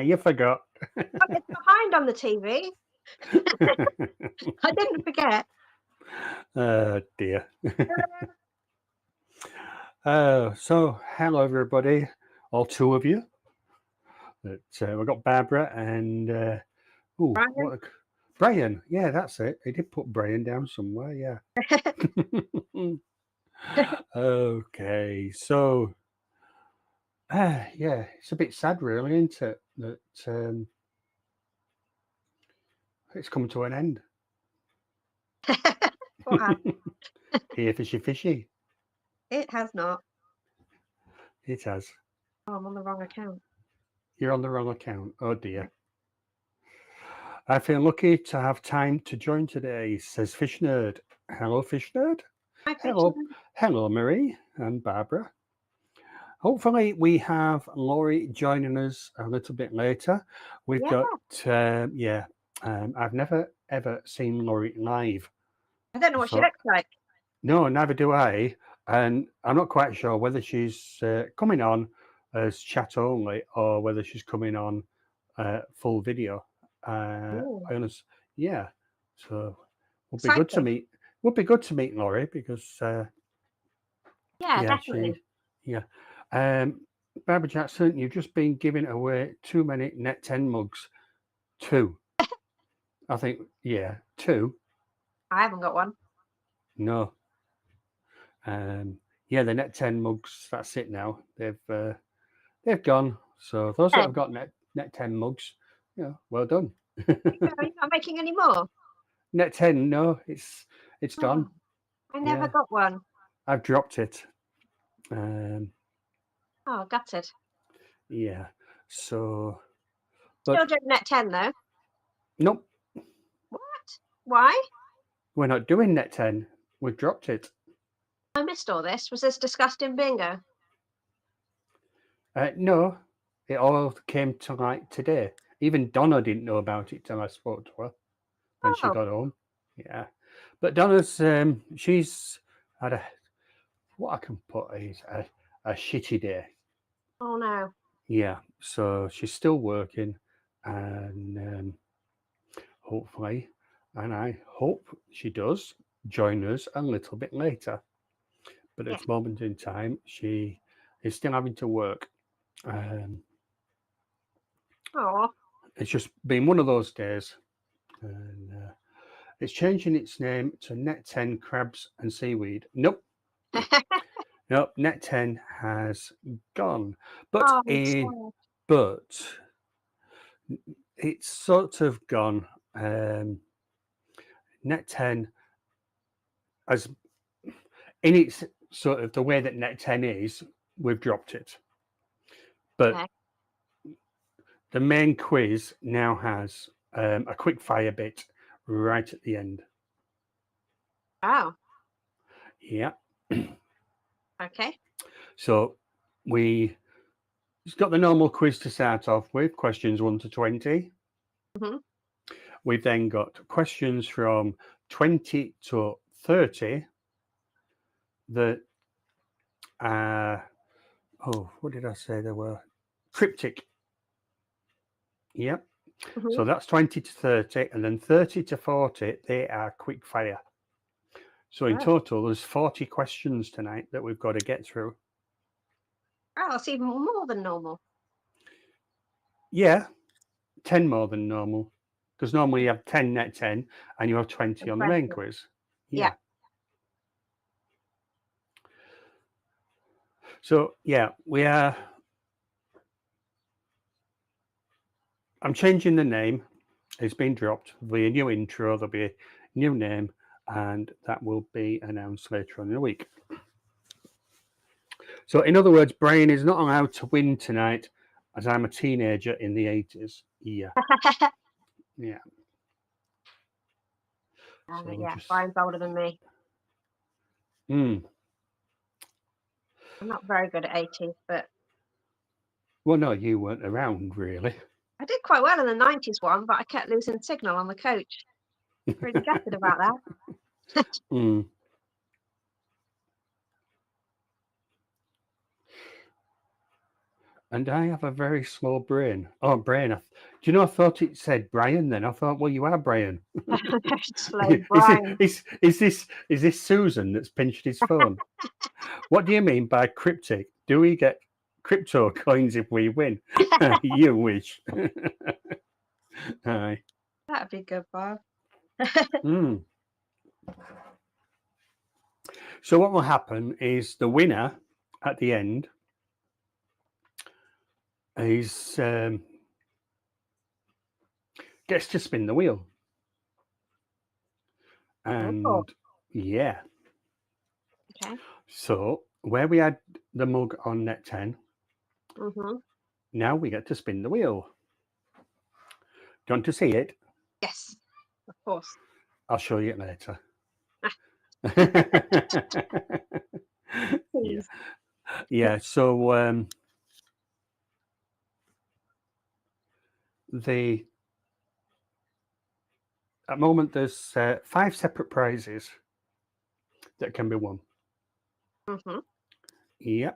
You forgot. It's behind on the TV. I didn't forget. Oh dear. So hello everybody, all two of you. We've got Barbara and Brian. Brian. Yeah, that's it. He did put Brian down somewhere. Yeah. Okay, so yeah, it's a bit sad, really, isn't it? That it's come to an end. What happened? Here, Fishy Fishy. It has not. It has. Oh, I'm on the wrong account. You're on the wrong account. Oh dear. I feel lucky to have time to join today, says Fish Nerd. Hello, Fish Nerd. Hi, Hello, Fishy. hello, Marie and Barbara. Hopefully, we have Laurie joining us a little bit later. We've got, I've never ever seen Laurie live. I don't know what she looks like. No, neither do I. And I'm not quite sure whether she's coming on as chat only or whether she's coming on full video. Yeah. So would be good to meet. Would be good to meet Laurie because definitely. Barbara Jackson, you've just been giving away too many Net 10 mugs. 2. I think, 2. I haven't got one. No. The Net 10 mugs, that's it now. They've gone. So those that have got Net 10 mugs, well done. Are you not making any more? Net 10, no, it's gone. I never got one. I've dropped it. Gutted. Yeah. So. Still doing Net 10 though? Nope. What? Why? We're not doing Net 10. We've dropped it. I missed all this. Was this discussed in bingo? No. It all came to light today. Even Donna didn't know about it till I spoke to her when she got home. Yeah. But Donna's, she's had what I can put is a shitty day. Oh no. Yeah. So she's still working and hopefully, and I hope she does join us a little bit later. But at this moment in time, she is still having to work. It's just been one of those days. And it's changing its name to Net 10 Crabs and Seaweed. Nope. Nope. Net 10 has gone. But it's sort of gone. Net 10 as in its sort of the way that Net 10 is, we've dropped it. But the main quiz now has a quick fire bit right at the end. Wow. Yeah. Okay. So we've got the normal quiz to start off with, questions 1 to 20. Mm-hmm. We've then got questions from 20 to 30 that what did I say they were? Cryptic. Yep. Mm-hmm. So that's 20 to 30, and then 30 to 40, they are quick fire. So in total, there's 40 questions tonight that we've got to get through. Oh, that's even more than normal. Yeah, 10 more than normal. Because normally you have 10 Net 10 and you have 20 on the main quiz. Yeah. So, we are... I'm changing the name. It's been dropped. There'll be a new intro. There'll be a new name. And that will be announced later on in the week. So, in other words, Brian is not allowed to win tonight as I'm a teenager in the 80s. Yeah. Yeah. So yeah, just... Brian's older than me. Mm. I'm not very good at 80s, but... Well, no, you weren't around, really. I did quite well in the 90s one, but I kept losing signal on the coach. Pretty gutted about that. Mm. And I have a very small brain. Oh, brain. Do you know, I thought it said Brian then. I thought, well, you are Brian. Very slow, Brian. Is this Susan that's pinched his phone? What do you mean by cryptic? Do we get crypto coins if we win? You wish. Aye. That'd be good, Bob. Mm. So what will happen is the winner at the end is gets to spin the wheel. And Oh. yeah. Okay. So where we had the mug on net 10, Mm-hmm. now we get to spin the wheel. Do you want to see it? Yes, of course. I'll show you it later. Yeah. Yeah, so at the moment there's 5 separate prizes that can be won. Mm-hmm. Yeah,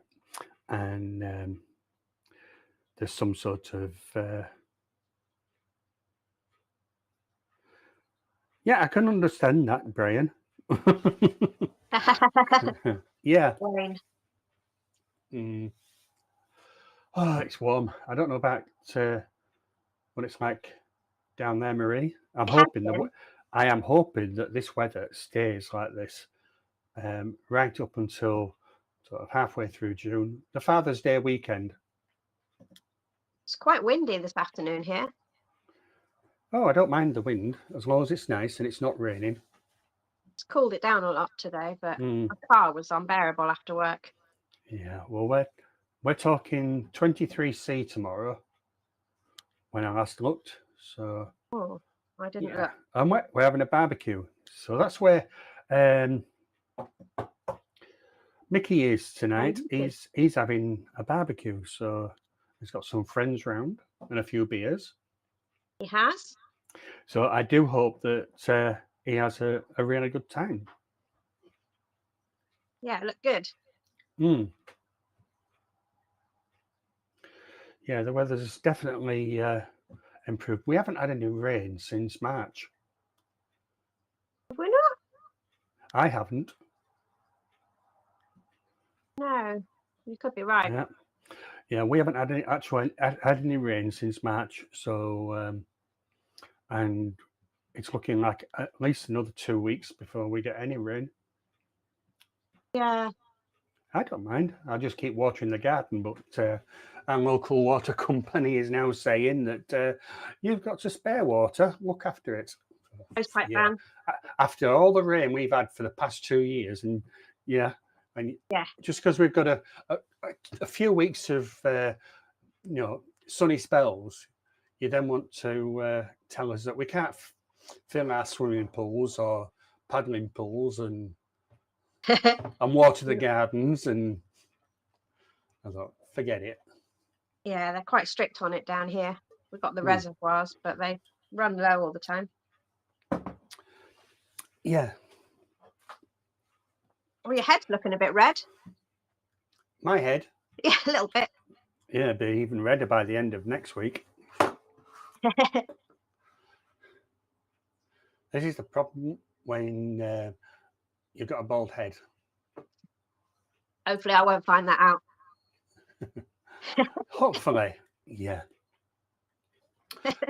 and there's some sort of yeah, I can understand that, Brian. Yeah. Rain. Mm. Oh, it's warm. I don't know about what it's like down there, Marie. I am hoping that this weather stays like this right up until sort of halfway through June, the Father's Day weekend. It's quite windy this afternoon here. Oh, I don't mind the wind as long as it's nice and it's not raining. It's cooled it down a lot today, but my car was unbearable after work. Yeah, well, we're talking 23C tomorrow when I last looked. So I didn't look. And we're having a barbecue. So that's where Mickey is tonight. He's having a barbecue. So he's got some friends round and a few beers. He has. So I do hope that he has a really good time. Yeah, it looked good. Yeah, the weather's definitely improved. We haven't had any rain since March. Have we not? I haven't. No, you could be right. Yeah, we haven't had any rain since March. So and it's looking like at least another 2 weeks before we get any rain. Yeah. I don't mind. I'll just keep watering the garden. But our local water company is now saying that you've got to spare water. Look after it. Fan. After all the rain we've had for the past 2 years, and just because we've got a few weeks of sunny spells, you then want to tell us that we can't fill our swimming pools or paddling pools and water the gardens, and I thought, forget it. Yeah, they're quite strict on it down here. We've got the reservoirs, but they run low all the time. Yeah. Well, your head's looking a bit red. My head? Yeah, a little bit. Yeah, it'll be even redder by the end of next week. This is the problem when you've got a bald head. Hopefully I won't find that out. Hopefully, yeah.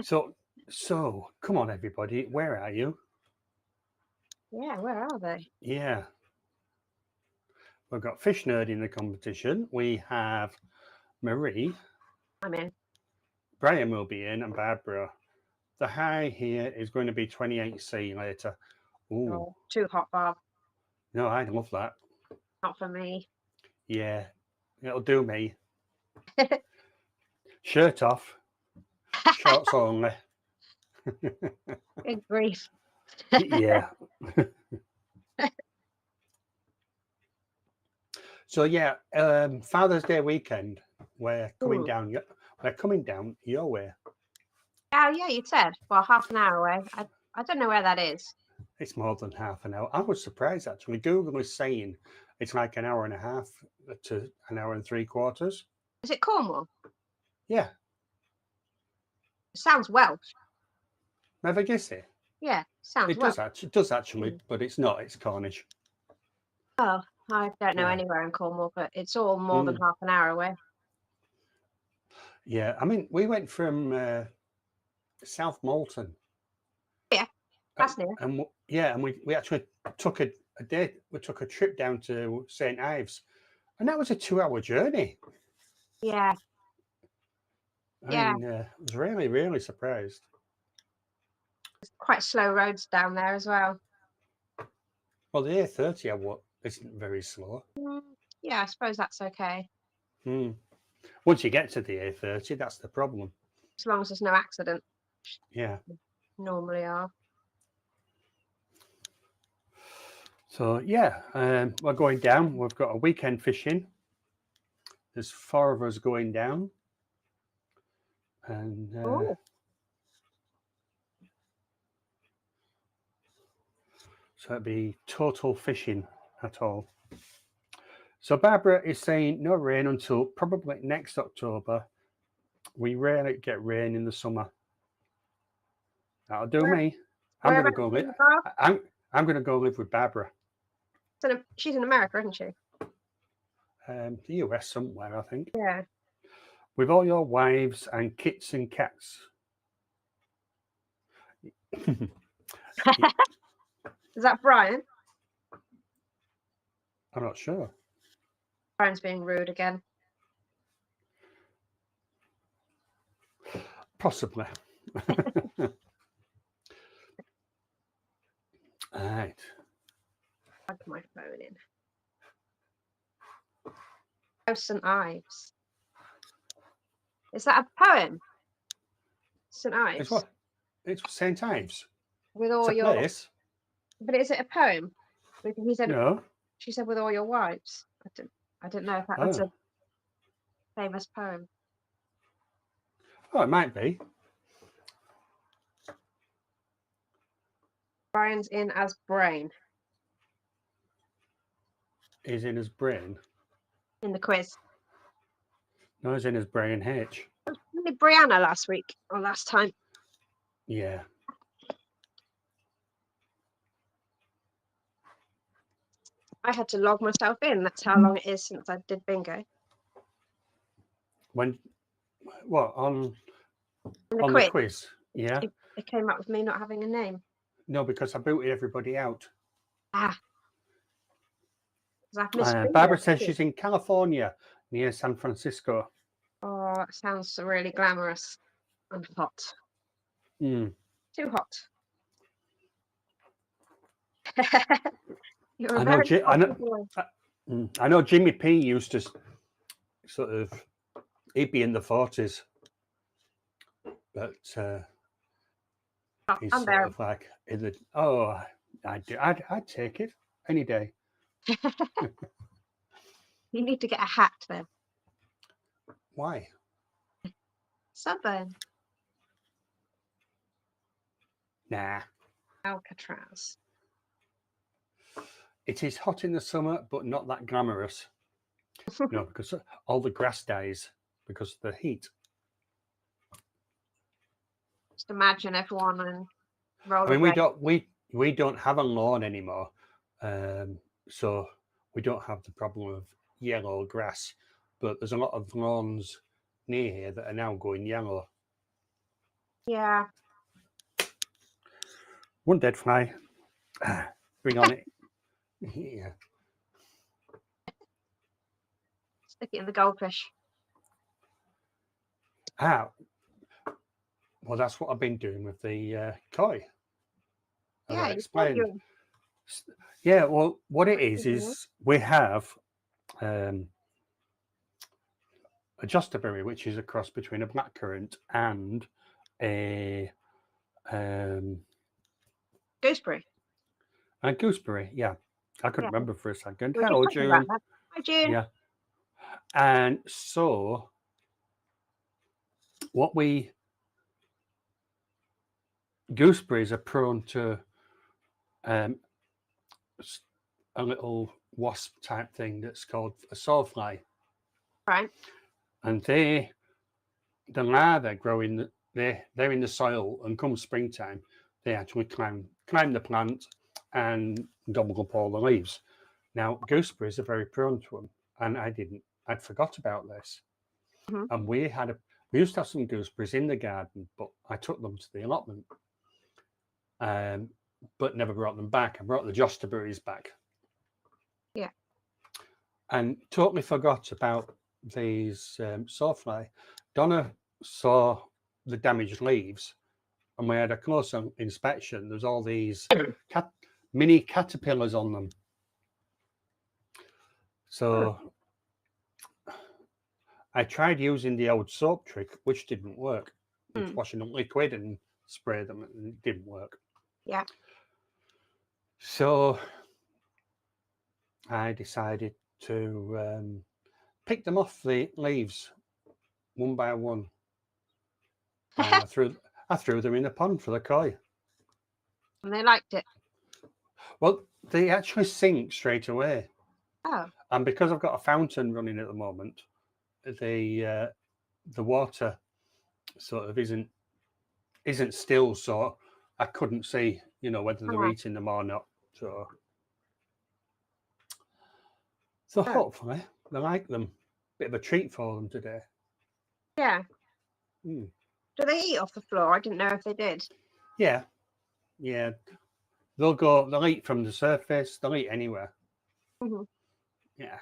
So come on, everybody. Where are you? Yeah, where are they? Yeah. We've got Fish Nerd in the competition. We have Marie. I'm in. Brian will be in, and Barbara. The high here is going to be 28C later. Ooh. Oh, too hot, Bob. No, I love that. Not for me. Yeah, it'll do me. Shirt off, shorts only. Good grief. Yeah. So yeah, Father's Day weekend. We're coming down. We're coming down your way. Oh yeah, you said. Well, half an hour away. I don't know where that is. It's more than half an hour. I was surprised actually. Google was saying it's like an hour and a half to an hour and 3/4. Is it Cornwall? Yeah. It sounds Welsh. Never guess it. Yeah, sounds Welsh. It does actually, but it's not. It's Cornish. Oh, I don't know Yeah. anywhere in Cornwall, but it's all more than half an hour away. Yeah, I mean, we went from South Molton. Yeah, that's near. And we actually took a day. We took a trip down to St Ives, and that was a 2-hour journey. Yeah. I mean, I was really, really surprised. There's quite slow roads down there as well. Well, the A30 isn't very slow. Yeah, I suppose that's okay. Once you get to the A30, that's the problem. As long as there's no accident. Yeah. Normally are. So yeah, we're going down. We've got a weekend fishing. There's 4 of us going down, and so it'd be total fishing at all. So Barbara is saying no rain until probably next October. We rarely get rain in the summer. That'll do me. I'm going to go live. I'm going to go live with Barbara. She's in America, isn't she? The US somewhere, I think. Yeah. With all your wives and kits and cats. Is that Brian? I'm not sure. Brian's being rude again. Possibly. All right. Plug my phone in. Oh, St Ives. Is that a poem? St Ives. It's what? It's St Ives. With all it's a your. Place. But is it a poem? He said. No. She said with all your wives. I didn't know if that was a famous poem. Oh, it might be. Brian's in as Brain. He's in his brain. In the quiz. No, he's in his brain H. We did Brianna last week or last time. Yeah. I had to log myself in. That's how long it is since I did bingo. When? What on the quiz? Yeah. It came up with me not having a name. No, because I booted everybody out. Barbara says she's in California, near San Francisco. Oh, that sounds really glamorous and hot. Too hot. I know Jimmy P used to sort of, he'd be in the 40s, but he's sort of like in the. Oh, I'd take it any day. You need to get a hat then. Why? Sunburn. Nah. Alcatraz. It is hot in the summer, but not that glamorous. No, because all the grass dies because of the heat. Just imagine everyone and roll. I mean, we don't have a lawn anymore, so we don't have the problem of yellow grass. But there's a lot of lawns near here that are now going yellow. Yeah. One dead fly. Bring on it. Yeah. Stick it in the goldfish. Well, that's what I've been doing with the koi. Yeah, explained. Yeah, well, what it is we have a a josterberry, which is a cross between a blackcurrant and a gooseberry. A gooseberry, yeah. I couldn't Yeah. remember for a second. We were just Hello, talking about June. that. Hi, June. Yeah. And so gooseberries are prone to a little wasp type thing that's called a sawfly. Right. And the larvae grow they're in the soil, and come springtime, they actually climb the plant and gobble up all the leaves. Now, gooseberries are very prone to them, and I'd forgot about this. Mm-hmm. And we used to have some gooseberries in the garden, but I took them to the allotment, but never brought them back. I brought the josterberries back. Yeah. And totally forgot about these sawfly. Donna saw the damaged leaves, and we had a closer inspection. There's all these mini caterpillars on them. So I tried using the old soap trick, which didn't work. Just washing up liquid and spray them, and it didn't work. Yeah. So I decided to pick them off the leaves one by one. And I threw them in a pond for the koi. And they liked it. Well, they actually sink straight away. Oh. And because I've got a fountain running at the moment, the water sort of isn't still, so I couldn't see, whether they're eating them or not. So hopefully they like them. Bit of a treat for them today. Yeah. Do they eat off the floor? I didn't know if they did. Yeah. They'll eat from the surface. They'll eat anywhere. Mm-hmm. Yeah.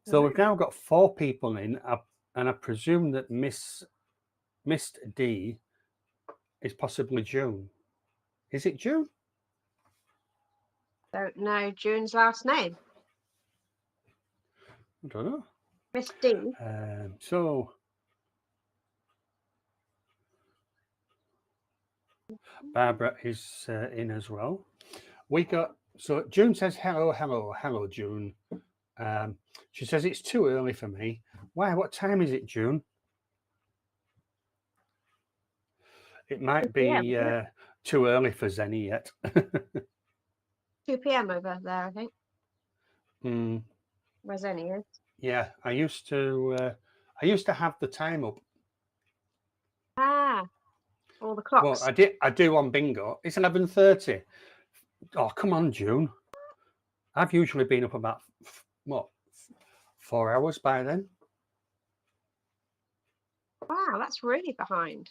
So we've now got 4 people in, and I presume that Miss D is possibly June. Is it June? Don't know June's last name. I don't know. Miss D. So Barbara is in as well. So June says hello, June. She says it's too early for me. Why? What time is it, June? It might be too early for Zenny yet. 2 p.m. over there, I think. Where Zenny is. Yeah, I used to have the time up. All the clocks. Well, I do on bingo. It's 11:30. Oh, come on, June. I've usually been up about 4 hours by then. Wow, that's really behind.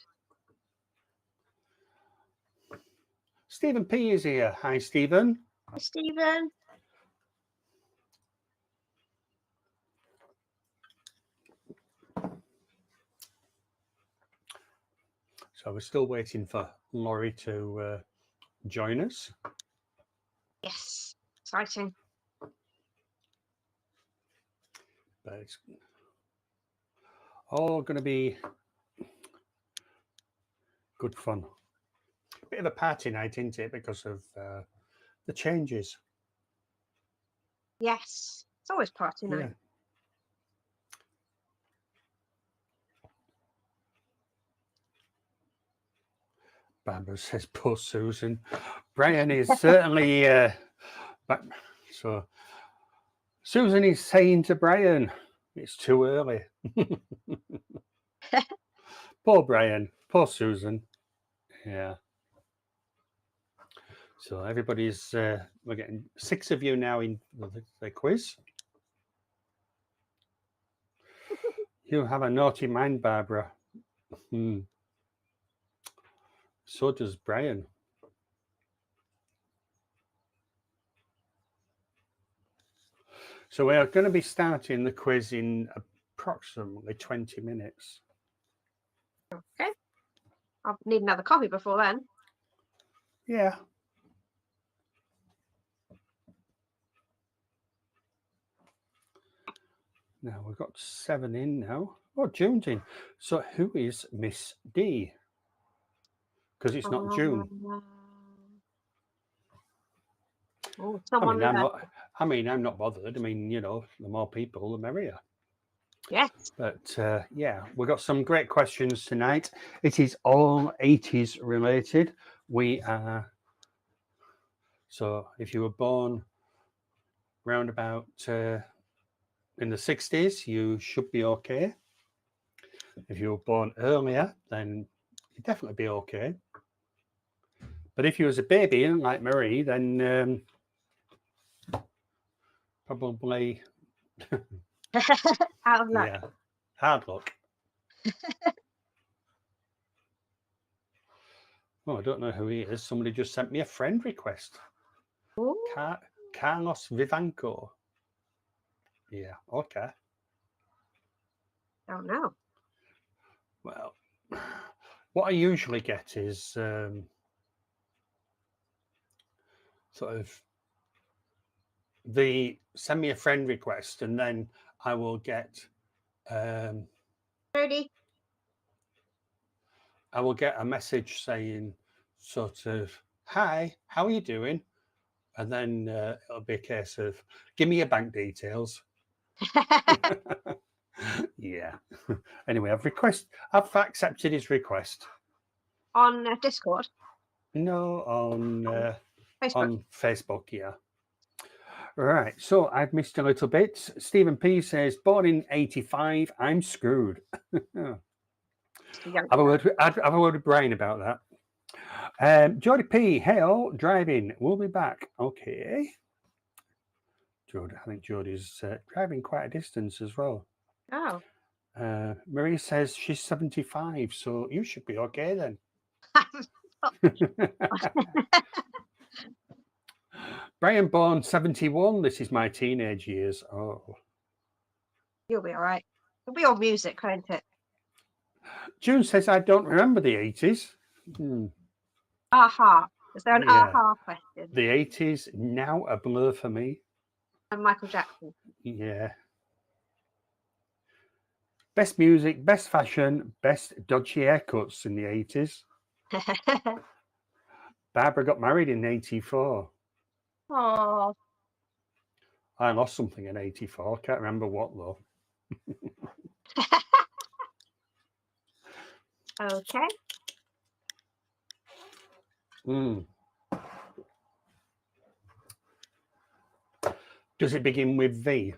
Stephen P is here. Hi, Stephen. Hi, Stephen. So we're still waiting for Laurie to join us. Yes, exciting. But it's all going to be good fun. Bit of a party night, isn't it, because of the changes? Yes, it's always party night. Yeah. Barbara says, poor Susan. Brian is certainly back. So Susan is saying to Brian, it's too early. Poor Brian, poor Susan. Yeah. So everybody's, we're getting 6 of you now in the quiz. You have a naughty mind, Barbara. So does Brian. So we are going to be starting the quiz in approximately 20 minutes. Okay. I'll need another coffee before then. Yeah. Now we've got 7 in now. Oh, June's in. So who is Miss D? Because it's not June. Oh, I someone mean, I'm not bothered. I mean, you know, the more people, the merrier. Yes. But yeah, we've got some great questions tonight. It is all 80s related. We are. So if you were born round about in the 60s, you should be okay. If you were born earlier, then you'd definitely be okay. But if you was a baby like Marie, then probably out of luck. yeah, hard luck. Oh, I don't know who he is. Somebody just sent me a friend request. Carlos Vivanco. Yeah, okay. Don't know. Well, what I usually get is sort of send me a friend request, and then I will get 30. I will get a message saying sort of, "Hi, how are you doing?" And then it'll be a case of, "Give me your bank details." Yeah. Anyway, I've accepted his request. On Discord? No, on Facebook. On Facebook, yeah. Right, so I've missed a little bit. Stephen P says, born in 85, I'm screwed. Have a word with Brian about that. Jody P, hey all, driving, we'll be back. Okay. Jody, I think Jody's driving quite a distance as well. Oh. Marie says she's 75, so you should be okay then. Brian born 71. This is my teenage years. Oh. You'll be all right. It'll be all music, won't it? June says I don't remember the 80s. Aha. Is there an aha question? The 80s, now a blur for me. And Michael Jackson. Yeah. Best music, best fashion, best dodgy haircuts in the 80s. Barbara got married in 84. Oh. I lost something in 84. Can't remember what though. Okay. Does it begin with V?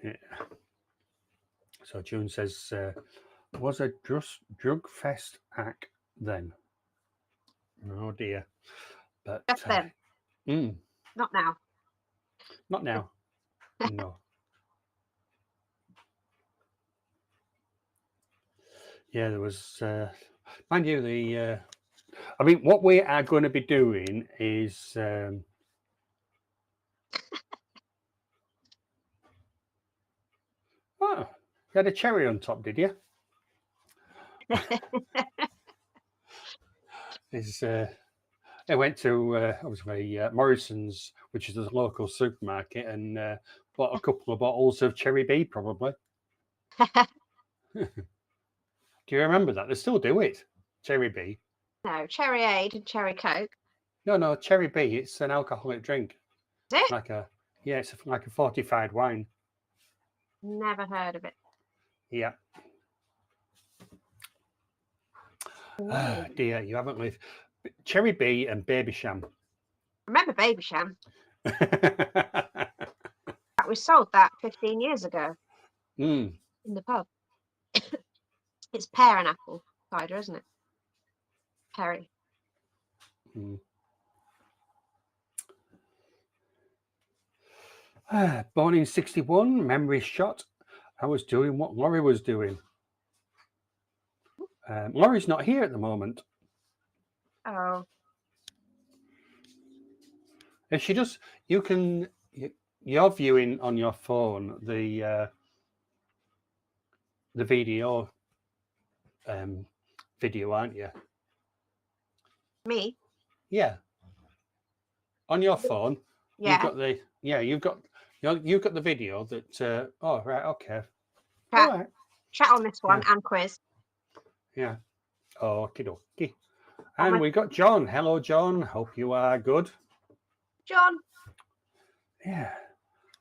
Yeah. So June says, was a drug fest act then? Oh dear. But Just then. Not now. Not now. No. Yeah, there was, mind you, I mean, what we are going to be doing is, oh, you had a cherry on top, did you? I went to, obviously, Morrison's, which is a local supermarket, and bought a couple of bottles of Cherry B, probably. Do you remember that? They still do it, Cherry B. No, Cherry Aid and Cherry Coke. No, Cherry B, it's an alcoholic drink. Is it? It's like a fortified wine. Never heard of it. Yeah. Oh, dear, you haven't lived. Cherry B and Baby Sham. Remember Baby Sham? We sold that 15 years ago in the pub. It's pear and apple cider, isn't it? Perry. Born in 61, memory shot. I was doing what Laurie was doing. Laurie's not here at the moment. Oh. If she does, you're viewing on your phone the video, aren't you? Me? Yeah. On your phone, Yeah. you've got the you've got the video that. Oh right, okay. Chat, All right. chat on this one and quiz. Yeah. Okie dokie. And we got John. Hello, John. Hope you are good. John. Yeah.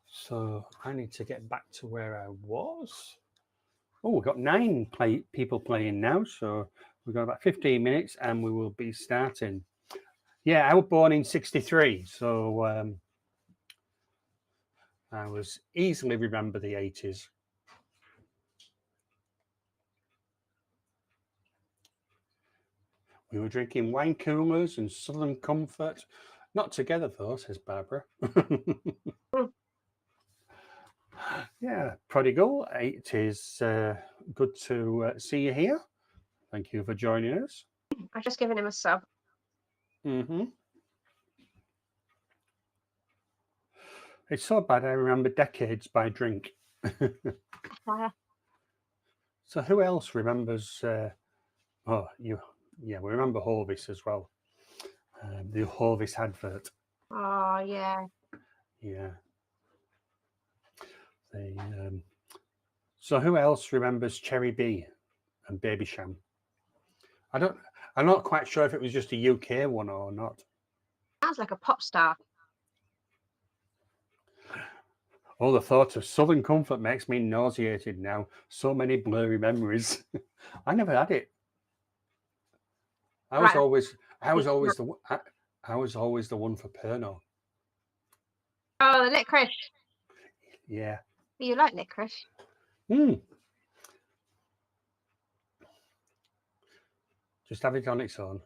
So I need to get back to where I was. Oh, we've got 9 people playing now. So we've got about 15 minutes and we will be starting. Yeah, I was born in 63. So I was easily remember the 80s. We were drinking wine coolers and Southern Comfort. Not together, though, says Barbara. Yeah, Prodigal, it is good to see you here. Thank you for joining us. I've just given him a sub. It's so bad I remember decades by drink. So who else remembers? We remember Horvis as well. The Horvis advert. Oh, yeah. Yeah. So who else remembers Cherry B and Baby Sham? I'm not quite sure if it was just a UK one or not. Sounds like a pop star. Oh, the thought of Southern Comfort makes me nauseated now. So many blurry memories. I never had it. I was always the one for Pernod. Oh, the licorice. Yeah. You like licorice? Just have it on its own.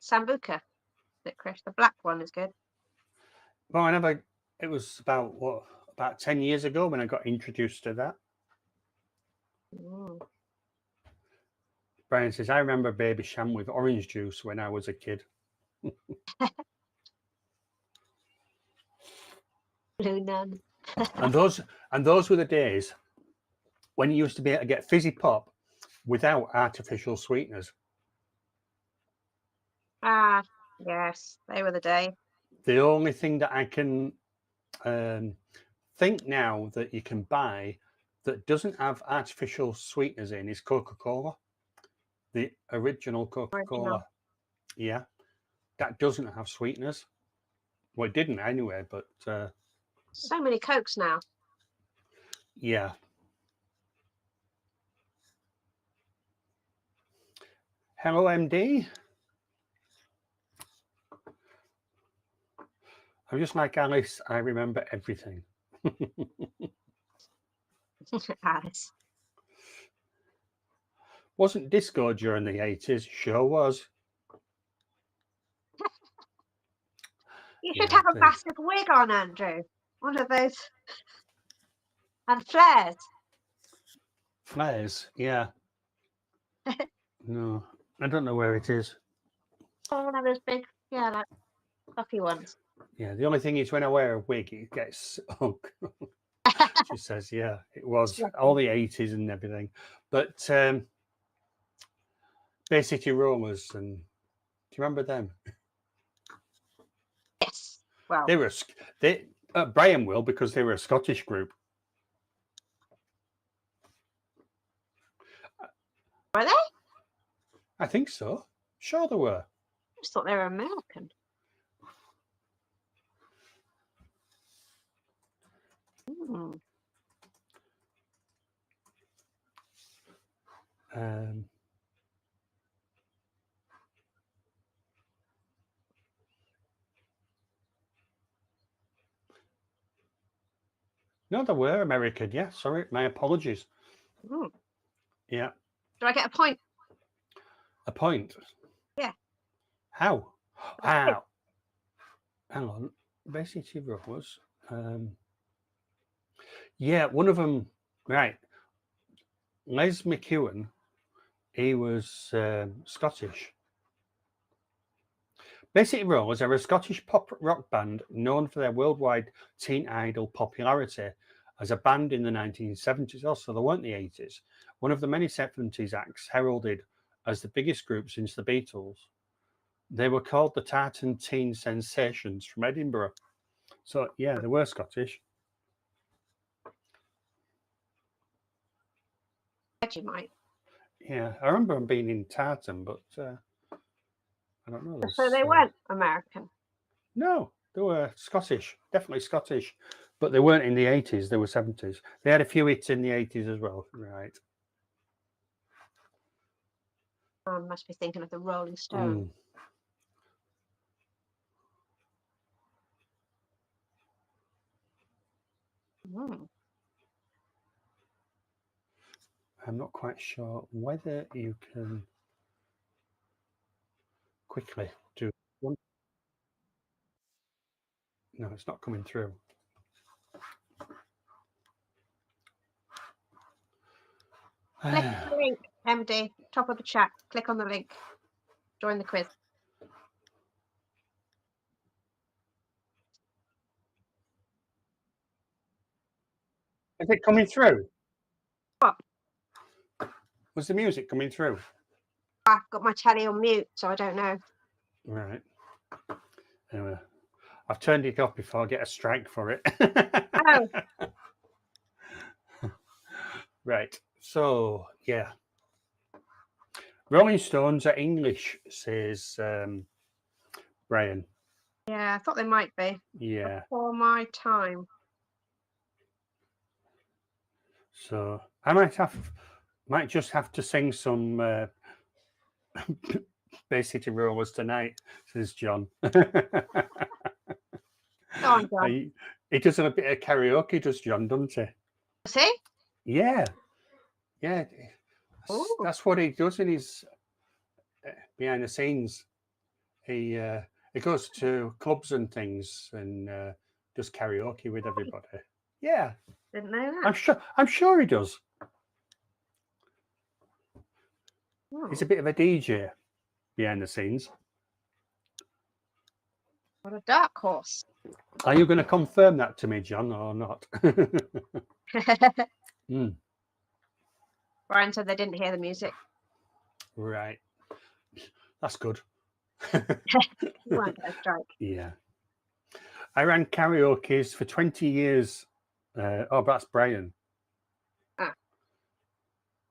Sambuca licorice. The black one is good. Well, it was about 10 years ago when I got introduced to that. Brian says, I remember Baby Sham with orange juice when I was a kid. Blue Nun. and those were the days when you used to be able to get fizzy pop without artificial sweeteners. Ah, yes, they were the day. The only thing that I can think now that you can buy that doesn't have artificial sweeteners in is Coca-Cola. The original Coca-Cola. Yeah. That doesn't have sweeteners. Well, it didn't anyway, but... so many Cokes now. Yeah. Hello, MD. I'm just like Alice. I remember everything. Alice. Wasn't disco during the 80s? Sure was. You should have a massive wig on, Andrew. One of those. And flares. Flares, yeah. No, I don't know where it is. Oh, one of those big, like fluffy ones. Yeah, the only thing is when I wear a wig, it gets she says, yeah, it was all the 80s and everything. But Bay City Rollers, and do you remember them? Yes. Well, Brian will, because they were a Scottish group. Were they? I think so. Sure they were. I just thought they were American. No, they were American. Yeah, sorry, my apologies. Yeah. Do I get a point? A point? Yeah. How? Wow. Hang on. Bay City Rollers. Yeah, one of them. Right. Les McEwen. He was Scottish. Bay City Rollers are a Scottish pop rock band known for their worldwide teen idol popularity as a band in the 1970s. Also, they weren't the 80s. One of the many 70s acts heralded as the biggest group since the Beatles. They were called the Tartan Teen Sensations from Edinburgh. So, yeah, they were Scottish. You might. Yeah, I remember them being in Tartan, but I don't know. So they weren't American? No, they were Scottish, definitely Scottish. But they weren't in the 80s, they were 70s. They had a few hits in the 80s as well, right? I must be thinking of the Rolling Stones. I'm not quite sure whether you can quickly do one. No, it's not coming through. Click on the link, MD, top of the chat. Click on the link. Join the quiz. Is it coming through? What? Was the music coming through? I've got my telly on mute, so I don't know. Right. Anyway, I've turned it off before I get a strike for it. Oh. Right. So, yeah. Rolling Stones are English, says Brian. Yeah, I thought they might be. Yeah. Before my time. So I might just have to sing some Bay City Rollers tonight, says John. Go on, John. He does a bit of karaoke, does John, doesn't he? See? Yeah. Yeah. That's what he does in his behind the scenes. He goes to clubs and things and does karaoke with everybody. Yeah. Didn't know that. I'm sure he does. He's a bit of a DJ behind the scenes. What a dark horse. Are you going to confirm that to me, John, or not? Brian said they didn't hear the music. Right. That's good. You won't get a strike. Yeah. I ran karaoke's for 20 years. Oh, that's Brian.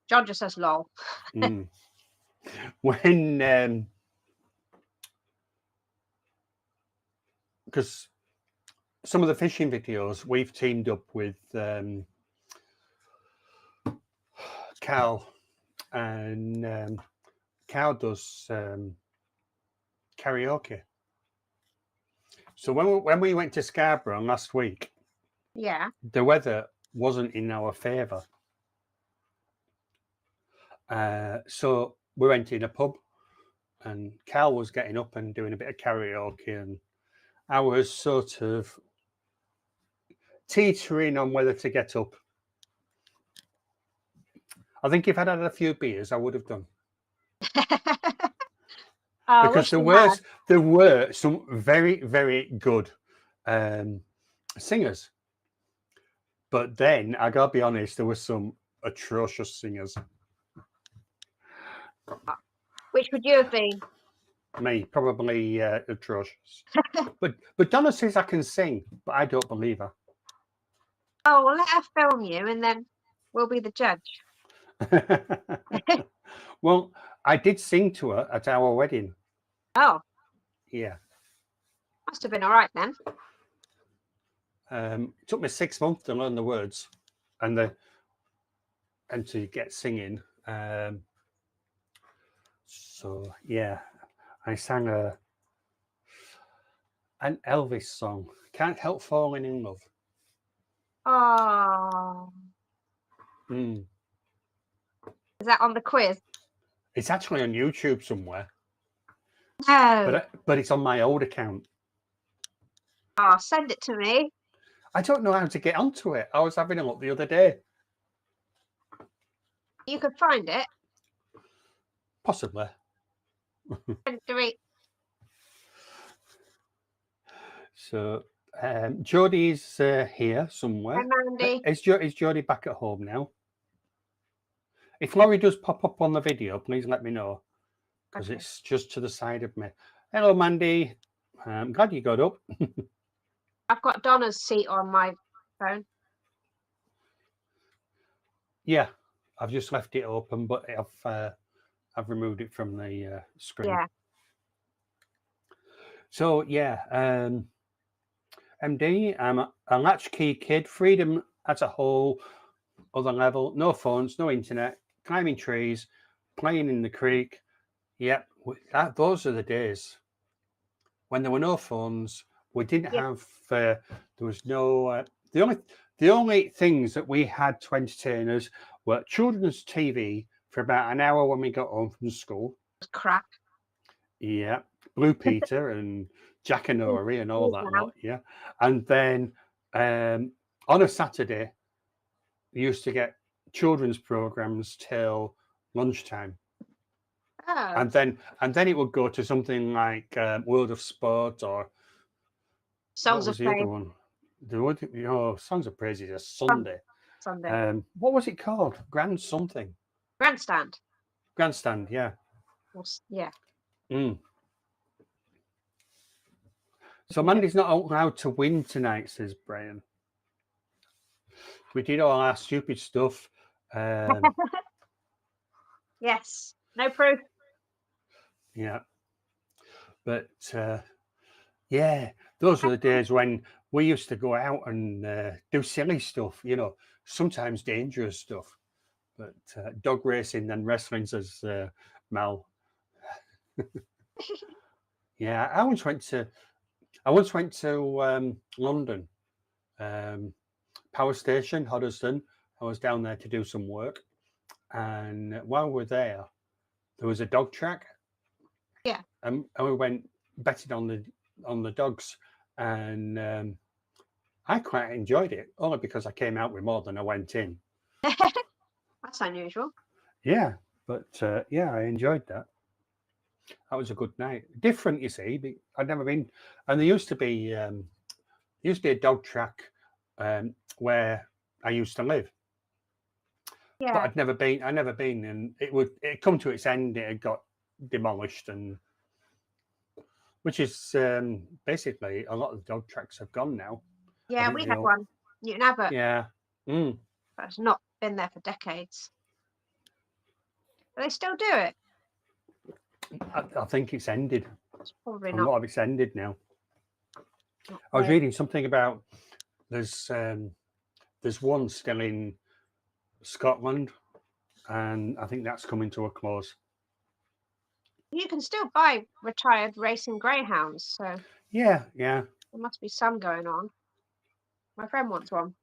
John just says lol. When because some of the fishing videos we've teamed up with Cal, and Cal does karaoke. So when we went to Scarborough last week, yeah, the weather wasn't in our favour. So we went in a pub, and Cal was getting up and doing a bit of karaoke, and I was sort of teetering on whether to get up. I think if I'd had a few beers, I would have done. Because there were some very, very good singers. But then, I gotta be honest, there were some atrocious singers. Which would you have been? Me, probably atrocious. but Donna says I can sing, but I don't believe her. Oh, well, let her film you, and then we'll be the judge. Well, I did sing to her at our wedding. Oh. Yeah. Must have been all right then. It took me 6 months to learn the words and to get singing. So yeah, I sang an Elvis song. Can't Help Falling in Love. Oh. Is that on the quiz? It's actually on YouTube somewhere. No. But it's on my old account. Oh, send it to me. I don't know how to get onto it. I was having a look the other day. You could find it. Possibly. So Jodie's here somewhere. Hi, Mandy. Is Jodie back at home now? If Laurie does pop up on the video, please let me know, because it's just to the side of me. Hello, Mandy. I'm glad you got up. I've got Donna's seat on my phone. Yeah, I've just left it open, but I've removed it from the screen. Yeah. So yeah, MD, I'm a latchkey kid. Freedom as a whole, other level. No phones, no internet. Climbing trees, playing in the creek. Yep, those are the days when there were no phones. We didn't have. There was no. The only things that we had to entertain us were children's TV for about an hour when we got home from school. Crap. Yeah, Blue Peter and Jack and Ori and all that lot. Yeah, and then on a Saturday, we used to get children's programs till lunchtime. Oh. And then it would go to something like World of Sport or Songs of the Praise. other one? Songs of Praise is a Sunday. Sunday. What was it called? Grand something. Grandstand. Grandstand, yeah. Yeah. So Mandy's not allowed to win tonight, says Brian. We did all our stupid stuff. Yes. No proof. Yeah. But yeah, those were the days when we used to go out and do silly stuff, sometimes dangerous stuff. But dog racing and wrestling, says Mal. Yeah, I once went to London, power station, Hoddesdon. I was down there to do some work, and while we were there was a dog track. Yeah. And we went betting on the dogs, and I quite enjoyed it, only because I came out with more than I went in. That's unusual. Yeah, but yeah, I enjoyed that. That was a good night. Different, you see. I'd never been, and there used to be a dog track where I used to live. Yeah. But I'd never been, and it come to its end. It had got demolished, and which is basically a lot of the dog tracks have gone now. Yeah, we had one. Newton Abbot. Yeah. But it's not been there for decades. But they still do it. I think it's ended. It's probably a not. lot of it's ended now. I was reading something about there's one still in Scotland, and I think that's coming to a close. You can still buy retired racing greyhounds, so yeah. There must be some going on. My friend wants one.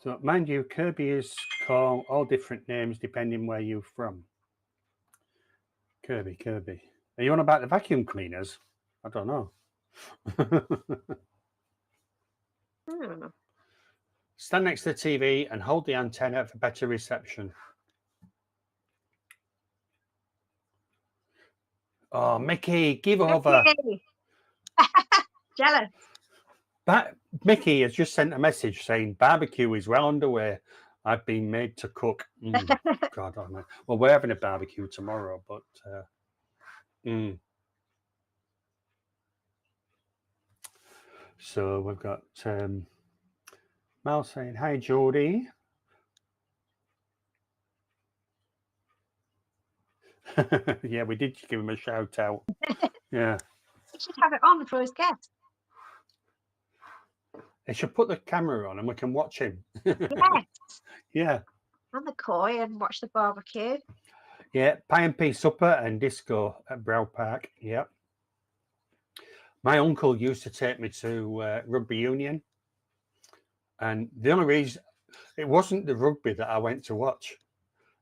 So mind you, Kirby is called all different names depending where you're from. Kirby. Are you on about the vacuum cleaners? I don't know. Stand next to the TV and hold the antenna for better reception. Oh, Mickey, give over. Jealous. Mickey has just sent a message saying barbecue is well underway. I've been made to cook. God, oh man. Well, we're having a barbecue tomorrow, but so we've got Mal saying, hi, Geordie. Yeah, we did give him a shout out. Yeah. He should have it on for his guests. They should put the camera on and we can watch him. Yes. Yeah. And the koi and watch the barbecue. Yeah, pie and pea supper and disco at Brow Park. Yeah. My uncle used to take me to rugby union. And the only reason, it wasn't the rugby that I went to watch.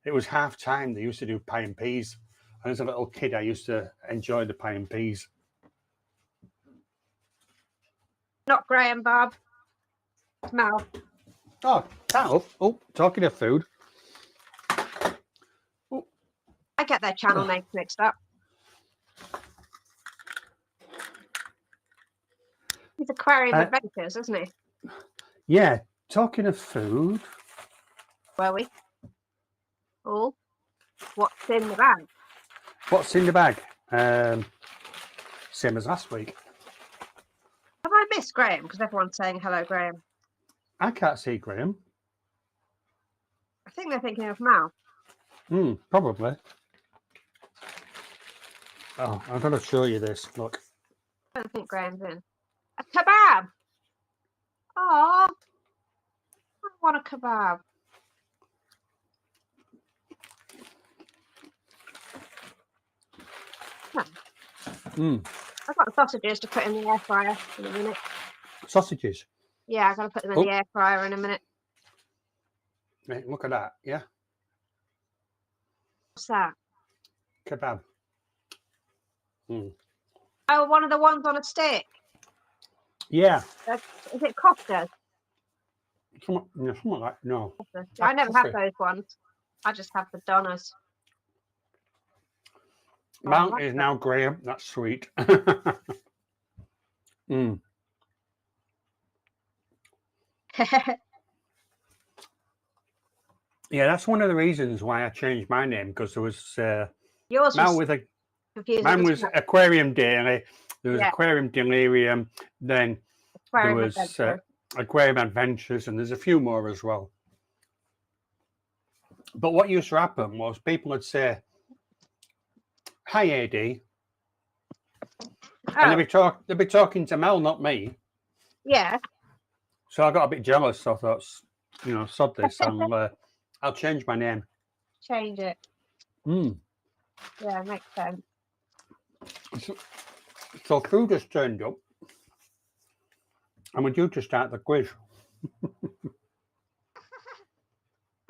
It was half time. They used to do pie and peas. And as a little kid, I used to enjoy the pie and peas. Not Graham, Bob. Mal. Oh, Tal. Oh, talking of food. Oh. I get their channel names mixed up. He's Aquarium Adventures, isn't he? Yeah. Talking of food. Were we? Oh. What's in the bag? What's in the bag? Same as last week. Have I missed Graham? Because everyone's saying hello, Graham. I can't see Graham. I think they're thinking of Mal. Probably. Oh, I'm going to show you this. Look. I don't think Graham's in. A kebab! Oh, I want a kebab. I've got sausages to put in the air fryer in a minute. Sausages? Yeah, I've got to put them in the air fryer in a minute. Right, look at that, yeah? What's that? Kebab. Oh, one of the ones on a stick. Yeah. Is it Costa? Something like that. No. I never have those ones. I just have the Donnas. Mount is now Graham. That's sweet. Yeah, that's one of the reasons why I changed my name, because there was yours mine was confusing. Mine was Aquarium Daily. There was Aquarium Delirium. Then Aquarium there was Adventure. Aquarium Adventures, and there's a few more as well. But what used to happen was people would say, "Hi, AD," and they'd be talking to Mel, not me. Yeah. So I got a bit jealous. So I thought, sod this, I'll change my name. Change it. Yeah, makes sense. So food has turned up, and we're due to start the quiz.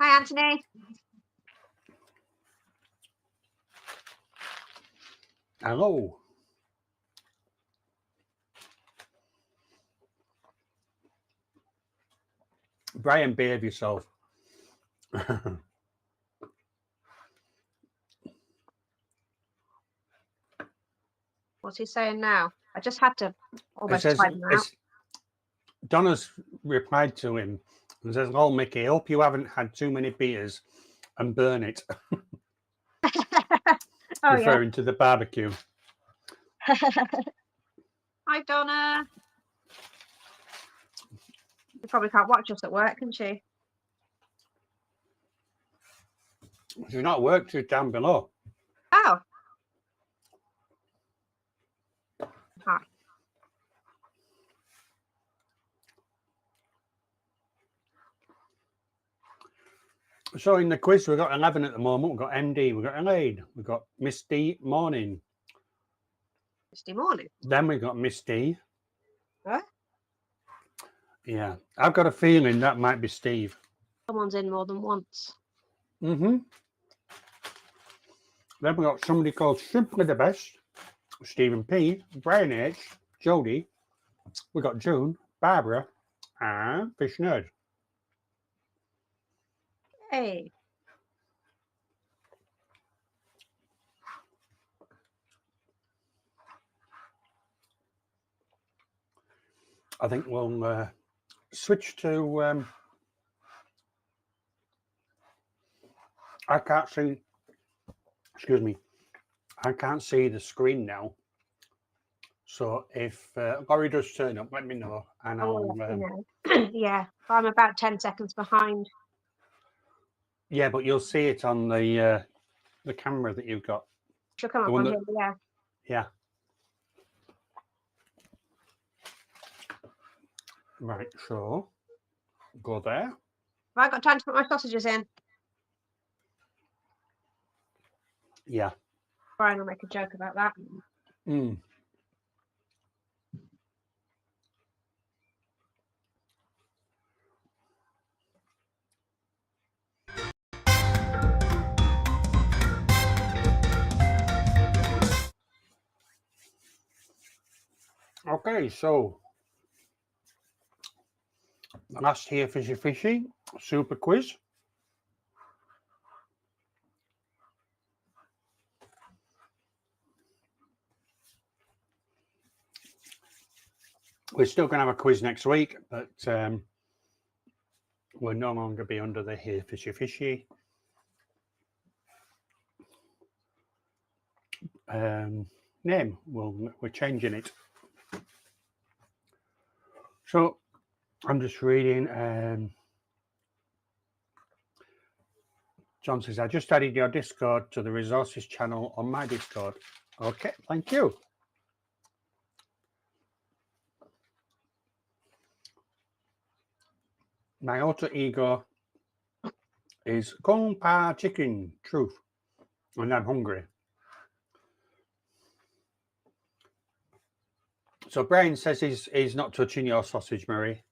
Hi, Anthony. Hello. Brian, behave yourself. What's he saying now? I just had to almost type him out. Donna's replied to him and says, "Oh, Mickey, hope you haven't had too many beers and burn it." Referring to the barbecue. Hi, Donna. You probably can't watch us at work, can she? She's not at work, she's down below. Oh. Hi. So in the quiz, we've got 11 at the moment. We've got MD, we've got Elaine, we've got Miss D Morning. Misty Morning? Then we've got Miss D. What? Yeah, I've got a feeling that might be Steve. Someone's in more than once. Then we've got somebody called Simply the Best, Stephen P, Brian H, Jody. We've got June, Barbara, and Fish Nerd. Hey. I think we'll switch to. I can't see. Excuse me. I can't see the screen now. So if Laurie does turn up, let me know, and I'll. Yeah, I'm about 10 seconds behind. Yeah, but you'll see it on the camera that you've got. She'll come up on here, yeah. Yeah. Right, so go there. Have I got time to put my sausages in? Yeah. Brian will make a joke about that. Okay, so last here, Fishy Fishy, super quiz. We're still going to have a quiz next week, but we'll no longer be under the here Fishy Fishy. name. We're changing it. So I'm just reading. John says, I just added your Discord to the resources channel on my Discord. Okay, thank you. My alter ego is Compa Chicken Truth, and I'm hungry. So Brian says he's not touching your sausage, Marie.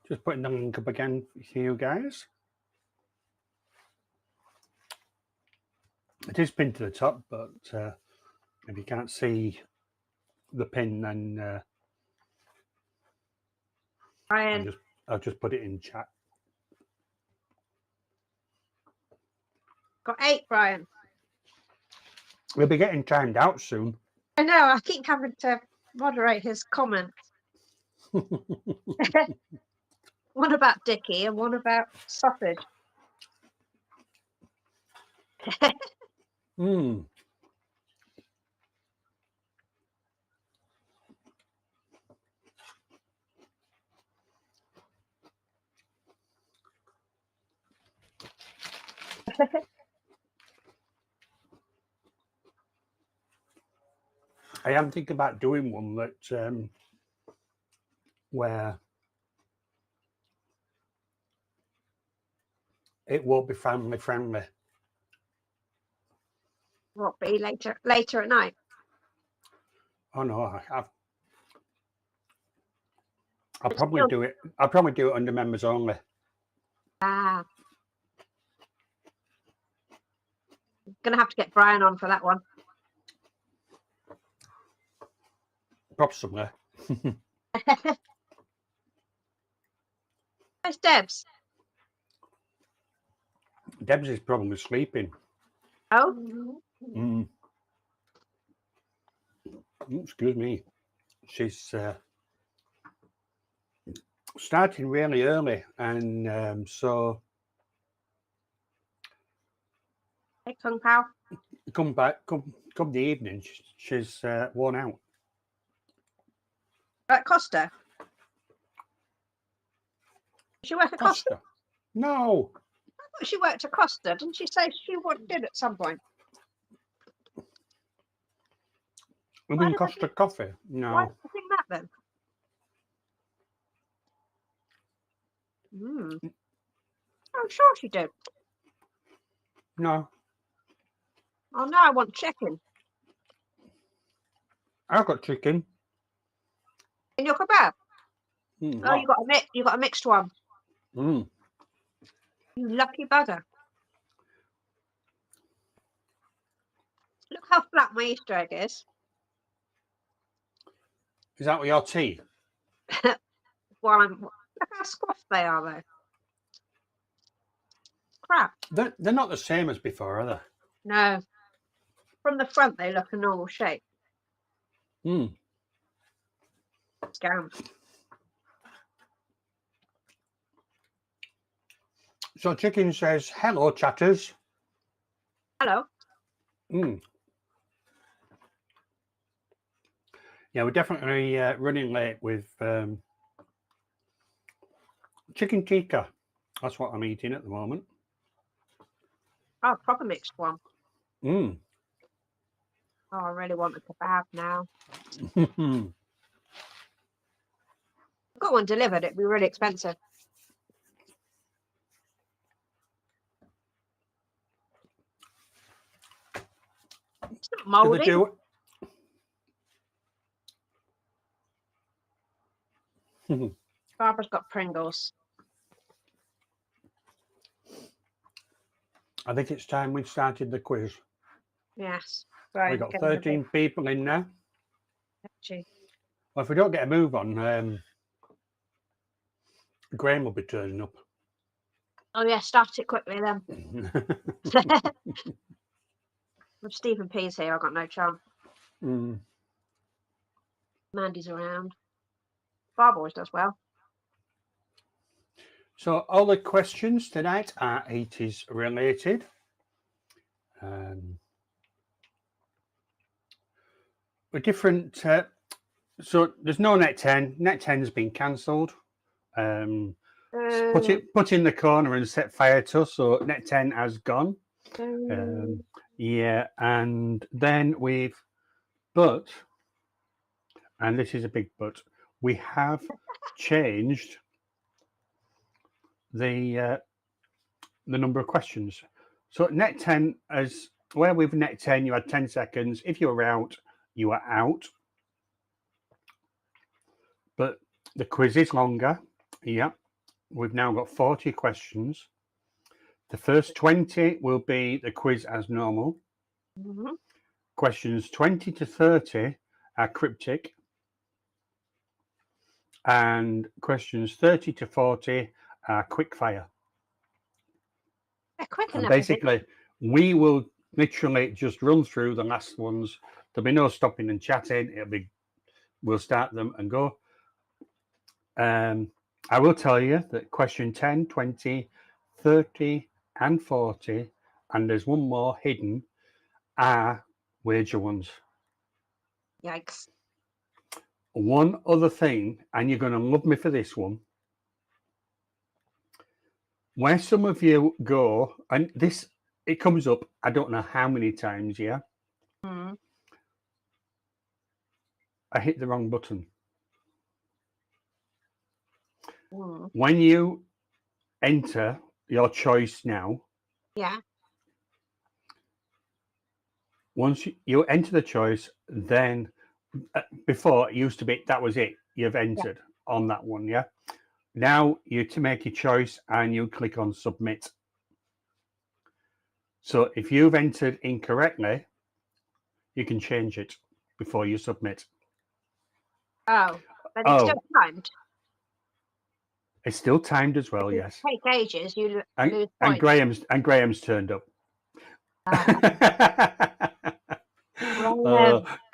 Just putting the link up again for you guys. It is pinned to the top, but if you can't see the pin, then Brian. I'll just put it in chat. Got 8, Brian. We'll be getting timed out soon. I know, I keep having to moderate his comments. One about Dickie and one about sausage. Mm. I am thinking about doing one that where it won't be family friendly. What, be later at night? Oh no, I'll probably do it. I'll probably do it under members only. Ah. Gonna have to get Brian on for that one. Possibly. Where's Debs? Debs is probably sleeping. Oh. Mm. Excuse me. She's starting really early, and so Hey, Kung Pao. come the evening, she's worn out. At Costa? She work at Costa? No. I thought she worked at Costa. Didn't she say she did at some point? We mean Costa Coffee? No. Why do you think that then? I'm sure she did. No. Oh no, I want chicken. I've got chicken. In your kebab? Mm, oh, you got a mixed one. Mm. You lucky bugger. Look how flat my Easter egg is. Is that with your tea? Look how squashed they are though. Crap. They're not the same as before, are they? No. From the front they look a normal shape. Mm. Scam. So Chicken says, hello, chatters. Hello. Mm. Yeah, we're definitely running late with chicken tikka. That's what I'm eating at the moment. Oh, proper mixed one. Mm. Oh, I really want a kebab now. Got one delivered, it'd be really expensive. It's not mouldy. Barbara's got Pringles. I think it's time we started the quiz. Yes. We've got 13 people in now. Actually. Well, if we don't get a move on, Graham will be turning up. Oh yeah, start it quickly then. With Stephen P's here, I've got no chance. Mandy's around. Barb always does well. So all the questions tonight are 80s related. With different, so there's no net 10. Net 10's been cancelled. Put in the corner and set fire to, so net 10 has gone. Yeah, and then and this is a big but, we have changed the number of questions. So net 10, where with net 10 you had 10 seconds. If you were out, you were out. But the quiz is longer. Yeah, we've now got 40 questions. The first 20 will be the quiz as normal. Questions 20 to 30 are cryptic. And questions 30 to 40 are quick fire. And basically, we will literally just run through the last ones. There'll be no stopping and chatting. We'll start them and go. I will tell you that question 10, 20, 30, and 40, and there's one more hidden, are wager ones. Yikes. One other thing, and you're going to love me for this one. Where some of you go, and it comes up, I don't know how many times, yeah? I hit the wrong button. When you enter your choice now, yeah. Once you enter the choice, then before it used to be that was it. You've entered on that one, yeah? Now you to make your choice and you click on submit. So if you've entered incorrectly, you can change it before you submit. Oh, but it's still timed. It's still timed as well, yes. Take ages, you lose points. And Graham's turned up.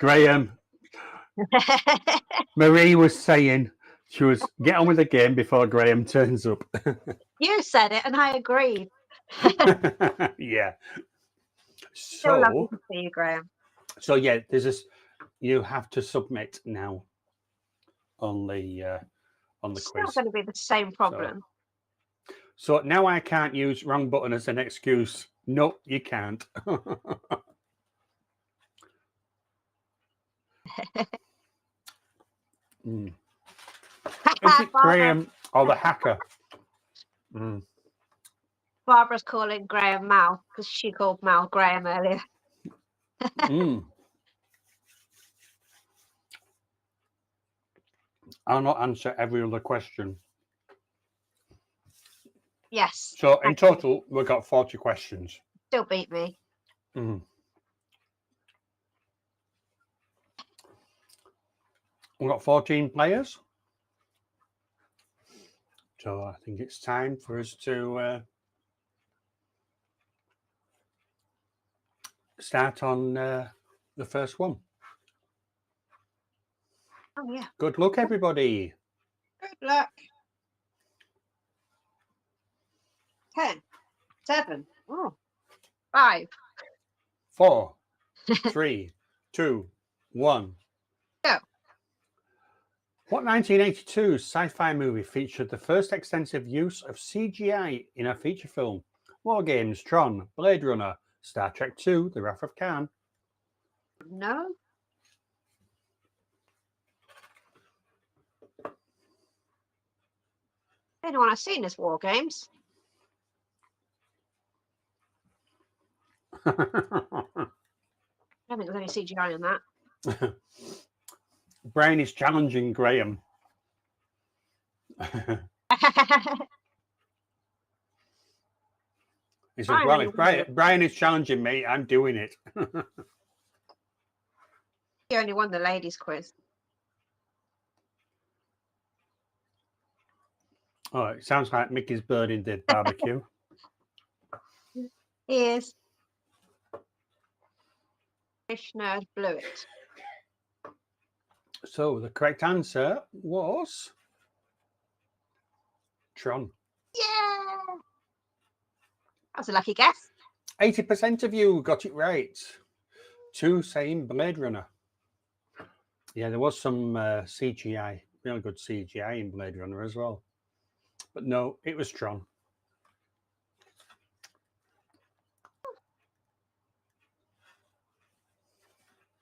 Graham. Marie was saying she was get on with the game before Graham turns up. You said it and I agreed. Yeah. Still lovely to see you, Graham. So yeah, you have to submit now on the quiz. It's not going to be the same problem. So now I can't use wrong button as an excuse. No, you can't. Is it Graham or the hacker? Barbara's calling Graham Mal because she called Mal Graham earlier. I'll not answer every other question. Yes. So in total, we've got 40 questions. Still beat me. We've got 14 players. So I think it's time for us to start on the first one. Oh, yeah. Good luck, everybody. Good luck. 10, 7, 5, 4, 3, 2, 1. Go. What 1982 sci-fi movie featured the first extensive use of CGI in a feature film? War Games, Tron, Blade Runner, Star Trek II, The Wrath of Khan. No. Anyone I've seen is War Games. I don't think there's any CGI in that. Brian is challenging Graham. He says, well, if Brian is challenging me, I'm doing it. He only won the ladies' quiz. Oh, it sounds like Mickey's Birding did barbecue. He is. Fish nerd blew it. So the correct answer was Tron. Yeah! That was a lucky guess. 80% of you got it right. 2 saying Blade Runner. Yeah, there was some CGI, really good CGI in Blade Runner as well. But no, it was Tron.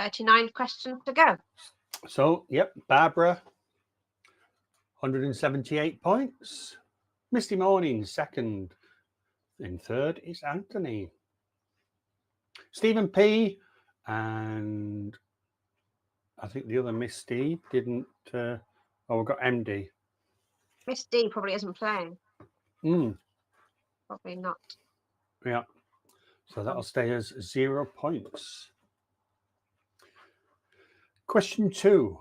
$39 questions to go. So, yep, Barbara, 178 points. Misty Morning, second. In third is Anthony. Stephen P. And I think the other Miss D didn't. Oh, we've got MD. Miss D probably isn't playing. Probably not. Yeah. So that'll stay as 0 points. Question 2.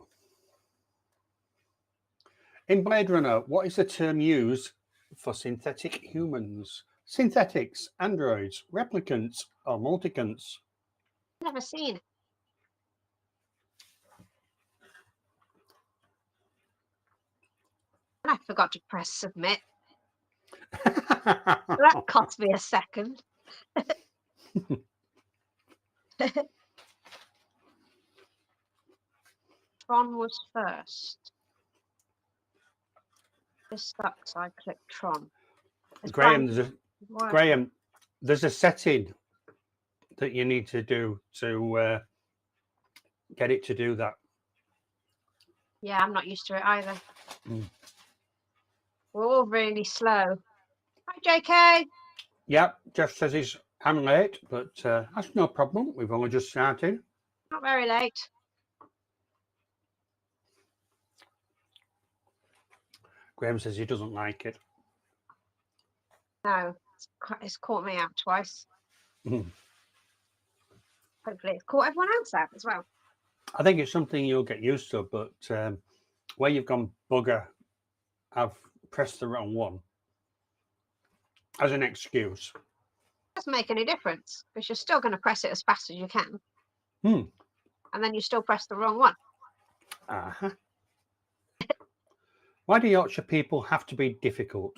In Blade Runner, what is the term used for synthetic humans? Synthetics, androids, replicants, or multicants? Never seen it. And I forgot to press submit. That cost me a second. Tron was first. This sucks. I clicked Tron. Graham, there's a setting that you need to do to get it to do that. Yeah, I'm not used to it either. We're all really slow. Hi, JK. Yeah, Jeff says I'm late, but that's no problem. We've only just started. Not very late. Graham says he doesn't like it. No, it's caught me out twice. Hopefully it's caught everyone else out as well. I think it's something you'll get used to, but where you've gone bugger, I've pressed the wrong one as an excuse. It doesn't make any difference because you're still going to press it as fast as you can. And then you still press the wrong one. Uh-huh. Why do Yorkshire people have to be difficult?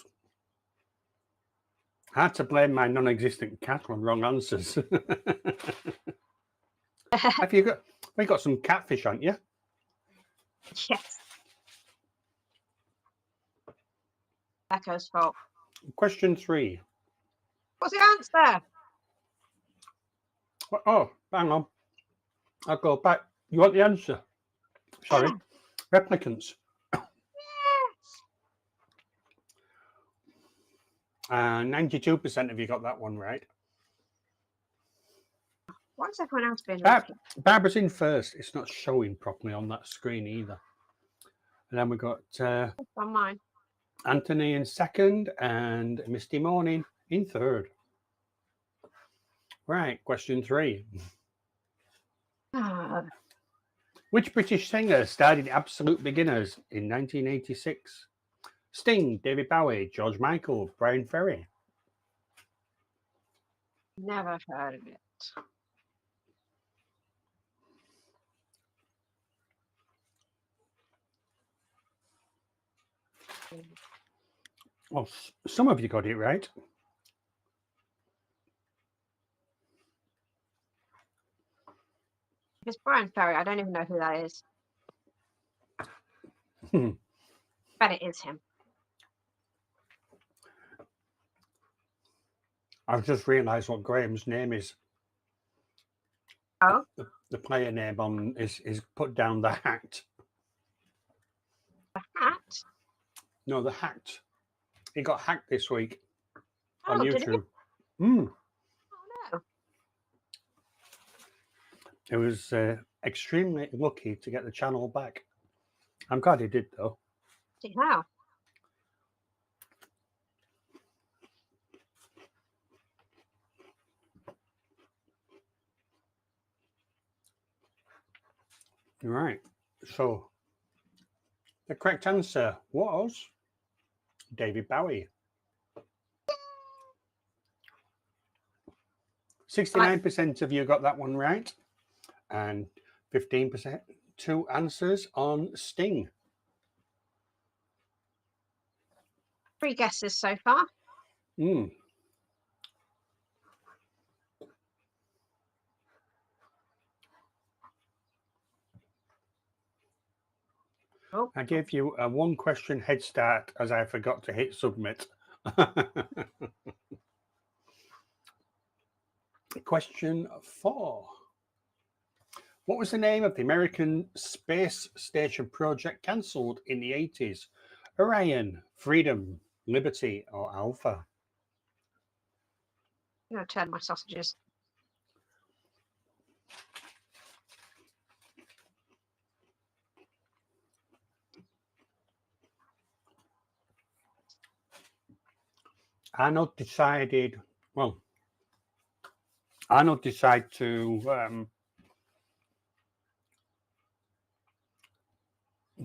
Hard to blame my non-existent cattle on wrong answers. Have you got some catfish, haven't you? Yes. Pleco's fault. Question 3. What's the answer? Oh, hang on. I'll go back. You want the answer? Sorry. Replicants. Yes. 92% of you got that one right. Why is everyone else being lucky? Barbara's in first. It's not showing properly on that screen either. And then we've got on mine. Anthony in second and Misty Morning in third. Right, question 3. Which British singer starred in Absolute Beginners in 1986? Sting, David Bowie, George Michael, Brian Ferry. Never heard of it. Well, some of you got it right. It's Brian Ferry. I don't even know who that is. But it is him. I've just realised what Graham's name is. Oh? The player name on is put down the Hat. The Hat? No, the Hat. He got hacked this week on YouTube. YouTube. Oh no. It was extremely lucky to get the channel back. I'm glad he did, though. See how? Right. So the correct answer was David Bowie. 69% of you got that one right, and 15% two answers on Sting. 3 guesses so far. Mm. Oh. I gave you a 1 question head start as I forgot to hit submit. Question 4. What was the name of the American space station project cancelled in the 80s? Orion, Freedom, Liberty, or Alpha? I'm going to turn my sausages. Arnold decided to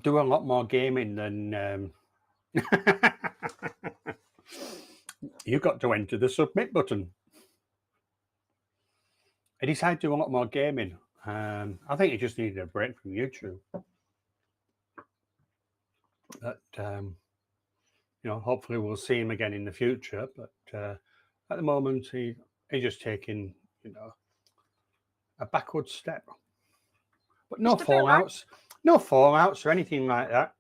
do a lot more gaming than you got to enter the submit button. He decided to do a lot more gaming. I think he just needed a break from YouTube. But hopefully we'll see him again in the future. But at the moment, he's just taking a backward step. But no fallouts, no fallouts or anything like that.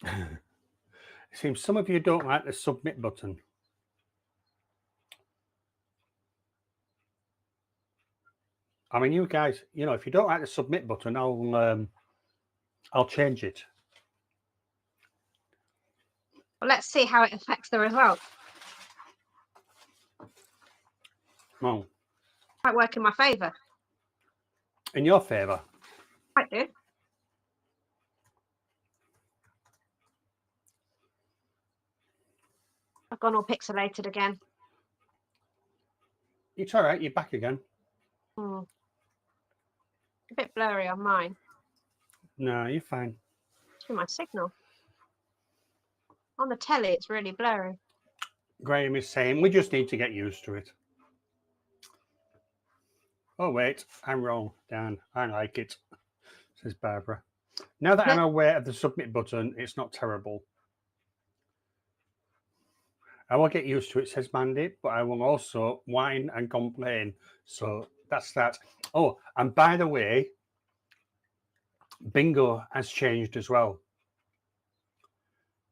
It seems some of you don't like the submit button. I mean, you guys, if you don't like the submit button, I'll change it. Well, let's see how it affects the result. Well, Might work in my favour. In your favour? Might do. I've gone all pixelated again. It's all right. You're back again. A bit blurry on mine. No, you're fine. It's my signal. On the telly, it's really blurry. Graham is saying we just need to get used to it. Oh, wait, I'm wrong, Dan. I like it, says Barbara. Now that I'm aware of the submit button, it's not terrible. I will get used to it, says Mandy, but I will also whine and complain. So that's that. Oh, and by the way, bingo has changed as well.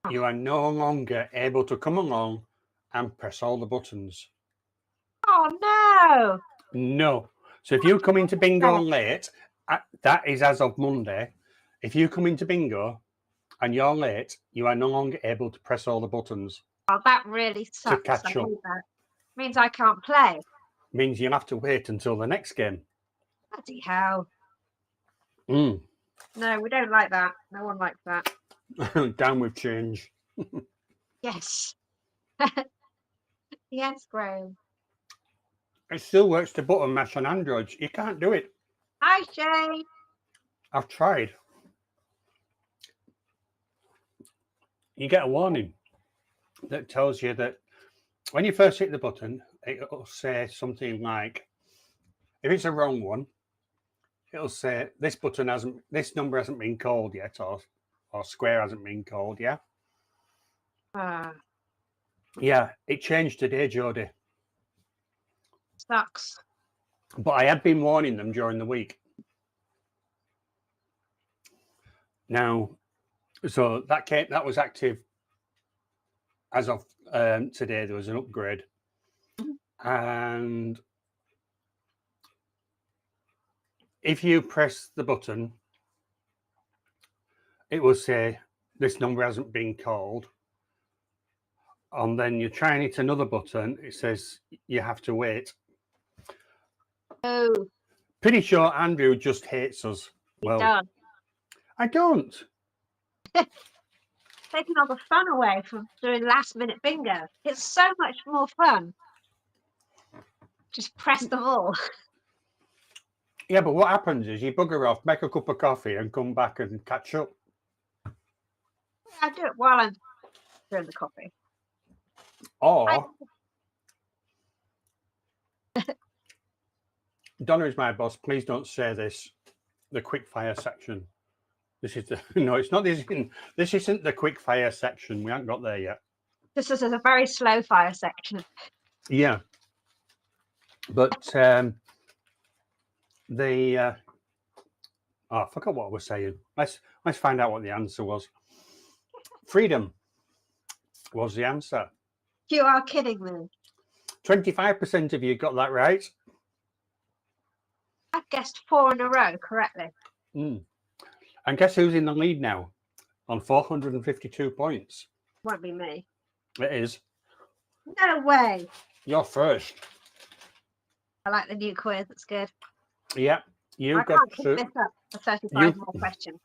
You are no longer able to come along and press all the buttons. Oh, no. No. So if you come into bingo late, that is as of Monday. If you come into bingo and you're late, you are no longer able to press all the buttons. Oh, that really sucks. To catch up. That means I can't play. Means you'll have to wait until the next game. Bloody hell. No, we don't like that. No one likes that. Down with change. Yes. Yes, Graham. It still works to button mash on Androids. You can't do it. Hi, Shay. I've tried. You get a warning that tells you that when you first hit the button, it'll say something like, if it's a wrong one, it'll say this number hasn't been called yet, or square hasn't been called, yeah? Yeah, it changed today, Jodie. Sucks. But I had been warning them during the week. Now, so that was active as of today. There was an upgrade, and if you press the button, it will say this number hasn't been called, and then you try and hit another button. It says you have to wait. Oh, pretty sure Andrew just hates us. Well, done. I don't. taking all the fun away from doing last-minute bingo. It's so much more fun. Just press them all. Yeah, but what happens is you bugger off, make a cup of coffee, and come back and catch up. I do it while I'm doing the coffee. Or Donna is my boss. Please don't say this. The quick fire section. This is the no. It's not. This isn't the quick fire section. We haven't got there yet. This is a very slow fire section. Yeah, but I forgot what I was saying. Let's find out what the answer was. Freedom was the answer. You are kidding me. 25% of you got that right. I've guessed 4 in a row correctly. And guess who's in the lead now on 452 points? Won't be me. It is. No way. You're first. I like the new quiz. It's good. Yeah. You I got can't keep this up for 35 more questions.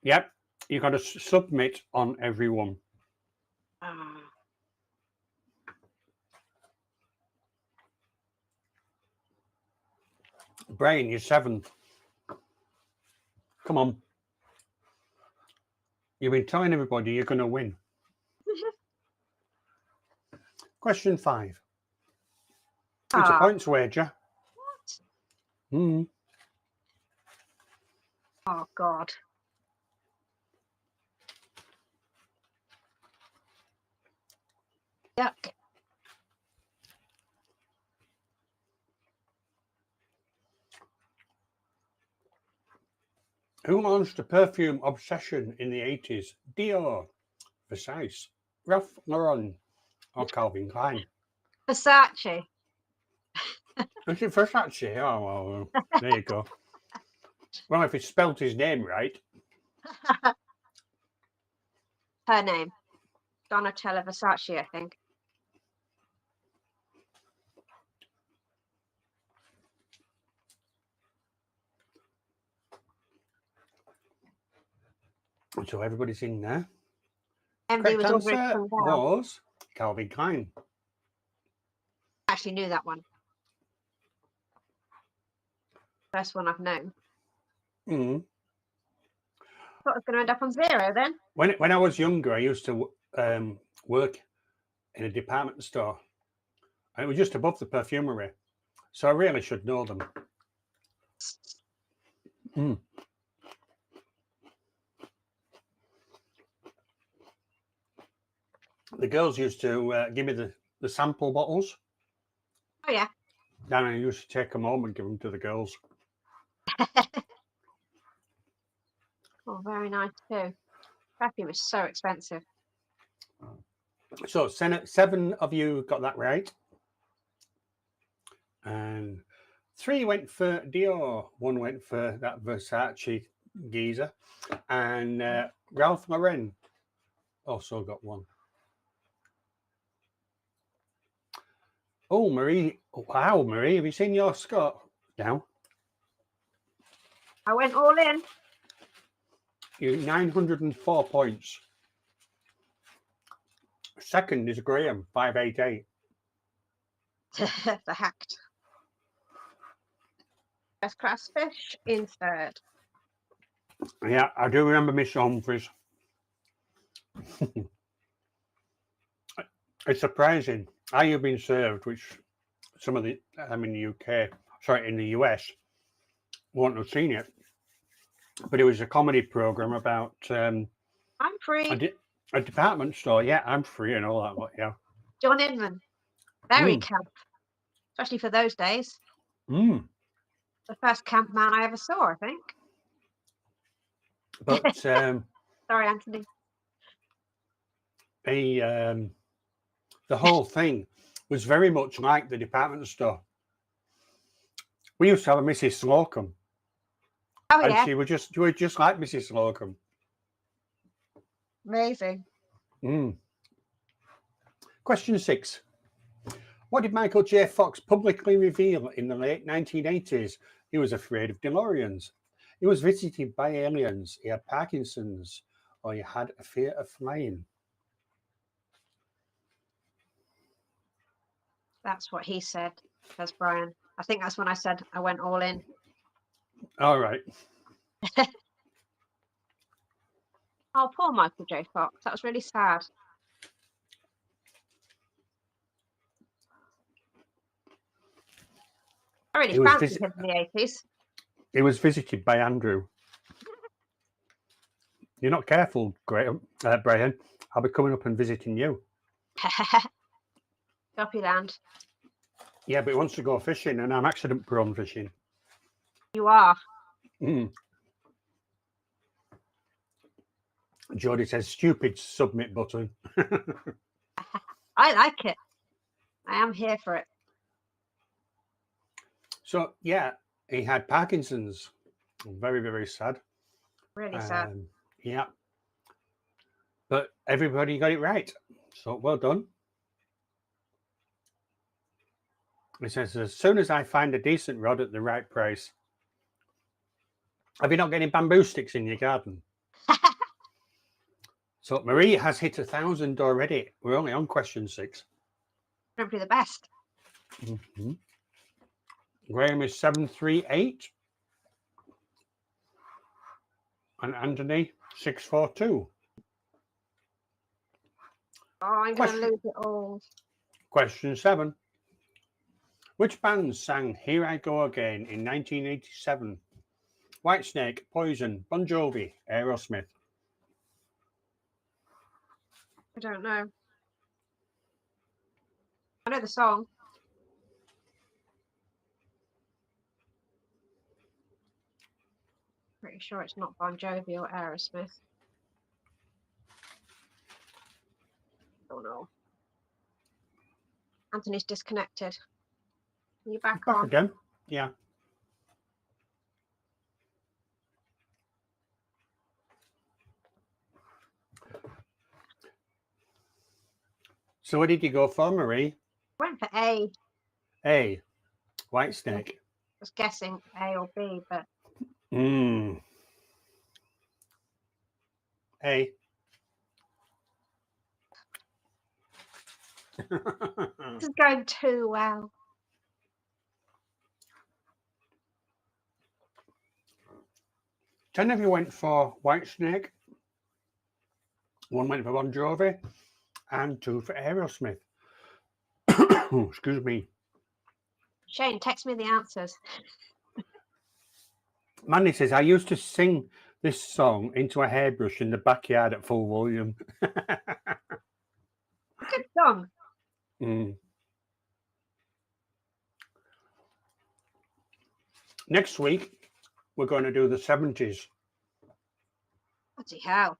Yep. You got to submit on everyone. Brain, you're 7th. Come on. You've been telling everybody you're going to win. Question 5. It's a points wager. What? Oh, God. Yuck. Who launched a perfume obsession in the 80s? Dior, Versace, Ralph Lauren, or Calvin Klein? Versace. Is it Versace? Oh, well, there you go. Well, if he spelt his name right. Her name. Donna Versace, I think. So everybody's in there. MD was Correct answer was Calvin Klein. I actually knew that one. First one I've known. I thought I was going to end up on 0 then. When I was younger, I used to work in a department store. And it was just above the perfumery. So I really should know them. The girls used to give me the sample bottles. Oh, yeah. Then I used to take them home and give them to the girls. Oh, very nice too. Perfume is so expensive. So 7 of you got that right. And 3 went for Dior. 1 went for that Versace geezer. And Ralph Lauren also got 1. Oh, Marie. Wow, Marie, have you seen your score now? I went all in. You 904 points. Second is Graham, 588. The hacked. First class fish in 3rd. Yeah, I do remember Miss Humphries. It's surprising how you've been served, which some of the, I'm in the UK, sorry, in the US, won't have seen it. But it was a comedy program about I'm free. A department store. Yeah, I'm free and all that. What? Yeah. John Inman. Very camp, especially for those days. The first camp man I ever saw, I think. But sorry, Anthony. The whole thing was very much like the department store. We used to have a Mrs. Slocum. Oh, and yeah. she was just like Mrs. Slocum. Amazing. Question 6. What did Michael J. Fox publicly reveal in the late 1980s? He was afraid of DeLoreans. He was visited by aliens. He had Parkinson's. or you had a fear of flying. That's what he said, says Brian. I think that's when I said I went all in. All right. Oh, poor Michael J. Fox. That was really sad. I really fancied him in the 80s. He was visited by Andrew. You're not careful, Brian. I'll be coming up and visiting you. Guppy land. Yeah, but he wants to go fishing, and I'm accident-prone fishing. You are. Jodie says, stupid submit button. I like it. I am here for it. So, yeah, he had Parkinson's. Very, very sad. Really sad. Yeah. But everybody got it right. So, well done. He says, as soon as I find a decent rod at the right price. Have you not got any bamboo sticks in your garden? So Marie has hit 1,000 already. We're only on question 6. Probably the best. Graham is 738. And Anthony 642. Oh, I'm going to lose it all. Question 7. Which band sang Here I Go Again in 1987? Whitesnake, Poison, Bon Jovi, Aerosmith. I don't know. I know the song. Pretty sure it's not Bon Jovi or Aerosmith. Don't know. Anthony's disconnected. Are you back on? Again? Yeah. So what did you go for, Marie? Went for A. A. Whitesnake. I was guessing A or B, but... A. This is going too well. 10 of you went for Whitesnake. 1 went for Bon Jovi. And 2 for Aerosmith. Excuse me. Shane, text me the answers. Mandy says, I used to sing this song into a hairbrush in the backyard at full volume. Good song. Next week, we're going to do the 70s. Bloody hell.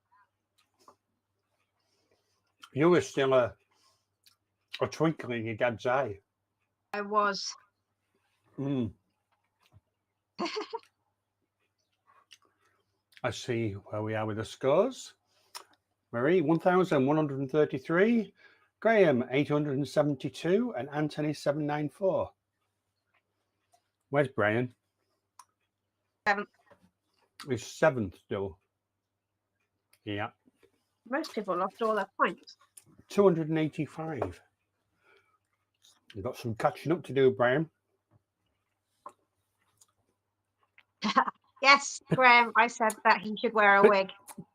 You were still a twinkle in your dad's eye. I was. Let's see where we are with the scores. Marie, 1,133. Graham, 872. And Anthony, 794. Where's Brian? 7th. He's 7th still. Yeah. Most people lost all their points. 285. You've got some catching up to do, Brian. Yes, Graham, I said that he should wear a wig.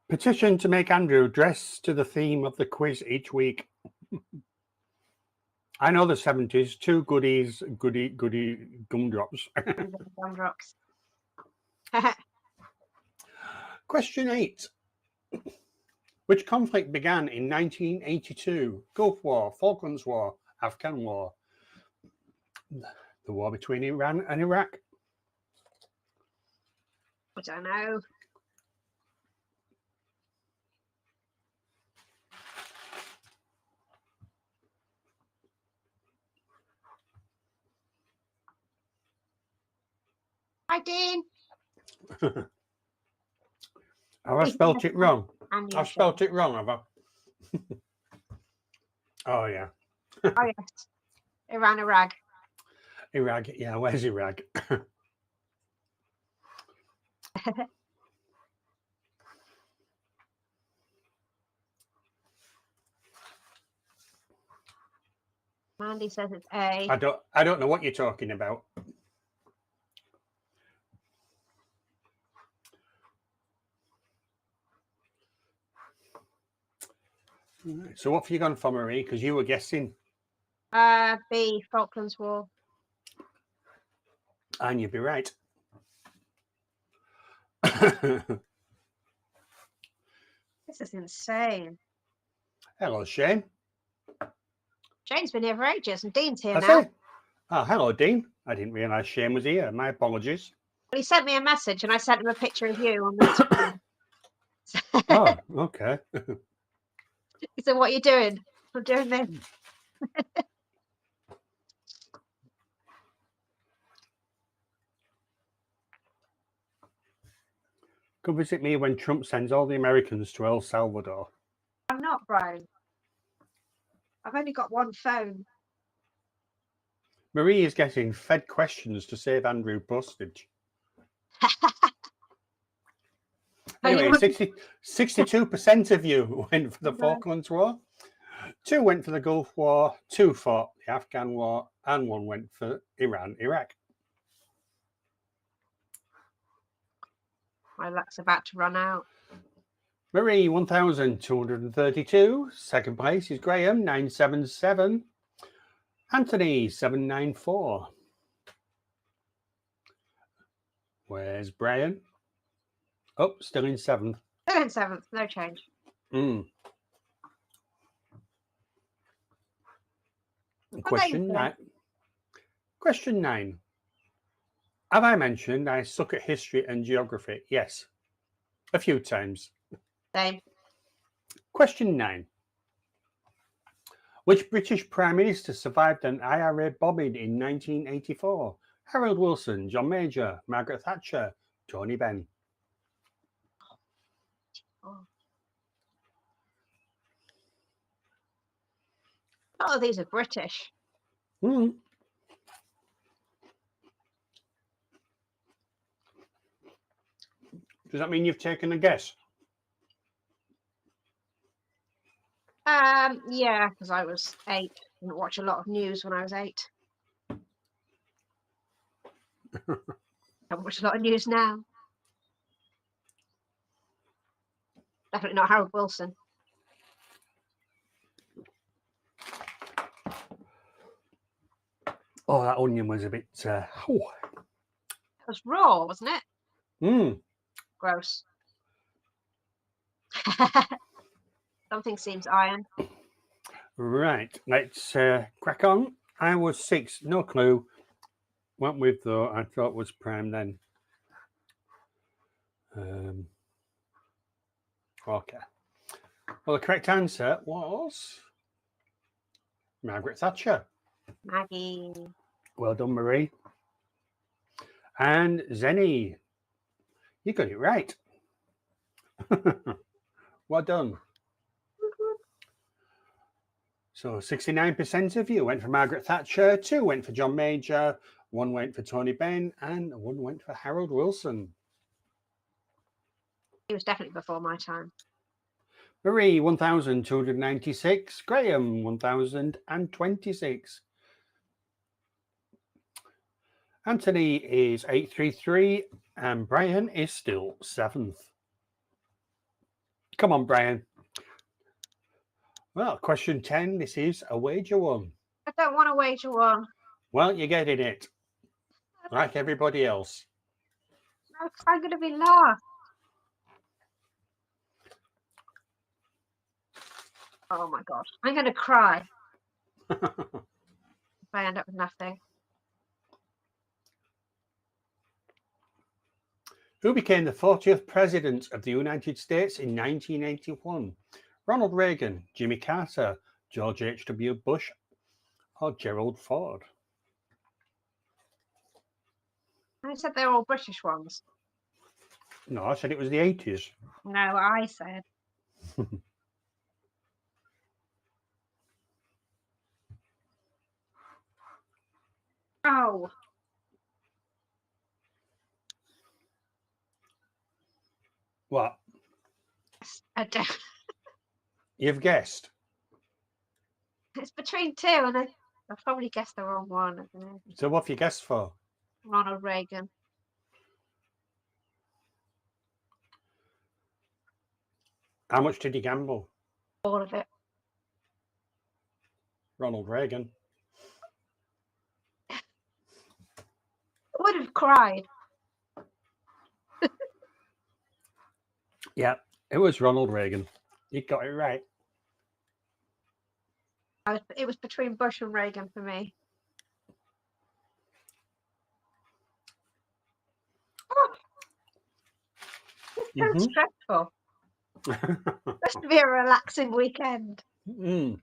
Petition to make Andrew dress to the theme of the quiz each week. I know the 70s. 2 goodies, goody gumdrops. Gumdrops. Question 8. Which conflict began in 1982? Gulf War, Falklands War, Afghan War, the war between Iran and Iraq. I don't know. Hi, Dean. Have I spelt it wrong? I've spelt it wrong, have I? Oh, yeah. Oh, yes. Iran, Iraq. Iraq, yeah, where's Iraq? Mandy says it's A. I don't know what you're talking about. So what have you gone for, Marie? Because you were guessing. B, Falklands War. And you'd be right. This is insane. Hello, Shane. Shane's been here for ages, and Dean's here Has now. he? Oh, hello, Dean. I didn't realise Shane was here. My apologies. Well, he sent me a message, and I sent him a picture of you on the screen. Oh, okay. He said, "What are you doing?" I'm doing this. Come visit me when Trump sends all the Americans to El Salvador. I'm not, Brian. I've only got one phone. Marie is getting fed questions to save Andrew postage. Anyway, 62% of you went for the Falklands War, 2 went for the Gulf War, 2 fought the Afghan War, and 1 went for Iran, Iraq. My luck's about to run out. Marie, 1,232. Second place is Graham, 977. Anthony, 794. Where's Brian? Oh, still in 7th. Still in 7th, no change. Question 9. Question 9. Have I mentioned I suck at history and geography? Yes. A few times. Same. Question 9. Which British Prime Minister survived an IRA bombing in 1984? Harold Wilson, John Major, Margaret Thatcher, Tony Benn. Oh, these are British. Does that mean you've taken a guess? Yeah, because I was 8. Didn't watch a lot of news when I was 8. Don't watch a lot of news now. Definitely not Harold Wilson. Oh, that onion was a bit... It was raw, wasn't it? Gross. Something seems iron. Right, let's crack on. I was 6, no clue. Went with, though, I thought was prime then. Okay. Well, the correct answer was Margaret Thatcher. Maggie. Well done, Marie. And Zenny, you got it right. Well done. So 69% of you went for Margaret Thatcher, 2 went for John Major, 1 went for Tony Benn, and 1 went for Harold Wilson. He was definitely before my time. Marie, 1,296. Graham, 1,026. Anthony is 833, and Brian is still 7th. Come on, Brian. Well, question 10, this is a wager one. I don't want to wager one. Well, you're getting it. Like everybody else. No, because I'm going to be last. Oh my God. I'm going to cry if I end up with nothing. Who became the 40th President of the United States in 1981? Ronald Reagan, Jimmy Carter, George H.W. Bush, or Gerald Ford? I said they're all British ones. No, I said it was the 80s. No, I said. Oh. What? I don't. You've guessed. It's between 2 and I've probably guessed the wrong one. I don't know. So what have you guessed for? Ronald Reagan. How much did you gamble? All of it. Ronald Reagan. I would have cried. Yeah, it was Ronald Reagan. You got it right. It was between Bush and Reagan for me. Oh, it's so stressful. Supposed to be a relaxing weekend. It's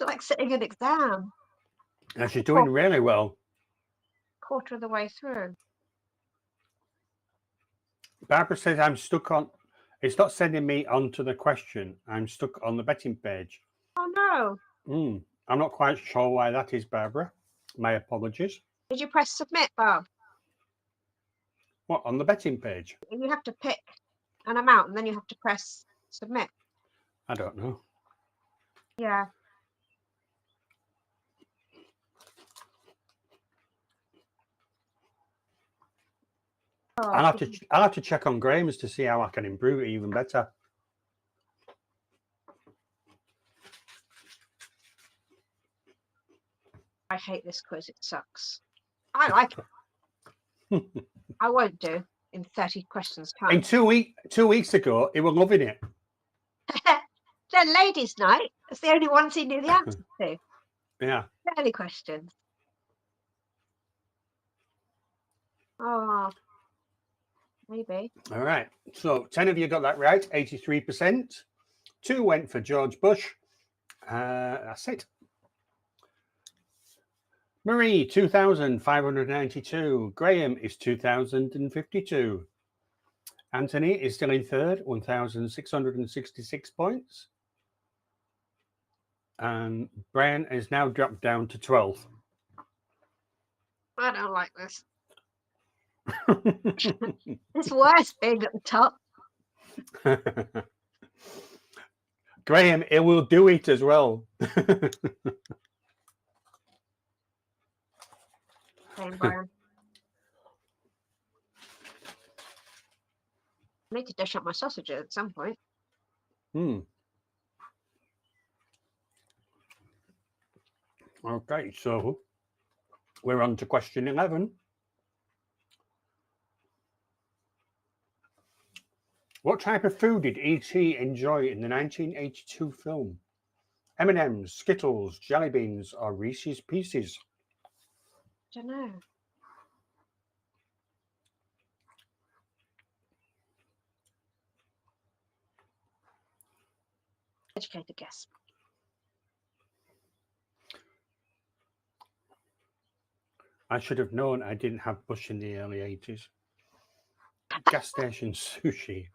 like sitting an exam. And she's doing really well. Quarter of the way through. Barbara says I'm stuck on. It's not sending me onto the question. I'm stuck on the betting page. Oh no. I'm not quite sure why that is, Barbara. My apologies. Did you press submit, Bob? What, on the betting page? You have to pick an amount and then you have to press submit. I don't know. Yeah. Oh, I'll have to check on Graham's to see how I can improve it even better. I hate this quiz. It sucks. I like it. I won't do in 30 questions time. In 2 weeks ago, he was loving it. Then ladies' night. That's the only ones he knew the answers to. Yeah. 30 questions. Oh, maybe. All right. So 10 of you got that right. 83%. 2 went for George Bush. That's it. Marie, 2,592. Graham is 2,052. Anthony is still in third, 1,666 points. And Brian is now dropped down to 12th. I don't like this. It's worse being at the top. Graham, it will do it as well. Same, Brian. I need to dish up my sausages at some point. Okay, so we're on to question 11. What type of food did E.T. enjoy in the 1982 film? M&M's, Skittles, jelly beans, or Reese's Pieces? I don't know. Educated guess. I should have known I didn't have Bush in the early 80s. Gas station sushi.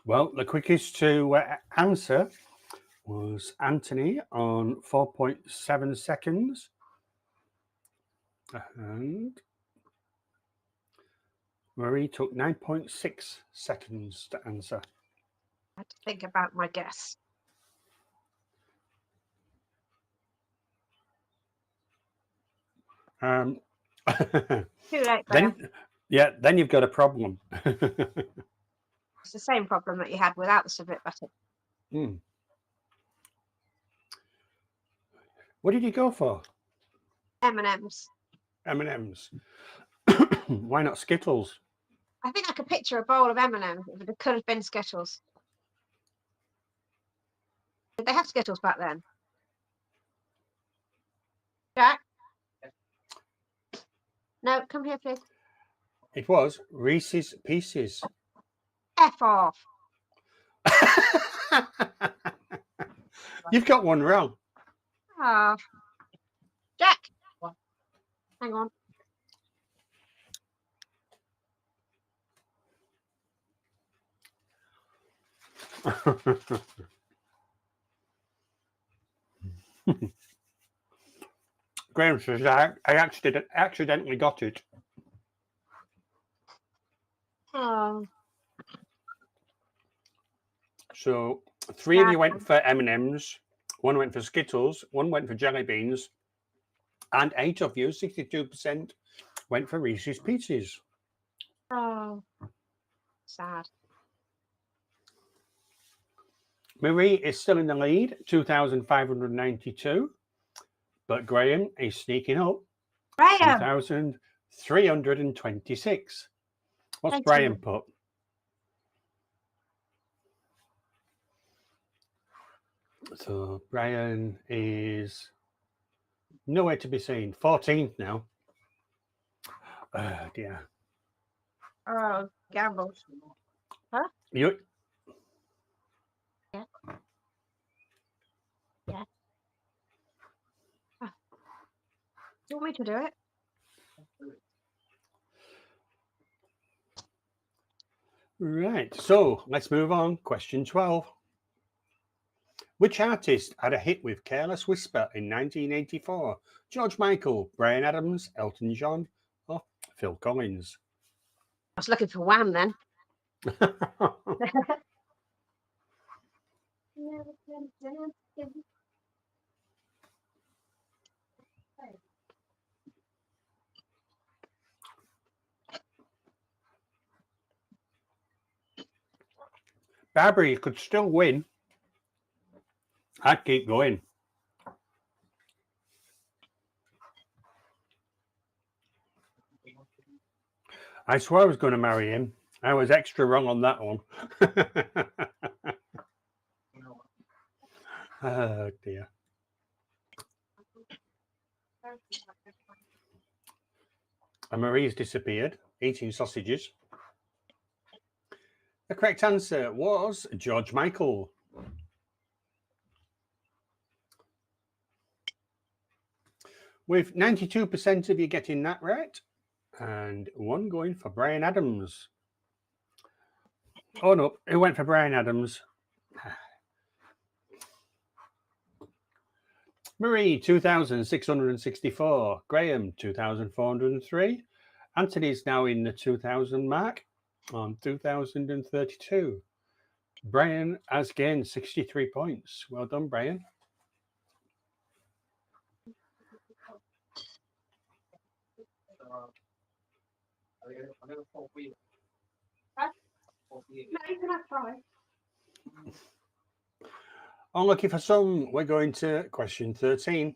Well, the quickest to answer was Anthony on 4.7 seconds. And Marie took 9.6 seconds to answer. I had to think about my guess. Too late, Graham. Then you've got a problem. It's the same problem that you had without the submit button. What did you go for? M&M's. M&M's. Why not Skittles? I think I could picture a bowl of M&M's if it could have been Skittles. Did they have Skittles back then? Jack? No, come here, please. It was Reese's Pieces. F off. You've got one wrong. Oh. Jack. Hang on. Graham says I accidentally got it. Oh. So 3 of you went for M&M's, 1 went for Skittles, 1 went for jelly beans, and 8 of you, 62%, went for Reese's Pieces. Oh, sad. Marie is still in the lead, 2,592, but Graham is sneaking up, 2,326. What's Brian put? So Brian is nowhere to be seen. 14th now. Oh dear. Oh, gamble. Huh? You. Yeah. Yeah. Oh. Do you want me to do it? Right. So let's move on. Question 12. Which artist had a hit with Careless Whisper in 1984? George Michael, Bryan Adams, Elton John, or Phil Collins? I was looking for Wham then. Barbara, you could still win. I'd keep going. I swore I was going to marry him. I was extra wrong on that one. Oh dear. And Marie's disappeared, eating sausages. The correct answer was George Michael. With 92% of you getting that right, and 1 going for Bryan Adams. Oh no, who went for Bryan Adams? Marie, 2,664. Graham, 2,403. Anthony's now in the 2,000 mark on 2,032. Brian has gained 63 points. Well done, Brian. Unlucky for some, we're going to question 13.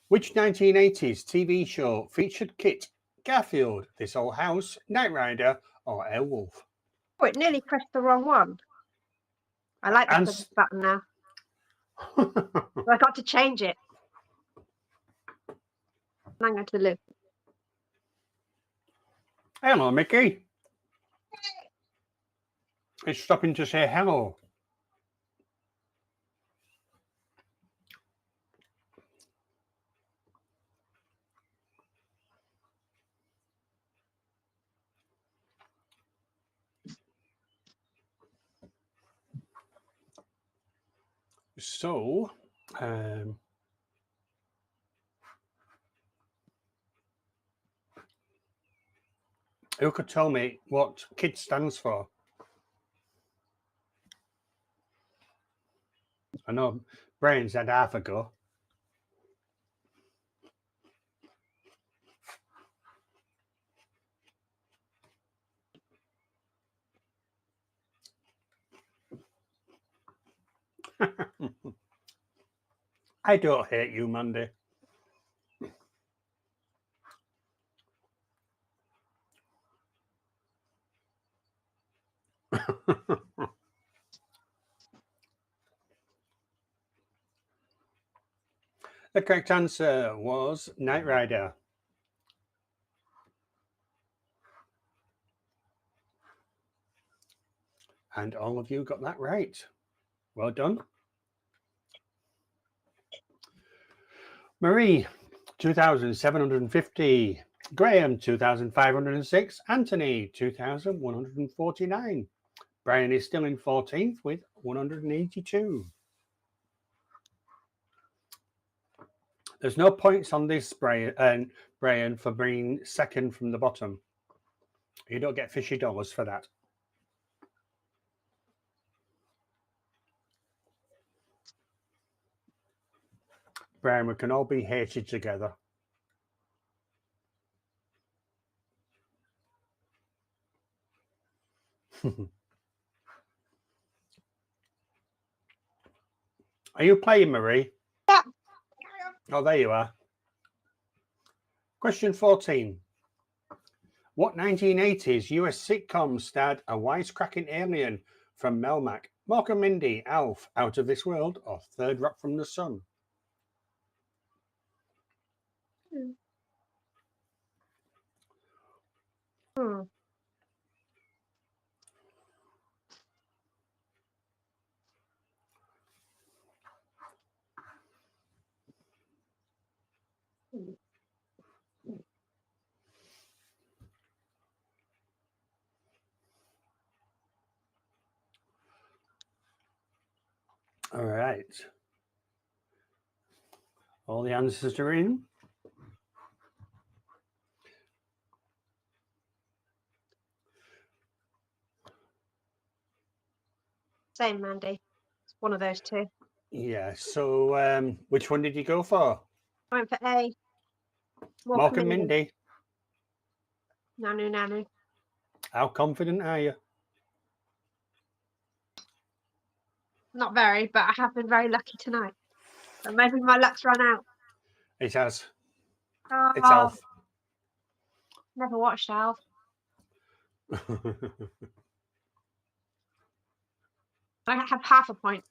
Which 1980s TV show featured Kit, Garfield, This Old House, Knight Rider, or Airwolf? Oh, it nearly pressed the wrong one. I like the button now. I got to change it. I'm going to live. Hello, Mickey. It's stopping to say hello. So, who could tell me what KID stands for? I know Brian's had half a go. I don't hate you, Mandy. The correct answer was Knight Rider. And all of you got that right. Well done. Marie, 2,750. Graham, 2,506. Anthony, 2,149. Brian is still in 14th with 182. There's no points on this, Brian, for being second from the bottom. You don't get $50 for that. Brian, we can all be hated together. Are you playing, Marie? Yeah. Oh, there you are. Question 14. What 1980s US sitcom starred a wisecracking alien from Melmac, Mork and Mindy, Alf, Out of This World, or Third Rock from the Sun? Hmm. All right. All the answers are in. Same, Mandy. It's one of those two. Yeah. So, which one did you go for? I went for A. Mork and Mindy. Nanu. How confident are you? Not very, but I have been very lucky tonight. But maybe my luck's run out. It has. Oh, It's Alf. Never watched Alf. I have half a point.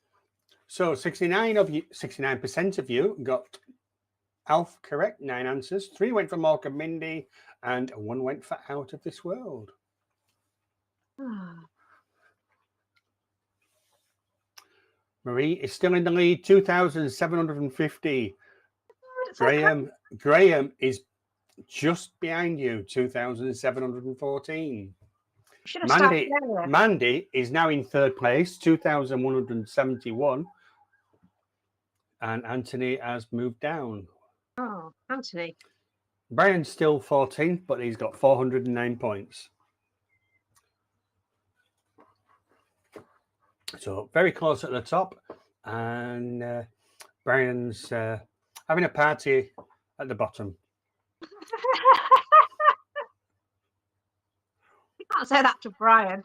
So 69% of you got Alf correct. 9 answers. 3 went for Mork and Mindy, and 1 went for Out of This World. Marie is still in the lead, 2,750. Graham is just behind you, 2,714. Mandy is now in third place, 2,171. And Anthony has moved down. Oh, Anthony. Brian's still 14th, but he's got 409 points. So very close at the top. And Brian's having a party at the bottom. You can't say that to Brian.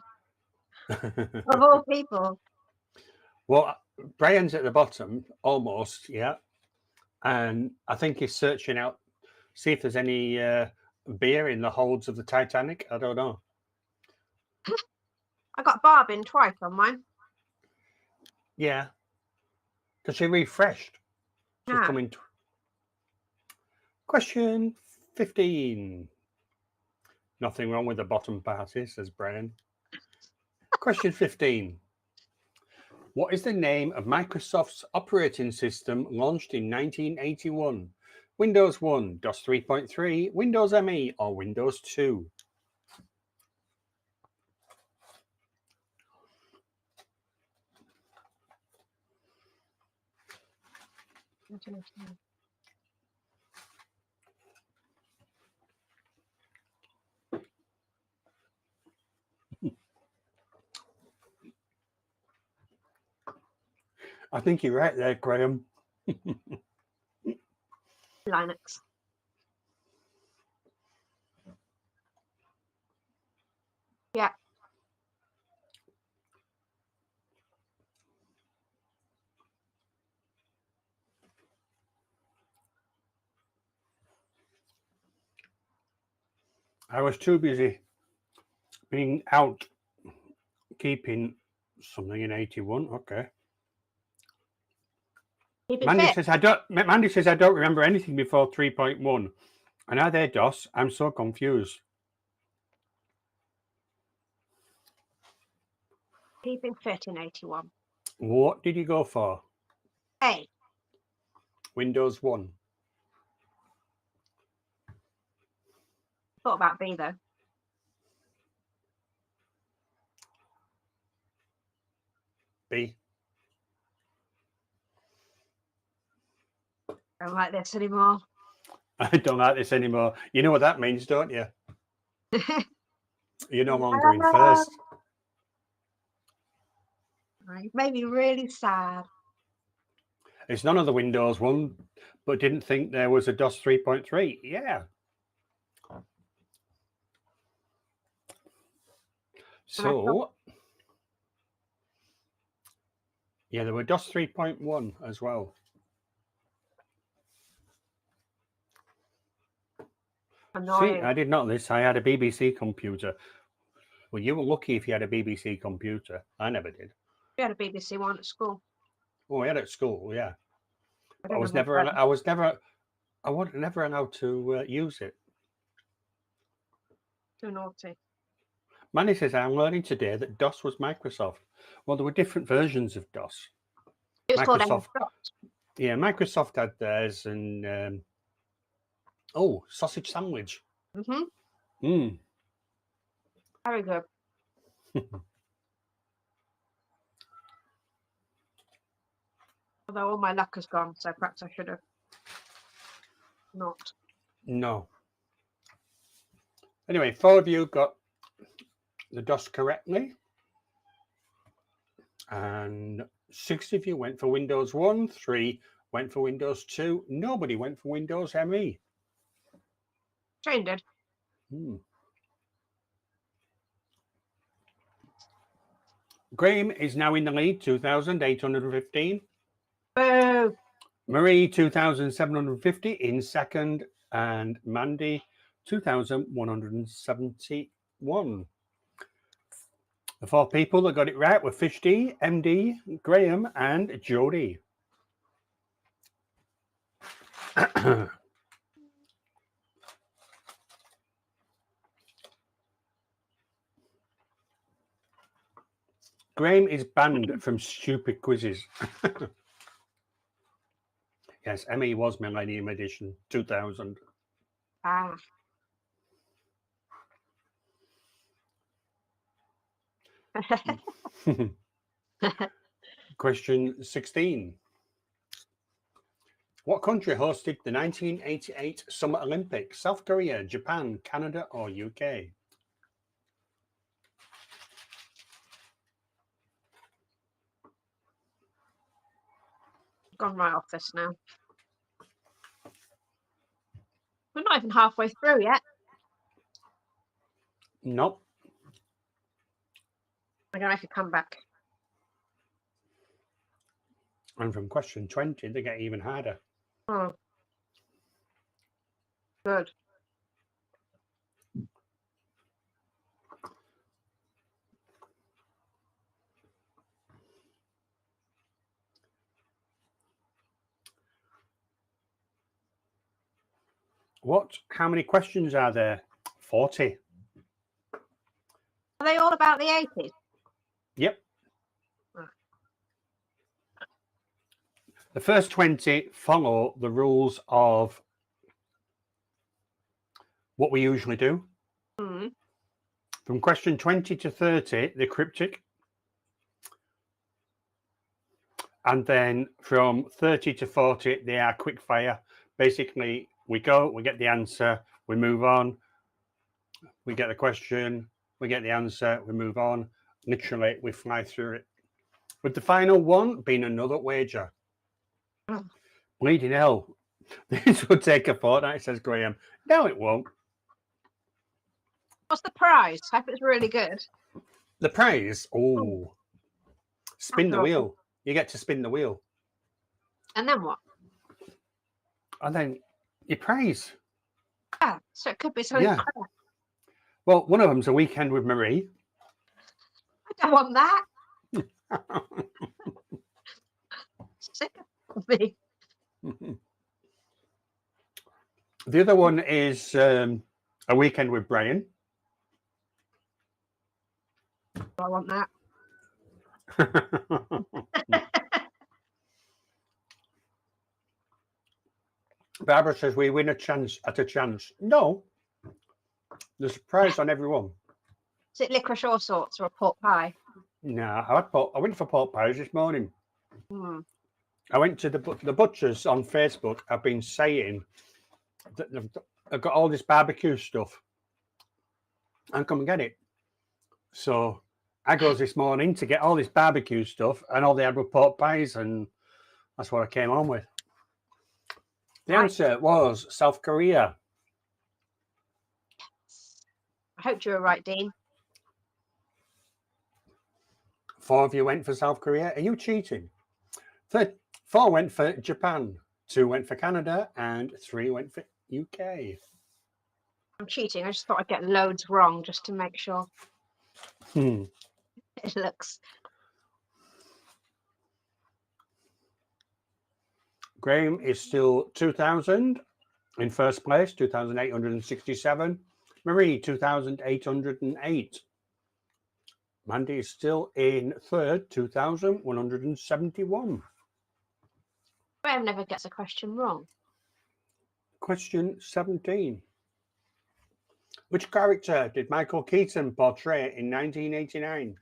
Of all people. Well, Brian's at the bottom, almost, yeah. And I think he's searching out, see if there's any beer in the holds of the Titanic. I don't know. I got Barbin twice on mine. Yeah. Because she refreshed. She's coming. Question 15. Nothing wrong with the bottom party, says Brian. Question 15. What is the name of Microsoft's operating system launched in 1981? Windows 1, DOS 3.3, Windows ME, or Windows 2? I think you're right there, Graham. Linux. Yeah. I was too busy being out keeping something in 81. Okay. Mandy says I don't remember anything before 3.1. And are they DOS? I'm so confused. Keeping fit in 81. What did you go for? A. Windows 1. Thought about B though. B. I don't like this anymore. I don't like this anymore. You know what that means, don't you? You're no longer in first. It made me really sad. It's none of the Windows one, but didn't think there was a DOS 3.3. Yeah. So, yeah, there were DOS 3.1 as well. Annoying. See, I did not this. I had a BBC computer. Well, you were lucky if you had a BBC computer. I never did. We had a BBC one at school. Oh, we had it at school, yeah. I was never never allowed to use it. Too naughty. Manny says, I'm learning today that DOS was Microsoft. Well, there were different versions of DOS. It was called Microsoft. MS-DOS. Yeah, Microsoft had theirs, and sausage sandwich. Very good. Although all my luck has gone, so perhaps I should have not. No. Anyway, 4 of you got the DOS correctly, and 6 of you went for Windows 1, 3 went for Windows 2, nobody went for Windows ME. Jane did. Graham is now in the lead, 2,815. Boo! Marie, 2,750 in second, and Mandy, 2,171. The 4 people that got it right were Fishy, MD, Graham, and Jodie. Graham is banned from stupid quizzes. Yes, ME was Millennium Edition 2000. Ah. Question 16. What country hosted the 1988 Summer Olympics? South Korea, Japan, Canada, or UK? Gone right off this now. We're not even halfway through yet. Nope. I'm going to have to come back. And from question 20, they get even harder. Oh. Good. What? How many questions are there? 40. Are they all about the 80s? Yep. The first 20 follow the rules of what we usually do. From question 20 to 30, they're cryptic. And then from 30 to 40, they are quick fire. Basically, we go, we get the answer, we move on. We get the question, we get the answer, we move on. Literally, we fly through it. With the final one being another wager. Bleeding hell. This would take a fortnight, says Graham. No, it won't. What's the prize? I hope it's really good. The prize? Oh. Spin the wheel. You get to spin the wheel. And then what? And then your prize. Ah, so it could be something. Yeah. Well, one of them's a weekend with Marie. I don't want that. Sick of me. The other one is a weekend with Brian. I want that. Barbara says we win a chance at a chance. No. There's a prize on every one. Is it licorice all sorts or a pork pie? No, I went for pork pies this morning. I went to the butchers on Facebook. I've been saying that they've got all this barbecue stuff. And come and get it. So I goes this morning to get all this barbecue stuff, and all they had were pork pies and That's what I came on with. The answer was South Korea. I hope you were right, Dean. 4 of you went for South Korea. Are you cheating? 4 went for Japan, 2 went for Canada, and 3 went for UK. I'm cheating. I just thought I'd get loads wrong just to make sure it looks. Graham is still 2,000 in first place, 2,867. Marie, 2,808. Mandy is still in third, 2,171. Graham never gets a question wrong. Question 17. Which character did Michael Keaton portray in 1989?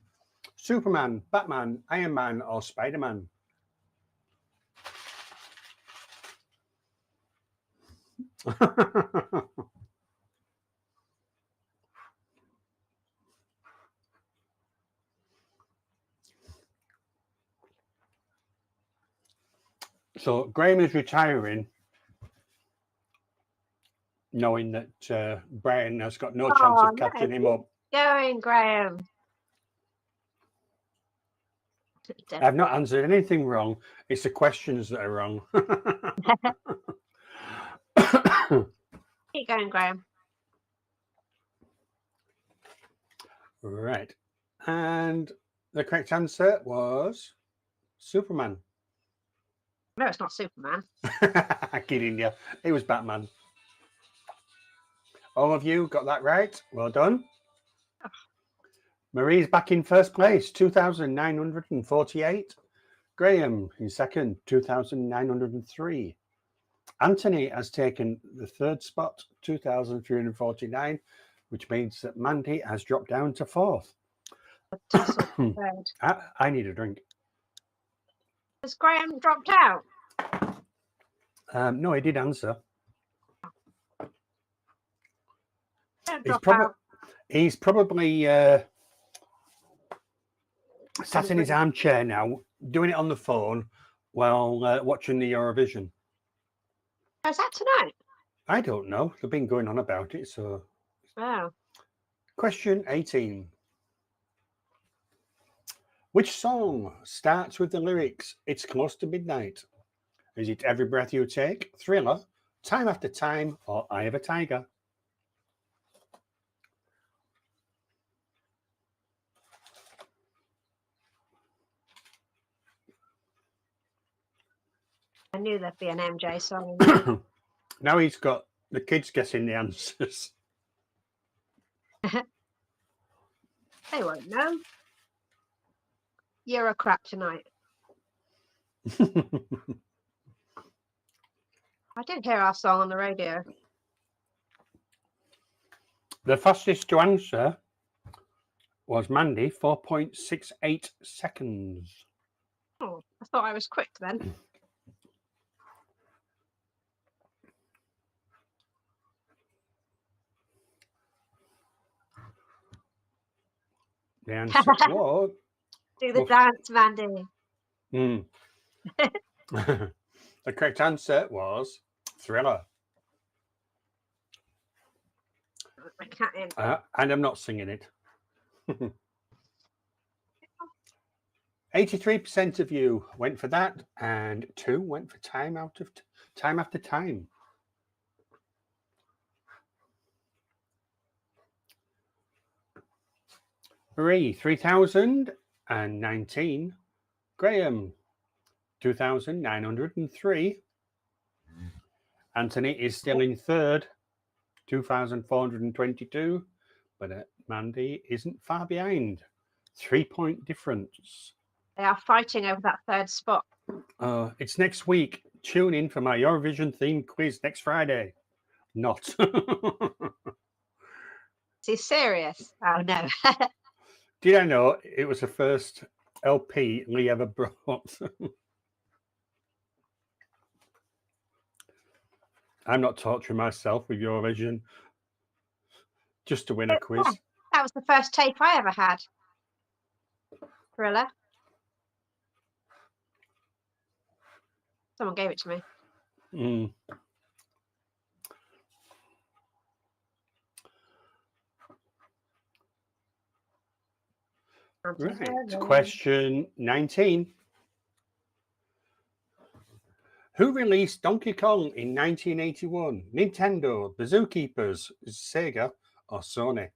Superman, Batman, Iron Man, or Spider-Man? So Graham is retiring, knowing that Brian has got no chance of catching him up. Going, Graham. I've not answered anything wrong. It's the questions that are wrong. Keep going, Graham. Right. And the correct answer was Superman. No, it's not Superman. Kidding you. It was Batman. All of you got that right. Well done. Marie's back in first place, 2,948. Graham in second, 2,903. Anthony has taken the third spot, 2,349, which means that Mandy has dropped down to fourth. I need a drink. Has Graham dropped out? No, he did answer. He's probably sat in his armchair now, doing it on the phone while watching the Eurovision. Is that tonight? I don't know. They've been going on about it. So, Question 18. Which song starts with the lyrics, "It's close to midnight"? Is it Every Breath You Take, Thriller, Time After Time, or Eye of a Tiger? I knew there'd be an MJ song. Now he's got the kids guessing the answers. They won't know. You're a crap tonight. I didn't hear our song on the radio. The fastest to answer was Mandy, 4.68 seconds. Oh, I thought I was quick then. The answer was... Do the dance, Mandy. The correct answer was Thriller. And I'm not singing it. 83% of you went for that, and 2 went for Time After Time. Marie, 3,019. Graham, 2,903. Anthony is still in third, 2,422. But Mandy isn't far behind. 3-point difference. They are fighting over that third spot. It's next week. Tune in for my Eurovision themed quiz next Friday. Not. Is he serious? Oh, no. Did I know it was the first LP Lee ever brought? I'm not torturing myself with Eurovision just to win a quiz. Yeah, that was the first tape I ever had. Thriller. Someone gave it to me. Right. Question 19. Who released Donkey Kong in 1981? Nintendo, the Zookeepers, Sega, or Sony?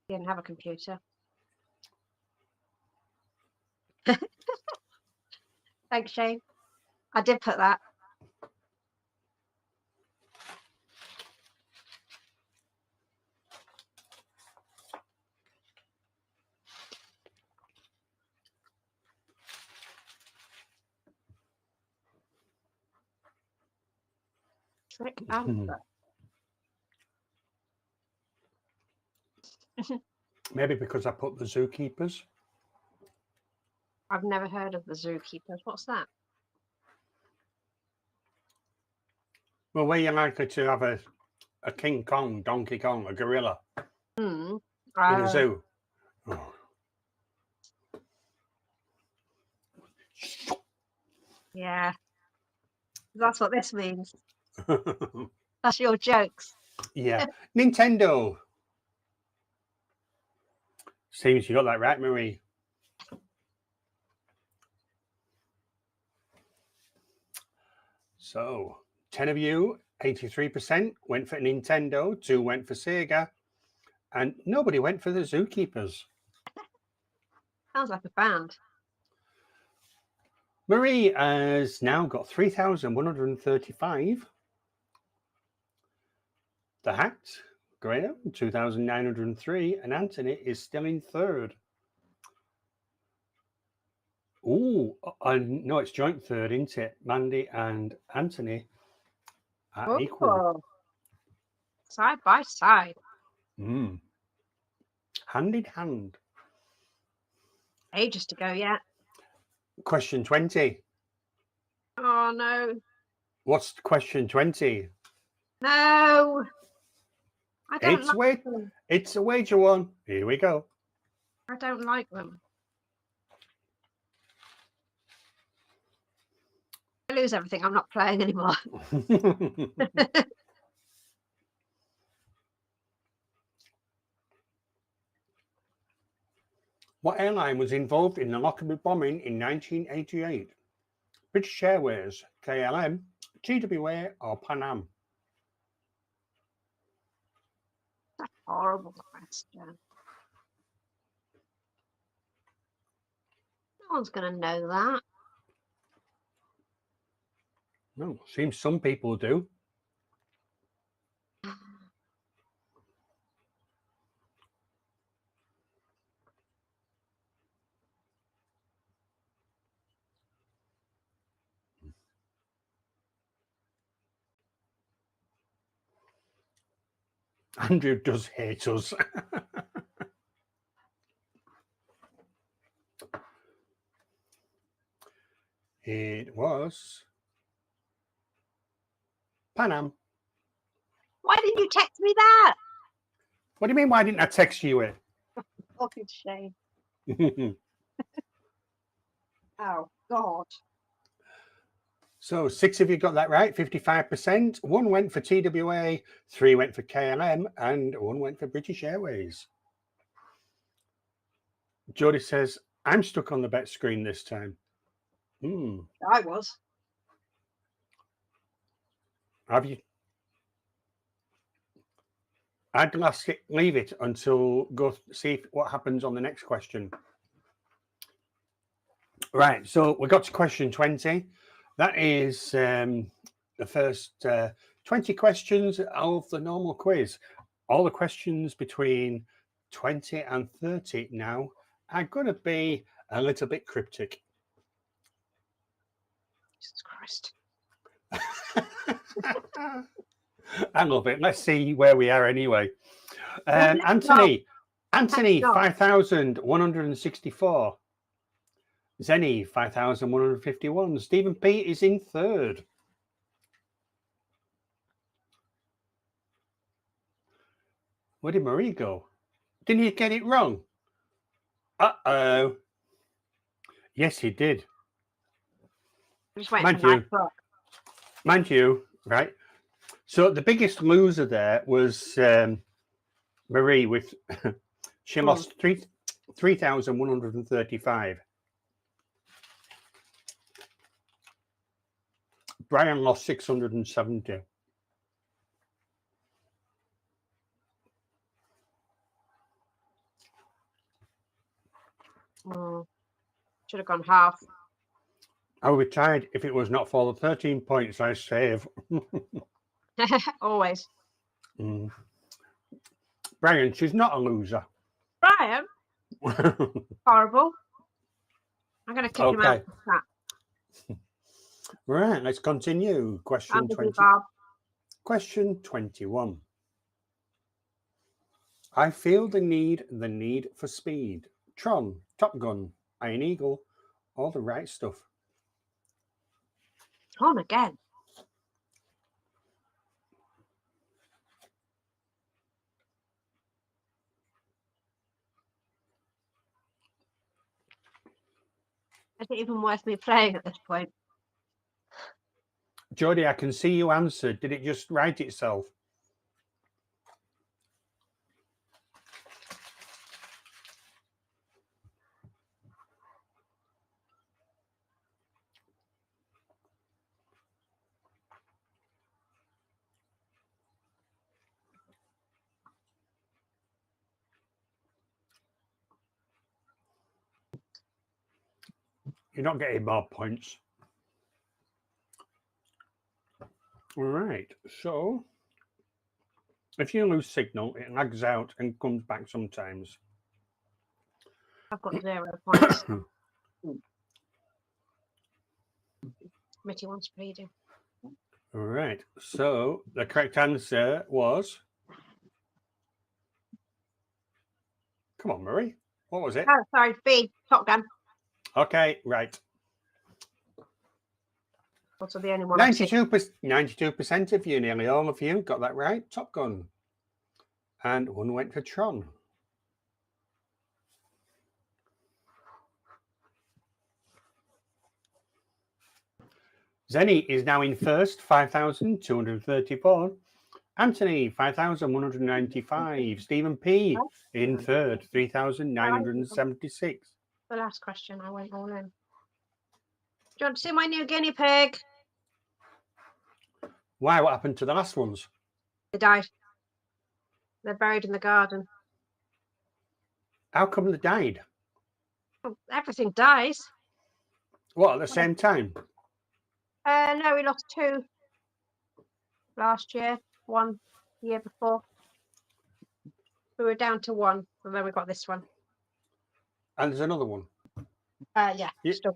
Didn't have a computer. Thanks, Shane. I did put that. Trick answer. Maybe because I put the Zookeepers. I've never heard of the Zookeepers. What's that? Well, where you're likely to have a King Kong, Donkey Kong, a gorilla in a zoo. Oh. Yeah. That's what this means. That's your jokes. Yeah. Nintendo. Seems you got that right, Marie. So, 10 of you, 83% went for Nintendo, 2 went for Sega, and nobody went for the Zookeepers. Sounds like a band. Marie has now got 3,135. The Hat, Graham, 2,903, and Anthony is still in third. Oh, no, it's joint third, isn't it? Mandy and Anthony are equal. Side by side. Hand in hand. Ages to go yet. Question 20. Oh, no. What's question 20? No. I don't like them. It's a wager one. Here we go. I don't like them. I lose everything. I'm not playing anymore. What airline was involved in the Lockerbie bombing in 1988? British Airways, KLM, TWA, or Pan Am? That's a horrible question. No one's going to know that. No, seems some people do. Andrew does hate us. It was Pan Am. Why didn't you text me that? What do you mean, why didn't I text you it? Fucking shame. Oh, God. So 6 of you got that right, 55%. 1 went for TWA, 3 went for KLM, and 1 went for British Airways. Jodie says, I'm stuck on the bet screen this time. I was. Have you? I'd leave it until go see what happens on the next question. Right, so we got to question 20. That is the first 20 questions of the normal quiz. All the questions between 20 and 30 now are going to be a little bit cryptic. Jesus Christ. I love it. Let's see where we are anyway. Anthony, 5,164. Zenny, 5,151. Stephen P is in third. Where did Marie go? Didn't he get it wrong? Uh-oh. Yes, he did. I'm just waiting for 9 o'clock. Mind you, right? So the biggest loser there was Marie with she lost 3,135. Brian lost 670. Should have gone half. I would be tired if it was not for the 13 points I save. Always. Brian, she's not a loser. Brian? Horrible. I'm going to kick him out of that. Right, let's continue. Question 20. Question 21. I feel the need for speed. Tron, Top Gun, Iron Eagle, all the right stuff. Tron again. Is it even worth me playing at this point? Jodie, I can see you answered. Did it just write itself? You're not getting more points. All right, so if you lose signal, it lags out and comes back sometimes. I've got 0 points. Mitty wants reading. All right, so the correct answer was... Come on, Marie. What was it? Oh, sorry, B. Top Gun. Okay, right. Also the only one. 92% of you, nearly all of you, got that right. Top Gun. And one went for Tron. Zenny is now in first, 5,234. Anthony, 5,195. Stephen P in third, 3,976. The last question, I went all in. Do you want to see my new guinea pig? Why? What happened to the last ones? They died. They're buried in the garden. How come they died? Well, everything dies. What, at the same time? No, we lost 2 last year, 1 the year before. We were down to 1, and then we got this one. And there's another one. Yeah. Still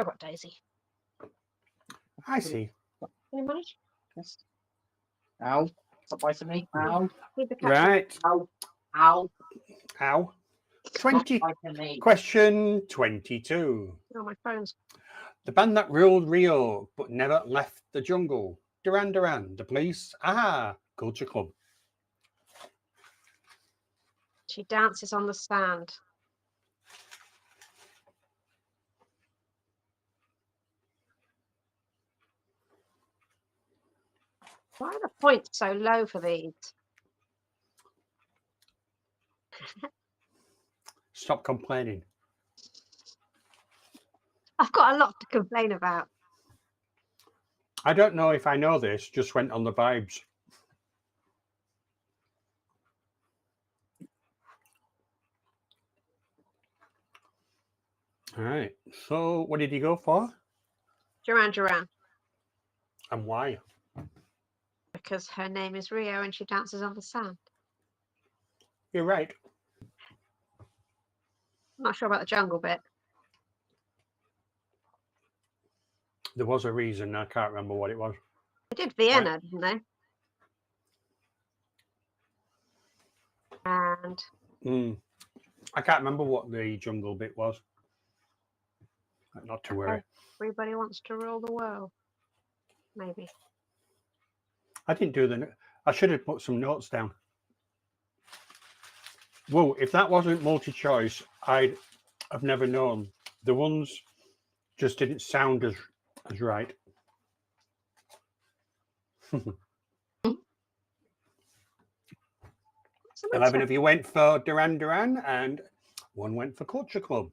got Daisy. I see. Can you manage? Yes. Ow. Stop biting me. Ow. Right. Ow. Ow. Ow. Question 22. Oh, my phone's... The band that ruled Rio but never left the jungle. Duran Duran, The Police, Culture Club. She dances on the sand. Why are the points so low for these? Stop complaining. I've got a lot to complain about. I don't know if I know this, just went on the vibes. All right, so what did you go for? Duran Duran. And why? Because her name is Rio and she dances on the sand. You're right. I'm not sure about the jungle bit. There was a reason, I can't remember what it was. They did Vienna, didn't they? And I can't remember what the jungle bit was. Not to worry. Everybody wants to rule the world. Maybe. I didn't do I should have put some notes down. Well, if that wasn't multi-choice, I'd have never known. The ones just didn't sound as right. 11 of you went for Duran Duran and 1 went for Culture Club.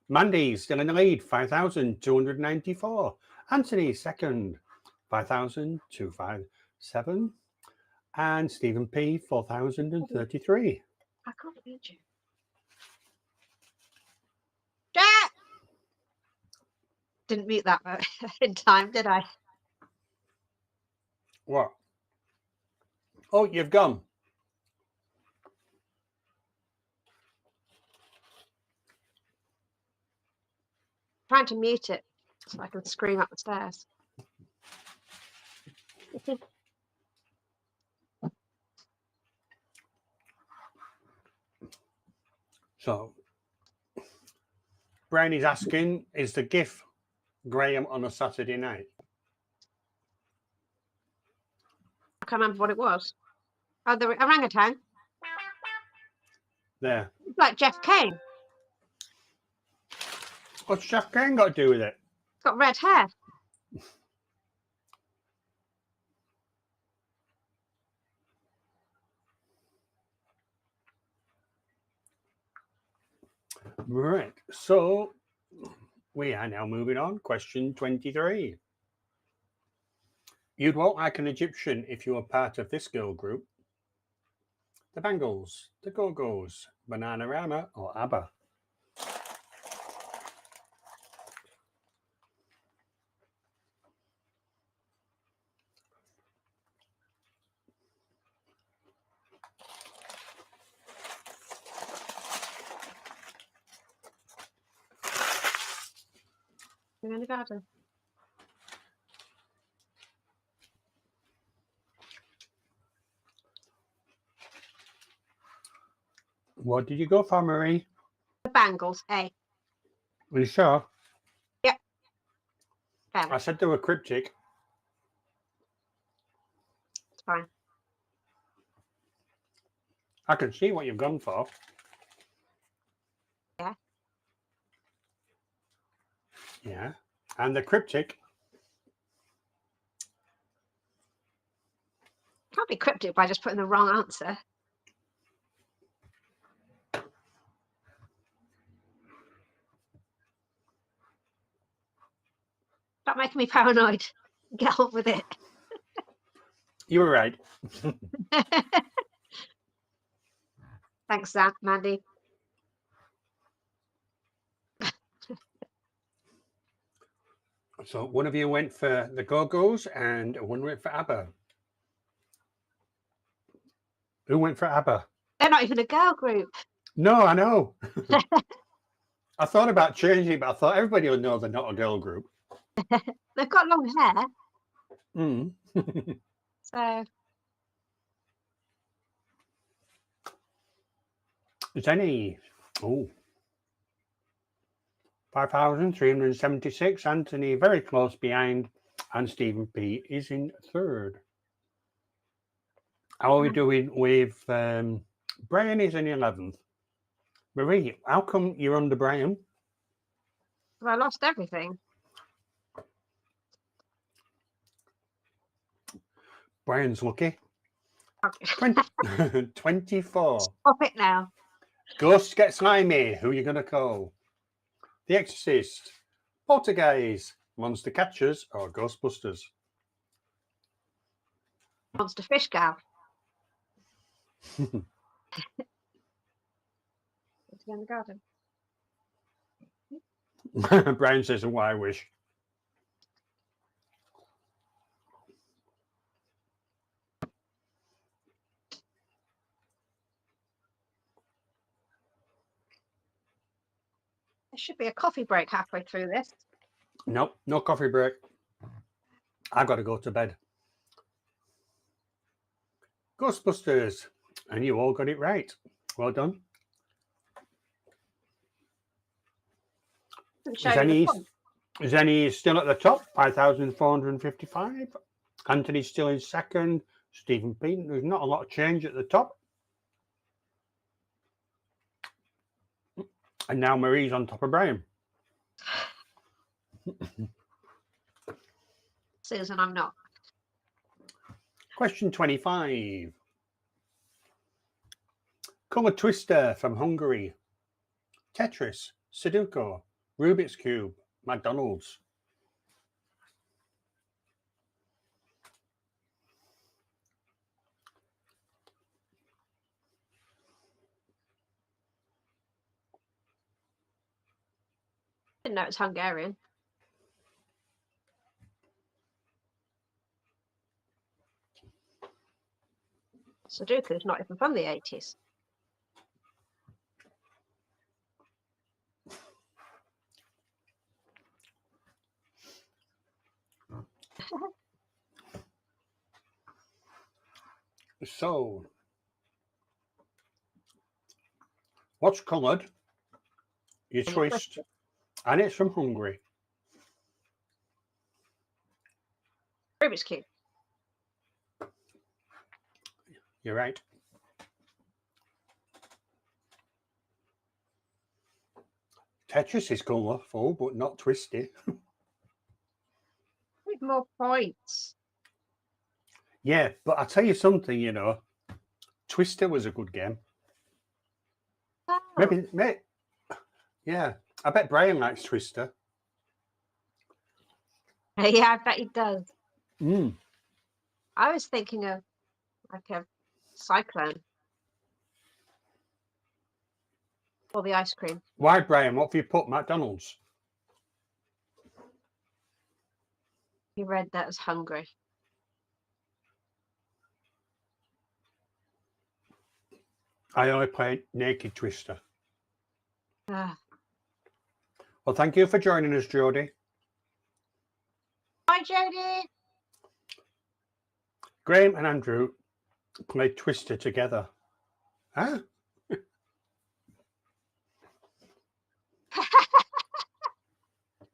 Mandy's still in the lead, 5,294. Anthony second, 5,257. And Stephen P, 4,033. I can't read you. Jack! Didn't mute that in time, did I? What? Oh, you've gone. Trying to mute it so I can scream up the stairs. So, Brian is asking, is the GIF Graham on a Saturday night? I can't remember what it was. Oh, the orangutan. There. It's like Jeff Kane. What's Jeff Kane got to do with it? It's got red hair. Right. So, we are now moving on. Question 23. You'd walk like an Egyptian if you were part of this girl group. The Bangles, the Go-Go's, Bananarama, or ABBA. We're in the garden. What did you go for, Marie? The Bangles, A. Are you sure? Yep. I said they were cryptic. It's fine. I can see what you've gone for. Yeah. Yeah. And the cryptic. Can't be cryptic by just putting the wrong answer. Stop making me paranoid. Get on with it. You were right. Thanks, Zach, Mandy. So one of you went for the Go-Go's and one went for ABBA. Who went for ABBA? They're not even a girl group. No, I know. I thought about changing it, but I thought everybody will know they're not a girl group. They've got long hair. Mm. So Is any? Oh. 5,376. Anthony very close behind, and Stephen P is in third. How are we doing with Brian? Is in 11th. Marie, how come you're under Brian? well, I lost everything. Brian's lucky. Okay. 24. Stop it now. Ghosts Get Slimy. Who are you going to call? The Exorcist, Poltergeist, Monster Catchers, or Ghostbusters? Monster Fish Gal. It's in the garden. Brian says, "Why I wish." There should be a coffee break halfway through this. Nope, no coffee break. I've got to go to bed. Ghostbusters, and you all got it right. Well done. Is any still at the top? 5,455. Anthony's still in second. Stephen P. There's not a lot of change at the top. And now Marie's on top of Brian. Susan, I'm not. Question 25. Colour Twister from Hungary. Tetris, Sudoku, Rubik's Cube, McDonald's. Didn't know it's Hungarian. Sudoku's not even from the 80s. So, what's coloured? You twist, and it's from Hungary. Rubik's Cube. You're right. Tetris is colourful, but not twisty. Need more points. Yeah, but I'll tell you something, you know. Twister was a good game. Oh. Maybe, yeah. I bet Brian likes Twister. Yeah, I bet he does. Mm. I was thinking of like a cyclone. Or the ice cream. Why, Brian? What have you put? McDonald's? He read that as hungry. I only played Naked Twister. Ah. Well, thank you for joining us, Jodie. Hi, Jodie. Graham and Andrew played Twister together. Huh?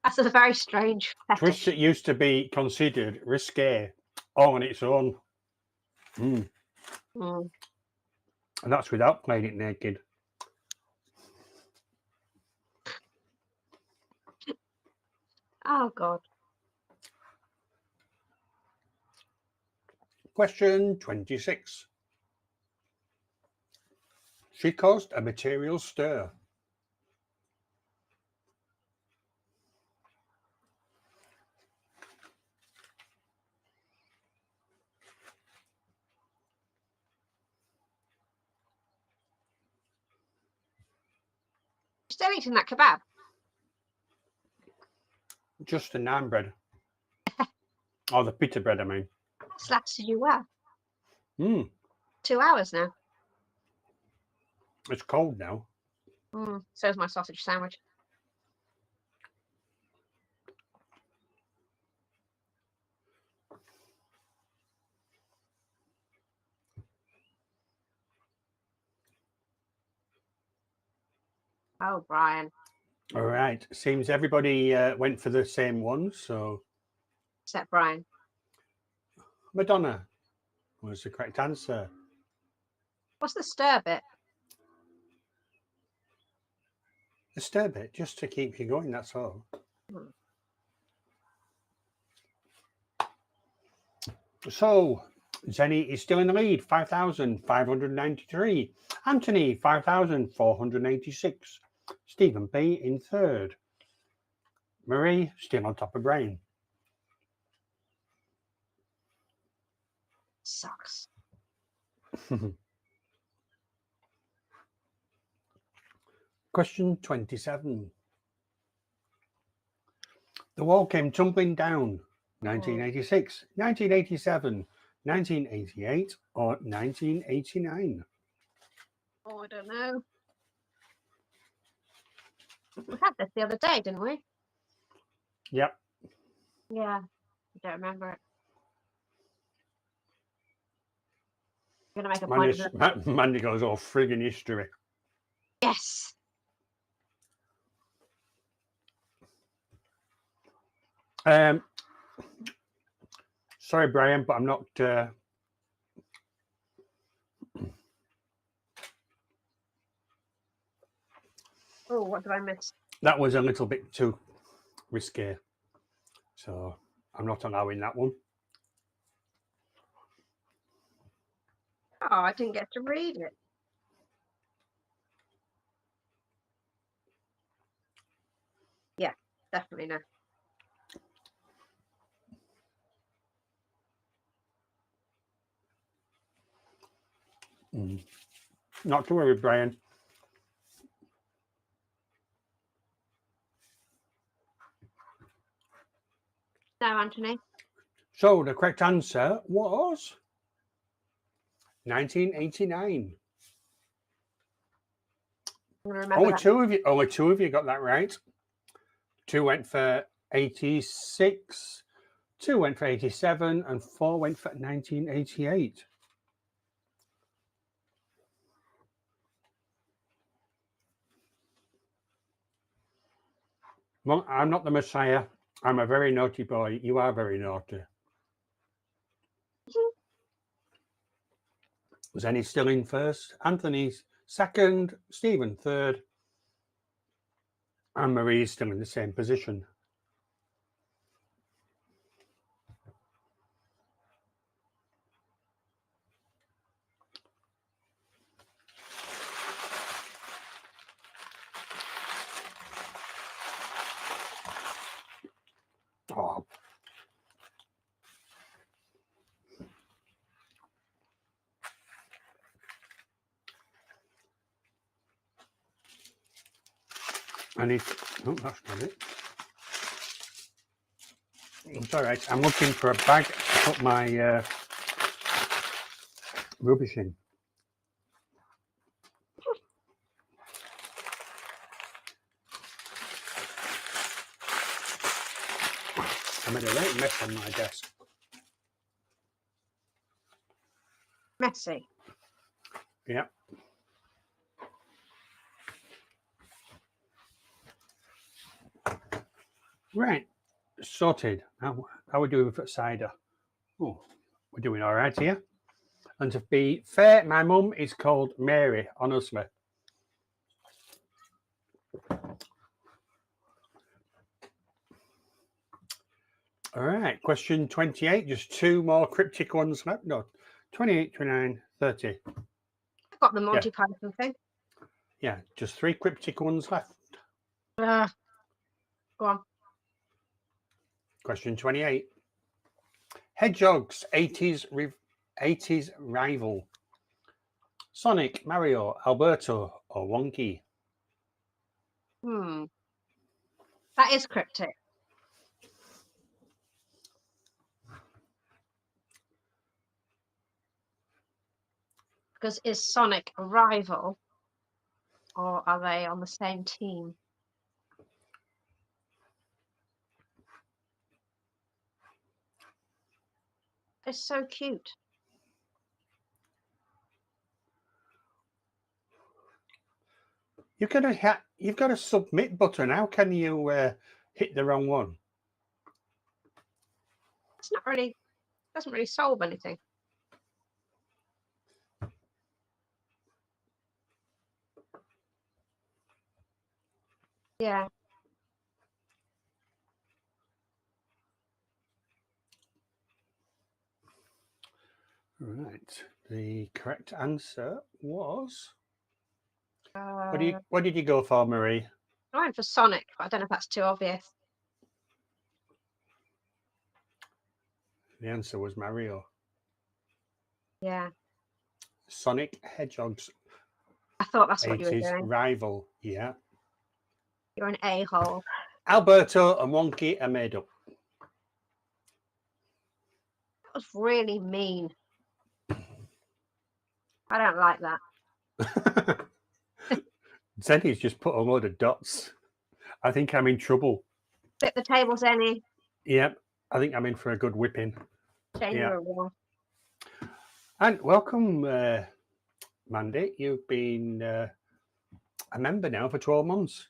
That's a very strange fetish. Twister used to be considered risque all on its own. Mm. Mm. And that's without playing it naked. Oh, God. Question 26. She caused a material stir. Still eating that kebab? Just the naan bread. Or the pita bread, I mean. That's lasted you well. Mm. 2 hours now. It's cold now. So is my sausage sandwich. Oh, Brian. All right. Seems everybody went for the same one. So Except Brian. Madonna was the correct answer. What's the stir bit? The stir bit, just to keep you going, that's all. So, Zenny is still in the lead, 5,593. Anthony, 5,486. Stephen P. in third. Marie, still on top of Brian. Sucks. Question 27. The wall came tumbling down. 1986, 1987, 1988, or 1989? Oh, I don't know. We had this the other day, didn't we? Yep. Yeah. I don't remember it. I'm going to make a point of it. Mandy goes, oh, friggin' history. Yes. Sorry, Brian, but I'm not. Oh, what did I miss? That was a little bit too risky. So I'm not allowing that one. Oh, I didn't get to read it. Yeah, definitely no. Not to worry, Brian. No, Anthony. So the correct answer was 1989. I'm gonna remember that. Only two of you got that right. 2 went for 86, 2 went for 87, and 4 went for 1988. Well, I'm not the Messiah. I'm a very naughty boy. You are very naughty. Was Annie still in first? Anthony's second, Stephen third, and Marie's still in the same position. Oh. I need. Oh, that's not it. It's all right. I'm looking for a bag to put my rubbish in. I made a right mess on my desk. Messy. Yeah. Right. Sorted. How are we doing for cider? Oh, we're doing all right here. And to be fair, my mum is called Mary, honestly. All right, question 28. Just two more cryptic ones left. No, 28, 29, 30. I've got the Monty Python thing. Yeah, just three cryptic ones left. Go on. Question 28. Hedgehog's 80s rival. Sonic, Mario, Alberto, or Wonky? That is cryptic. Because is Sonic a rival, or are they on the same team? They're so cute. You've got a submit button. How can you hit the wrong one? It's not really. Doesn't really solve anything. Yeah. Right. The correct answer was. What What did you go for, Marie? I went for Sonic, but I don't know if that's too obvious. The answer was Mario. Yeah. Sonic Hedgehog's I thought that's what you were 80s doing. rival. Yeah. You're an a-hole. Alberto and Wonky are made up. That was really mean. I don't like that. Zenny's just put a load of dots. I think I'm in trouble. Flip the table, Zenny. Yep. I think I'm in for a good whipping. Shame you were wrong. And welcome, Mandy. You've been a member now for 12 months.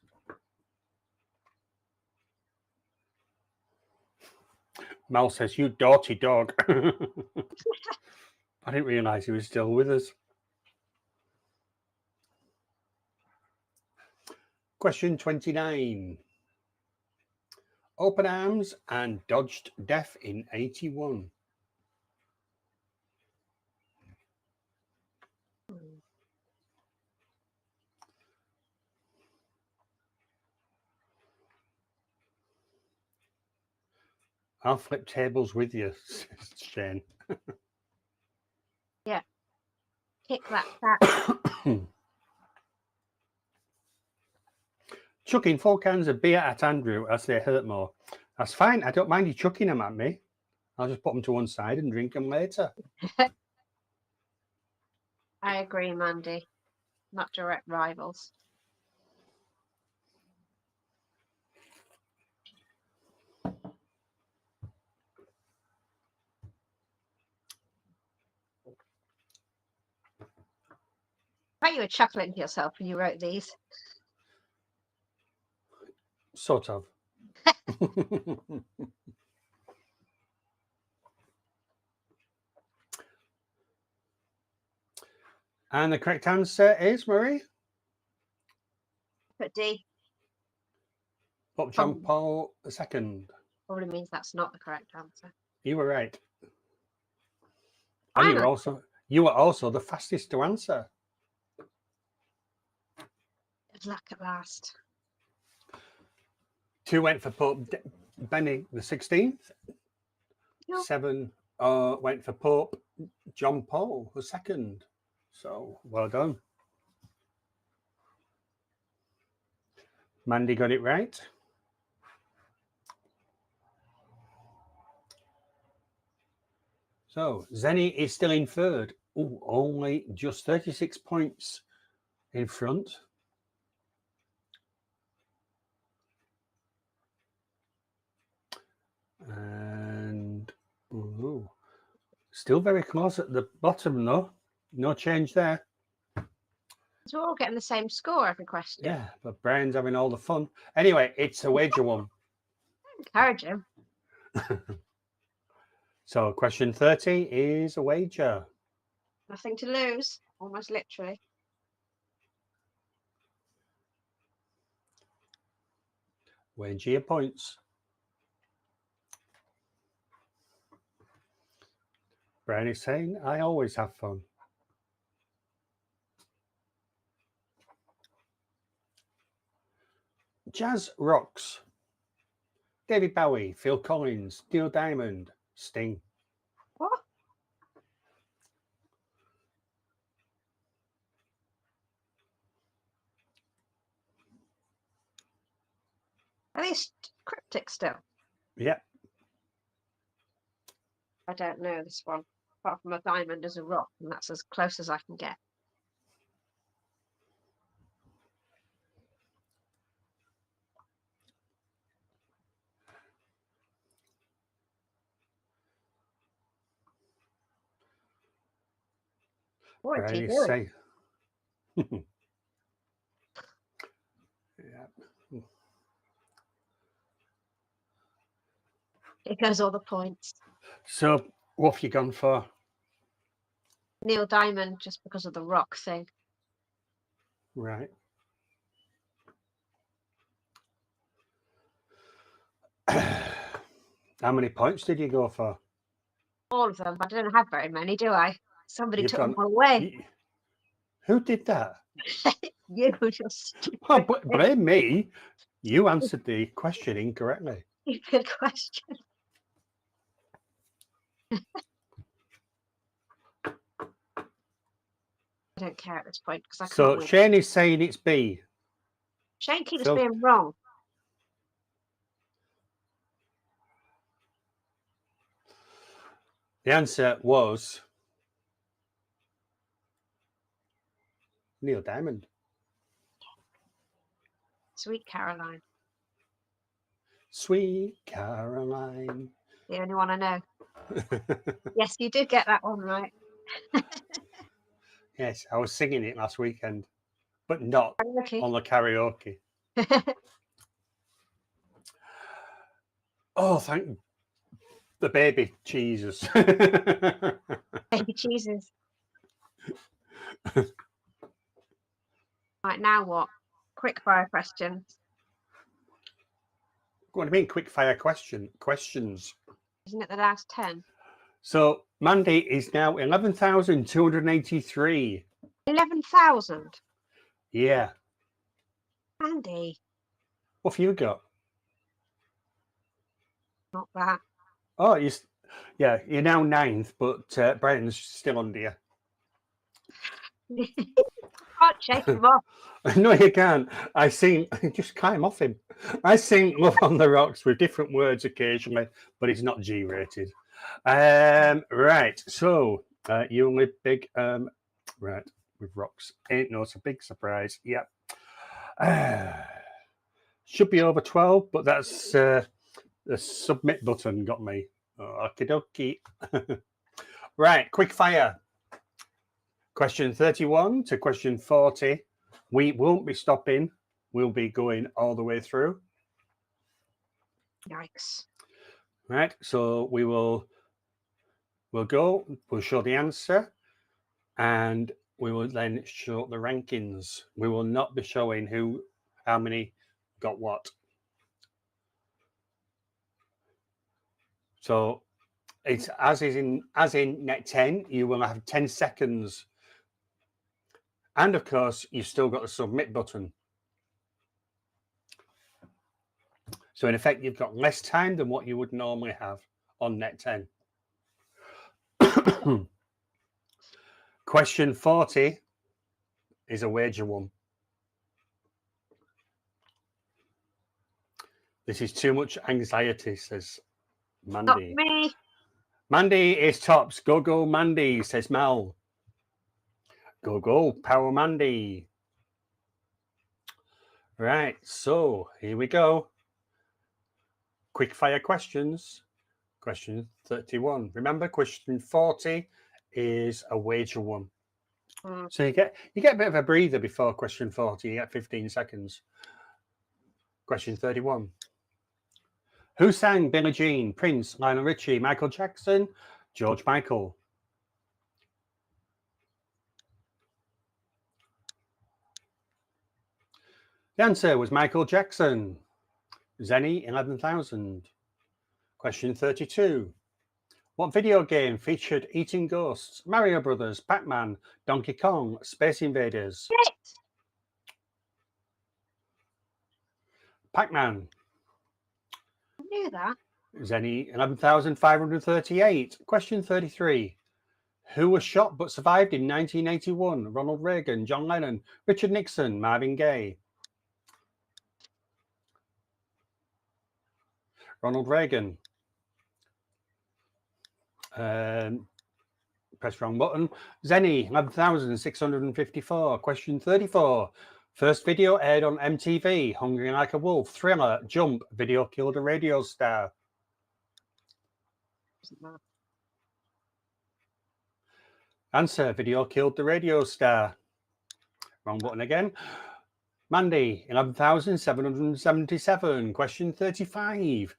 Mal says, you dirty dog. I didn't realise he was still with us. Question 29. Open arms and dodged death in 81. I'll flip tables with you, Shane. Yeah. Kick that cat. Chucking 4 cans of beer at Andrew as they hurt more. That's fine. I don't mind you chucking them at me. I'll just put them to one side and drink them later. I agree, Mandy. Not direct rivals. I bet you were chuckling to yourself when you wrote these. Sort of. And the correct answer is, Marie? Put D. Bob John Paul II. Probably means that's not the correct answer. You were right. And you were also the fastest to answer. Good luck at last. 2 went for Pope Benny the 16th. Yep. 7 went for Pope John Paul II. So well done. Mandy got it right. So Zenny is still in third. Ooh, only just 36 points in front. And ooh, still very close at the bottom though. No change there. So we're all getting the same score every question. Yeah, but Brian's having all the fun. Anyway, it's a wager one. Encourage him. So question 30 is a wager. Nothing to lose, almost literally. Wager your points. Brian is saying, I always have fun. Jazz Rocks. David Bowie, Phil Collins, Neil Diamond, Sting. What? Are these cryptic still? Yeah. I don't know this one. Apart from a diamond as a rock, and that's as close as I can get. What is he doing? Yeah. Here goes all the points. So what have you gone for? Neil Diamond, just because of the rock thing. Right. How many points did you go for? All of them, but I don't have very many, do I? Somebody You've took gone- them all away. Who did that? You just Oh, blame me. You answered the question incorrectly. stupid question. I don't care at this point because I can't So win. Shane is saying it's B. Shane keeps Phil- being wrong. The answer was Neil Diamond. Sweet Caroline. Sweet Caroline. The only one I know. Yes, you did get that one right. Yes, I was singing it last weekend, but not Okay. on the karaoke. Oh, thank the baby Jesus. Baby cheeses. Right, now what? quick fire questions. What do you mean, quick fire questions? Isn't it the last 10? So Mandy is now 11,283. 11,000. Yeah. Andy, What have you got? not that. Oh, you're now 9th, but Brian's still under you. Can't shake him off. No, you can't. Just climb off him. I sing Love on the Rocks with different words occasionally, but it's not G-rated. Right, so you only big, right, with rocks. Ain't no so big surprise. Yep. Should be over 12, but that's the submit button got me. Okie dokie. Right, quick fire. Question 31 to question 40. We won't be stopping. We'll be going all the way through. Yikes. Right, so we'll show the answer, and we will then show the rankings. We will not be showing how many got what. So it's as in net 10, you will have 10 seconds. And of course, you've still got the submit button. So in effect, you've got less time than what you would normally have on net 10. Question 40 is a wager one. This is too much anxiety, says Mandy. Not me. Mandy is tops. Go, Mandy, says Mel. Go, Power Mandy. Right, so here we go. Quick fire questions. Question 31. Remember, question 40 is a wager one. So you get a bit of a breather before question 40. You get 15 seconds. Question 31. Who sang Billie Jean, Prince, Lionel Richie, Michael Jackson, George Michael? The answer was Michael Jackson. Zenny, 11,000. Question 32. What video game featured eating ghosts? Mario Brothers, Pac-Man, Donkey Kong, Space Invaders? Shit. Pac-Man. I knew that. Zenny, 11,538. Question 33. Who was shot but survived in 1981? Ronald Reagan, John Lennon, Richard Nixon, Marvin Gaye? Ronald Reagan. Press wrong button. Zenny, 11,654. Question 34. First video aired on MTV. Hungry Like a Wolf, Thriller, Jump. Video killed a radio star. Answer, video killed the radio star. Wrong button again. Mandy, 11,777. Question 35.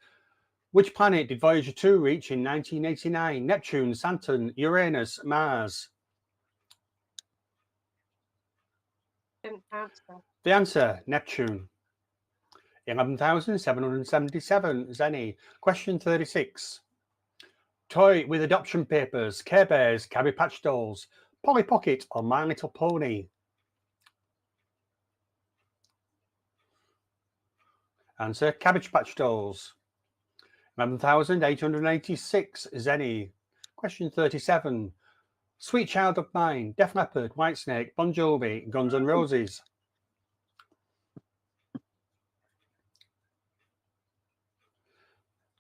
Which planet did Voyager 2 reach in 1989? Neptune, Saturn, Uranus, Mars? Didn't answer. The answer, Neptune. 11,777. Zenny. Question 36. Toy with adoption papers, Care Bears, Cabbage Patch Dolls, Polly Pocket, or My Little Pony? Answer, Cabbage Patch Dolls. 11,886. Zenny. Question 37. Sweet Child of Mine, Def Leppard, Whitesnake, Bon Jovi, Guns N' Roses?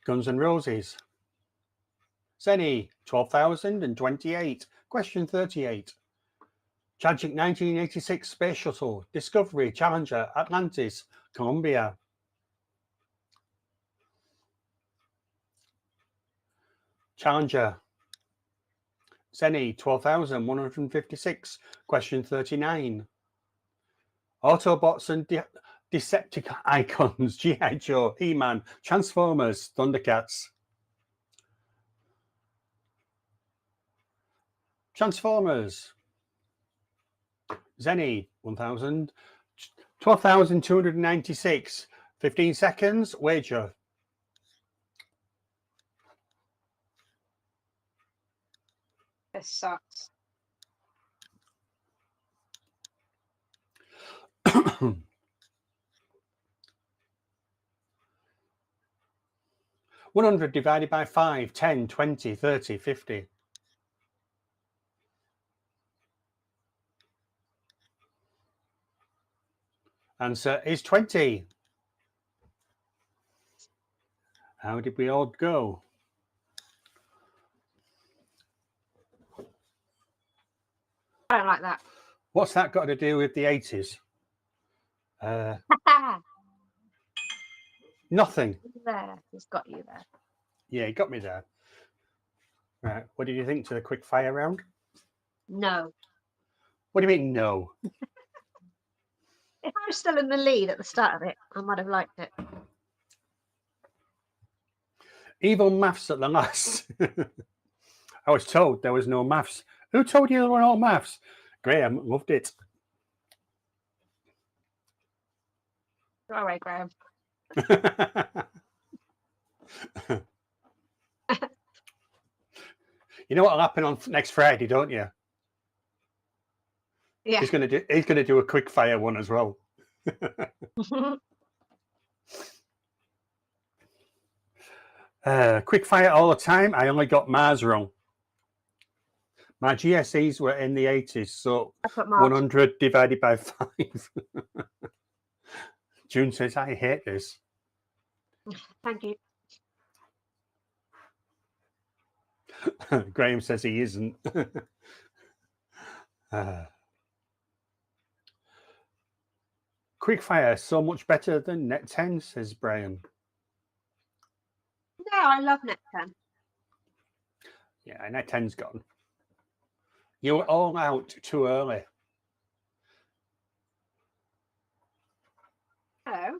Guns N' Roses. Zenny, 12,028. Question 38. Tragic 1986 Space Shuttle, Discovery, Challenger, Atlantis, Columbia? Challenger. Zenny, 12,156. Question 39. Autobots and Decepticon icons, G.I. Joe, He-Man, Transformers, Thundercats? Transformers. Zenny, 1,000. 12,296. 15 seconds. Wager. This sucks. $100 divided by 5, 10, 20, 30, 50. Answer is 20. How did we all go? I don't like that. What's that got to do with the 80s? Nothing. There, he's got you there. Yeah, he got me there. Right. What did you think to the quick fire round? No. What do you mean, no? If I was still in the lead at the start of it, I might have liked it. Evil maths at the last. I was told there was no maths. Who told you there were no maths? Graham loved it. Go away, Graham. You know what'll happen on next Friday, don't you? Yeah. He's gonna do a quick fire one as well. Quick fire all the time. I only got Mars wrong. My GSEs were in the 80s, so 100 divided by 5. June says, I hate this. Thank you. Graham says he isn't. Quick fire, so much better than Net 10, says Brian. No, I love Net 10. Yeah, Net 10's gone. You were all out too early. Oh.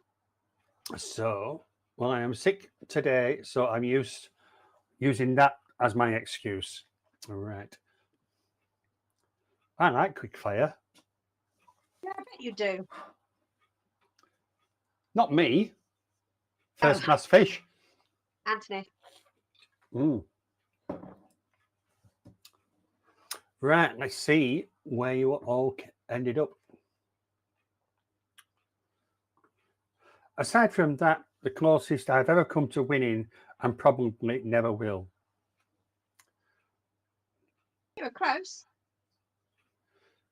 So, well, I am sick today, so I'm using that as my excuse. All right. I like quick fire. Yeah, I bet you do. Not me. First class fish. Anthony. Right, let's see where you all ended up. Aside from that, the closest I've ever come to winning, and probably never will. You were close.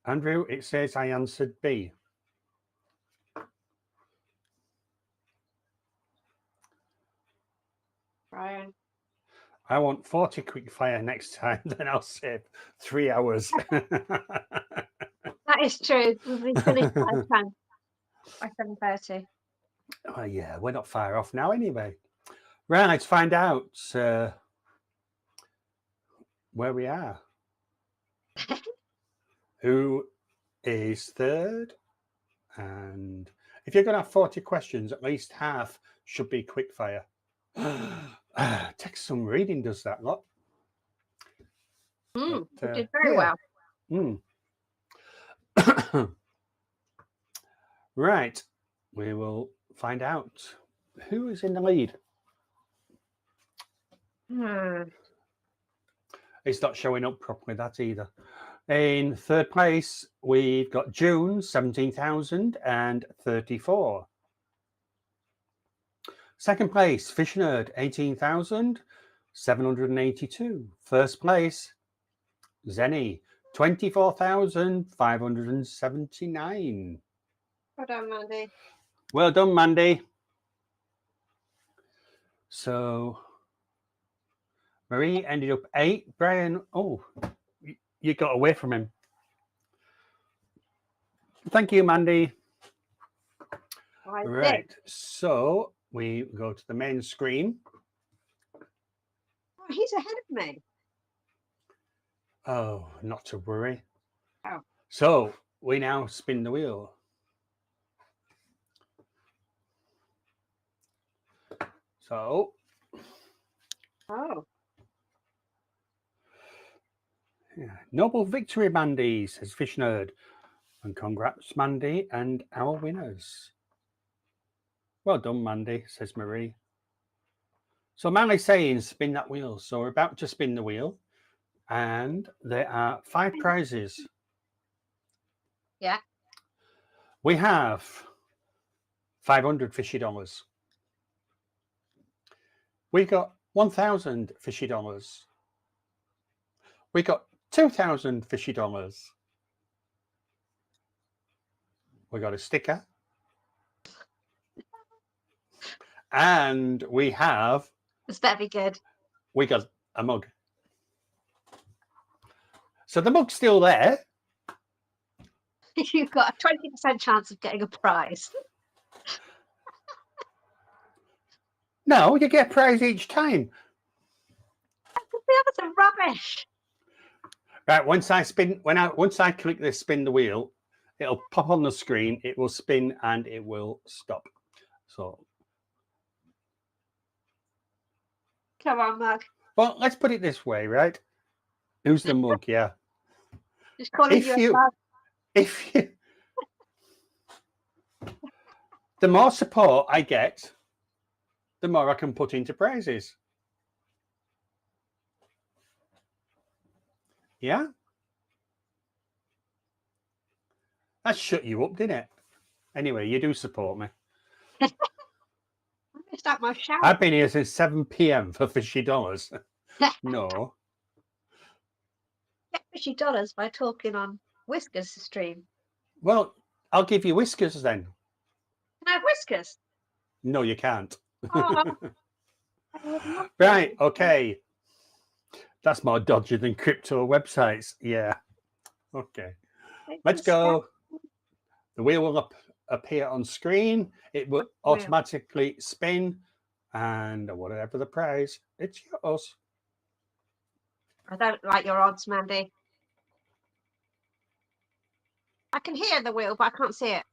Andrew, it says I answered B. Brian. I want 40 quick fire next time, then I'll save 3 hours. That is true. We'll be finished by 7:30. Oh, yeah, we're not far off now anyway. Right, let's find out where we are. Who is third? And if you're going to have 40 questions, at least half should be quick fire. Takes some reading, does that lot? You did very well. Right, we will find out who is in the lead. It's not showing up properly, that either. In third place, we've got June, 17,034. Second place, Fish Nerd, 18,782. First place, Zenny, 24,579. Well done, Mandy. Well done, Mandy. So, Marie ended up 8. Brian, oh, you got away from him. Thank you, Mandy. Right, so we go to the main screen. Oh, he's ahead of me. Oh, not to worry. Oh. So we now spin the wheel. So. Oh. Yeah. Noble victory, Mandy, says Fish Nerd. And congrats, Mandy, and our winners. Well done, Mandy, says Marie. So Manly's saying spin that wheel. So we're about to spin the wheel. And there are 5 prizes. Yeah. We have $500 fishy dollars. We got 1,000 fishy dollars. We got 2,000 fishy dollars. We got a sticker. And we have... This better be good. We got a mug. So the mug's still there. You've got a 20% chance of getting a prize. No, you get a prize each time. The others are rubbish. Right, once I click this spin the wheel, it'll pop on the screen, it will spin and it will stop. So Come on, mug. well, let's put it this way, right? Who's the mug? Yeah. Just calling you a mug. If you the more support I get, the more I can put into prizes. Yeah? That shut you up, didn't it? Anyway, you do support me. I missed out my shower. I've been here since 7 p.m. for fishy dollars. No. Get fishy dollars by talking on Whiskers stream. Well, I'll give you Whiskers then. Can I have Whiskers? No, you can't. Oh, Right, okay. That's more dodgy than crypto websites. Yeah. Okay. Let's go. The wheel will appear on screen. It will automatically spin. And whatever the prize, it's yours. I don't like your odds, Mandy. I can hear the wheel, but I can't see it.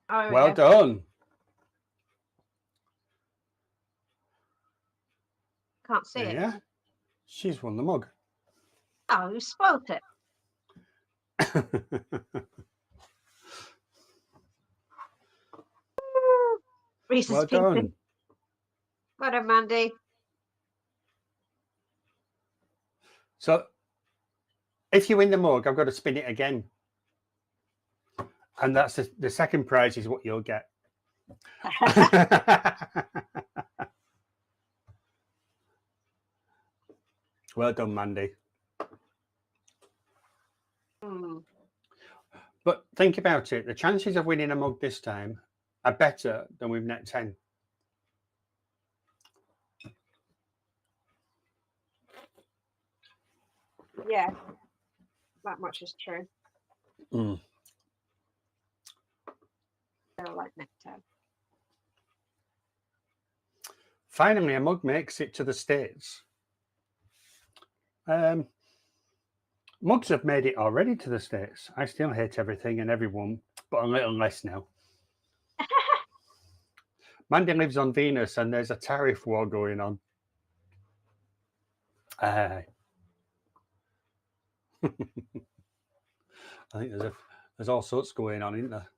Oh, Well done. Can't see it. Yeah. She's won the mug. Oh, you spoilt it. Reese's Well done. Well done, Mandy. So, if you win the mug, I've got to spin it again. And that's the second prize is what you'll get. Well done, Mandy. But think about it. The chances of winning a mug this time are better than with net 10. Yeah, that much is true. Mm. I don't like net 10. Finally, a mug makes it to the States. Mugs have made it already to the States. I still hate everything and everyone, but a little less now. Mandy lives on Venus and there's a tariff war going on. I think there's all sorts going on, isn't there?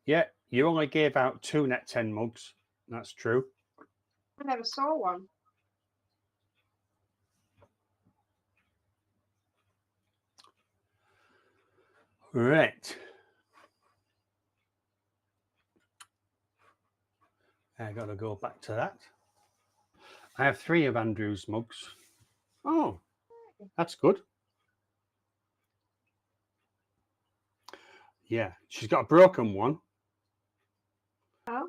Yeah, you only gave out 2 net 10 mugs. That's true. I never saw one. Right. I got to go back to that. I have 3 of Andrew's mugs. Oh, that's good. Yeah, she's got a broken one. Oh?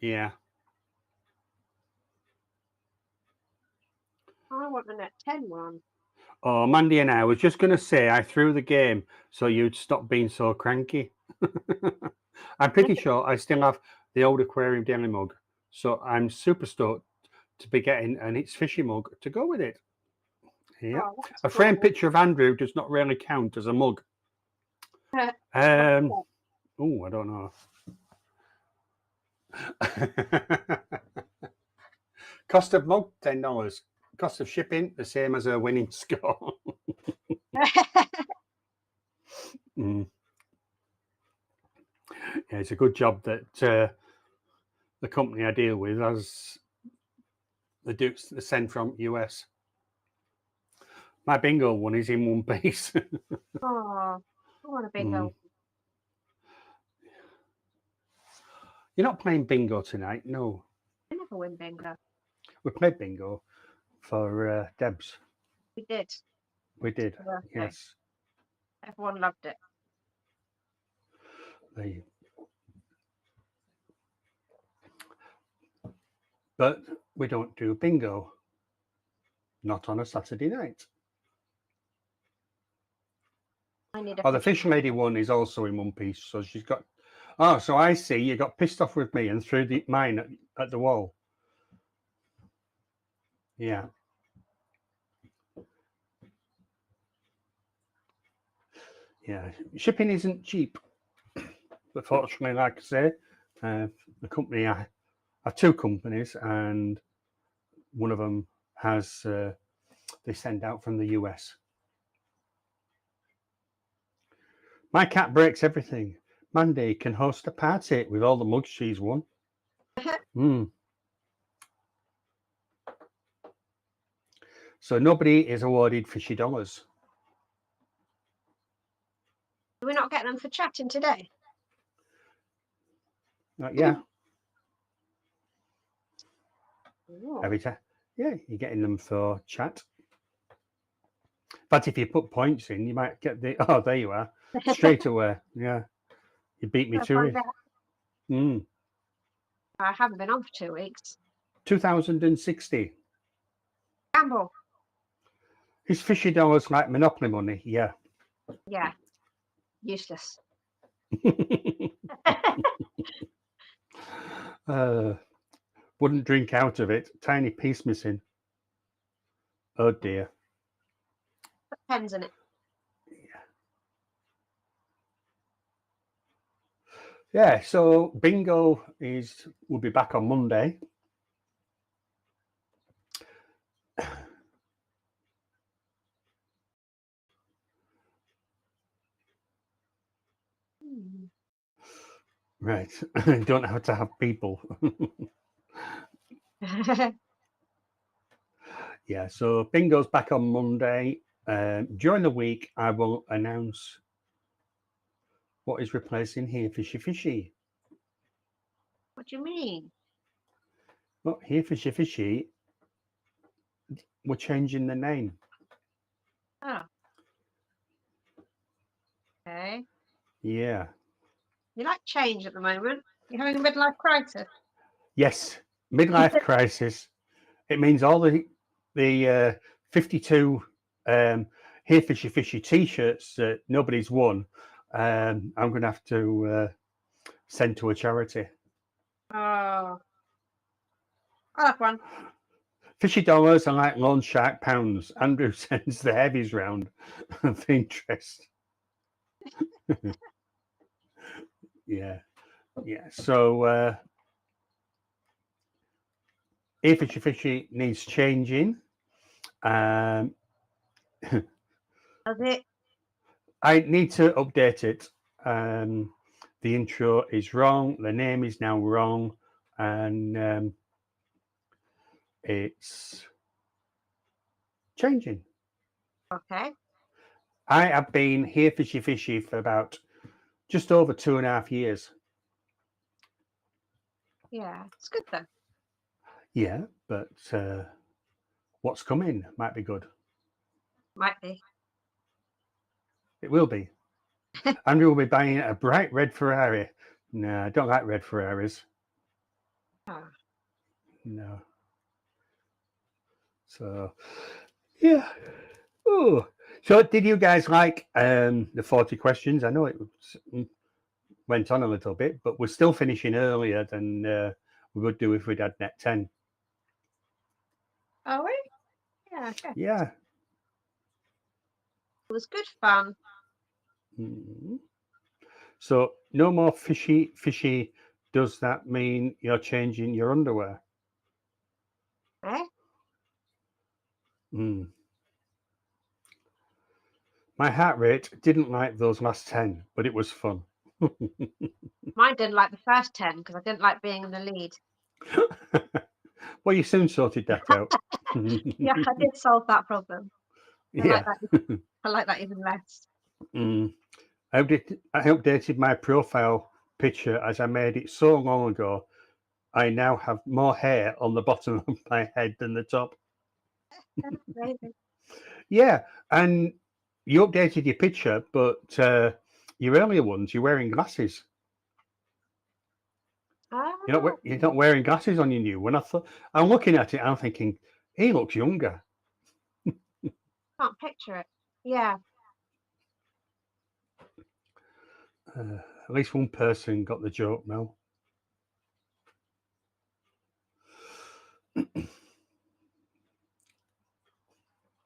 Yeah. I want the net 10 one. Oh, Mandy and I was just going to say I threw the game so you'd stop being so cranky. I'm pretty sure I still have the old Aquarium Daily mug. So I'm super stoked to be getting an It's Fishy mug to go with it. Yeah. Oh, A framed picture of Andrew does not really count as a mug. Oh, I don't know. Cost of mug, $10. Cost of shipping, the same as a winning score. Mm. Yeah, it's a good job that the company I deal with has the Dukes that send from US. My bingo one is in one piece. Oh, I want a bingo. You're not playing bingo tonight, no. I never win bingo. We played bingo for Debs. We did. We did, Birthday. yes. Everyone loved it. But we don't do bingo. Not on a Saturday night. I need a Oh, the fish lady one is also in one piece. So she's got... Oh, so I see you got pissed off with me and threw mine at the wall. Yeah. Yeah. Shipping isn't cheap. But fortunately, like I say, the company are two companies, and one of them has they send out from the US. My cat breaks everything. Mandy can host a party with all the mugs she's won. So nobody is awarded fishy dollars. Do we not get them for chatting today? Yeah. Ooh. Every time. Yeah, you're getting them for chat. But if you put points in, you might get the... Oh, there you are. Straight away. Yeah. You beat me to it. I haven't been on for 2 weeks. 2060. Gamble. Is fishy dollars like Monopoly money? Yeah. Yeah. Useless. Wouldn't drink out of it. Tiny piece missing. Oh dear. Put pens in it. Yeah, so bingo will be back on Monday. Right. Don't have to have people. Yeah, so bingo's back on Monday. During the week, I will announce what is replacing Here Fishy Fishy. What do you mean? Well, Here Fishy Fishy, we're changing the name. Oh. Okay. Yeah. You like change at the moment? You're having a midlife crisis? Yes, midlife crisis. It means all the 52 Here Fishy Fishy t-shirts that nobody's won, I'm going to have to send to a charity. Oh. I like one. Fishy dollars are like loan shark pounds. Andrew sends the heavies round of interest. Yeah. So Here Fishy Fishy needs changing. Does it? I need to update it. The intro is wrong. The name is now wrong, and it's changing. Okay. I have been Here Fishy Fishy for about just over 2.5 years. Yeah, it's good though. Yeah, but what's coming might be good. Might be. It will be. Andrew will be buying a bright red Ferrari. No, I don't like red Ferraris. Oh. No. So, yeah. Oh, so did you guys like the 40 questions? I know it went on a little bit, but we're still finishing earlier than we would do if we'd had net 10. Are we? Yeah, okay. Yeah. It was good fun. So no more fishy. Does that mean you're changing your underwear? Eh? My heart rate didn't like those last 10, but it was fun. Mine didn't like the first 10 because I didn't like being in the lead. Well, you soon sorted that out. Yeah, I did solve that problem. Yeah. I like that even less. I updated my profile picture as I made it so long ago. I now have more hair on the bottom of my head than the top. Amazing. Yeah, and you updated your picture, but your earlier ones, you're wearing glasses. Oh. You're not wearing glasses on your new one. I'm looking at it, I'm thinking, he looks younger. Can't picture it. Yeah. At least one person got the joke, Mel.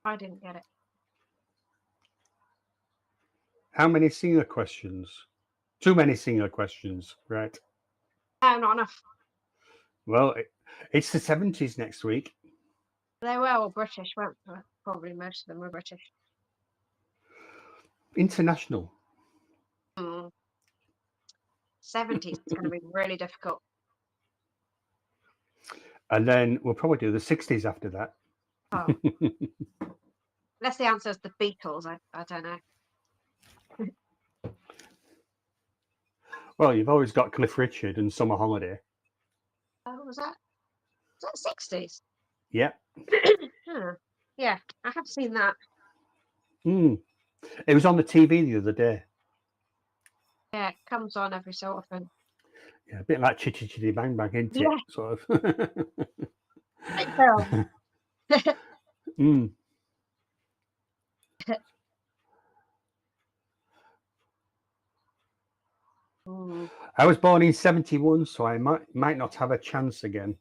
I didn't get it. How many singer questions? Too many singer questions, right? No, not enough. Well, it's the 70s next week. They were all British, weren't they? Probably most of them were British. International. 70s is going to be really difficult. And then we'll probably do the 60s after that. Oh. Unless the answer is the Beatles, I don't know. Well, you've always got Cliff Richard and Summer Holiday. Oh, was that 60s? Yeah. Yeah, I have seen that. It was on the TV the other day. Yeah, it comes on every so often. Yeah, a bit like Chitty Chitty Bang Bang, isn't Yeah. it? Sort of. Great film. I was born in 71, so I might not have a chance again.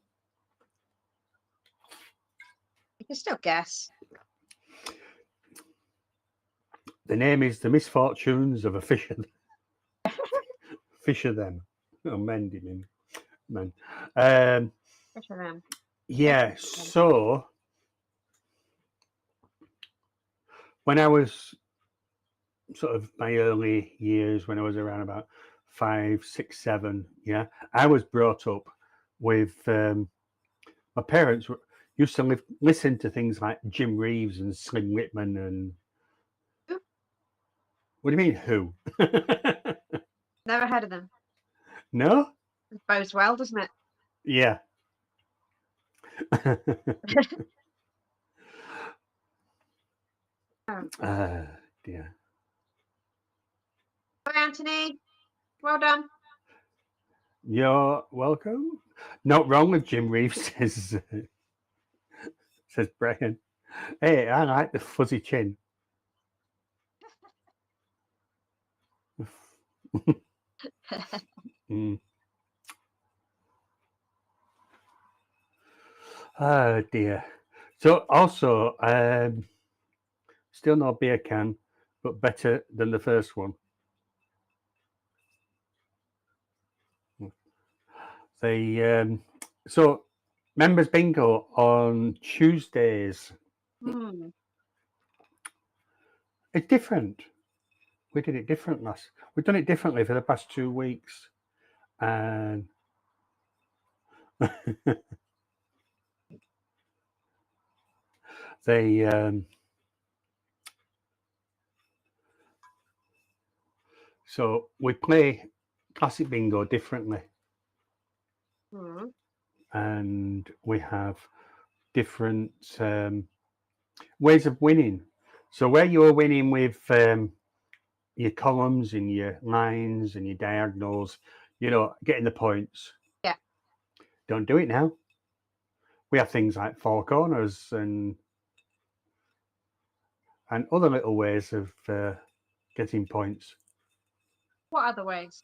You can still guess. The name is The Misfortunes of a Fisher. Fisher them. Oh, men. Fisher them. Yeah, so when I was sort of my early years, when I was around about 5, 6, 7, yeah, I was brought up with my parents used to listen to things like Jim Reeves and Slim Whitman and Who? What do you mean who? Never heard of them. No? It bodes well, doesn't it? Yeah. Dear. Hi, Anthony. Well done. You're welcome. Not wrong with Jim Reeves, says Brian. Hey, I like the fuzzy chin. Oh dear. So also, still no beer can, but better than the first one. So members bingo on Tuesdays. It's different. We did it different we've done it differently for the past 2 weeks, and so we play classic bingo differently, and we have different ways of winning. So where you are winning with your columns and your lines and your diagonals, getting the points. Yeah. Don't do it now. We have things like 4 corners and other little ways of getting points. What other ways?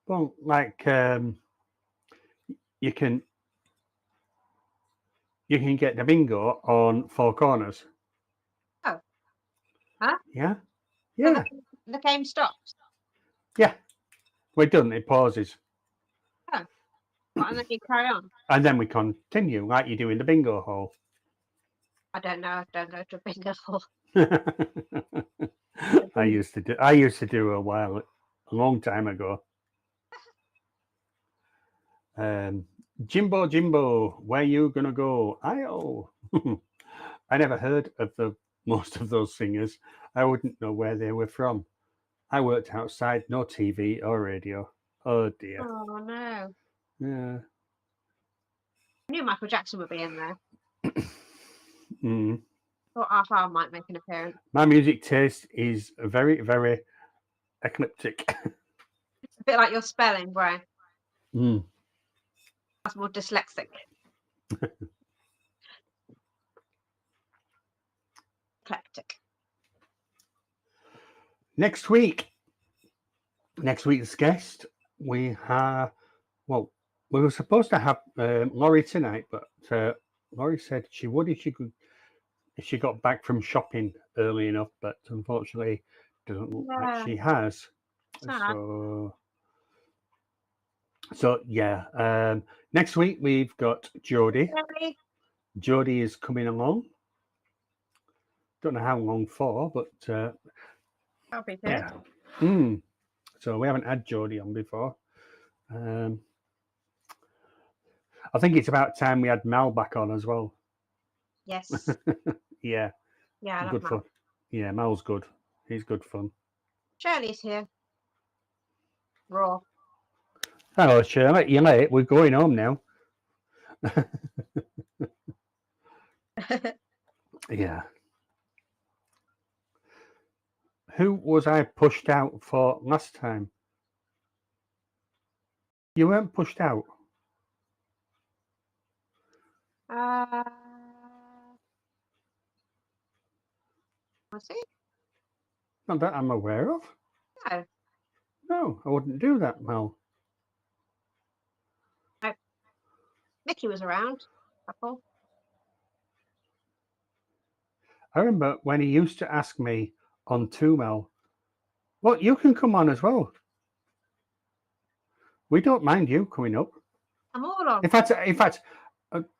Well, like you can get the bingo on 4 corners. Oh. Huh? Yeah. So the game stops. Yeah. We're done. It pauses. Oh. And then you carry on. And then we continue like you do in the bingo hall. I don't know. I don't go to a bingo hall. I used to do a long time ago. Jimbo, where you gonna go? I never heard of most of those singers. I wouldn't know where they were from. I worked outside, no TV or radio. Oh dear. Oh no. Yeah. I knew Michael Jackson would be in there. Mm. Thought Half Hour might make an appearance. My music taste is very, very eclectic. A bit like your spelling, Brian. Mm. That's more dyslexic. Eclectic. Next week's guest, we were supposed to have Laurie tonight, but Laurie said she would if she got back from shopping early enough, but unfortunately doesn't look like she has. So yeah, next week we've got Jodie. Jodie is coming along. Don't know how long for, but That'll be good. yeah. So we haven't had Jodie on before. I think it's about time we had Mel back on as well. Yes. Yeah. Yeah, I love Good Mel. fun. Yeah, Mel's good. He's good fun. Shirley's here. Raw. Hello, Shirley. You're late. We're going home now. Yeah. Who was I pushed out for last time? You weren't pushed out. Was it? Not that I'm aware of. No. No, I wouldn't do that, Mel. Mickey was around. Couple. I remember when he used to ask me on 2 Mel, well, you can come on as well. We don't mind you coming up. I'm all on. In fact,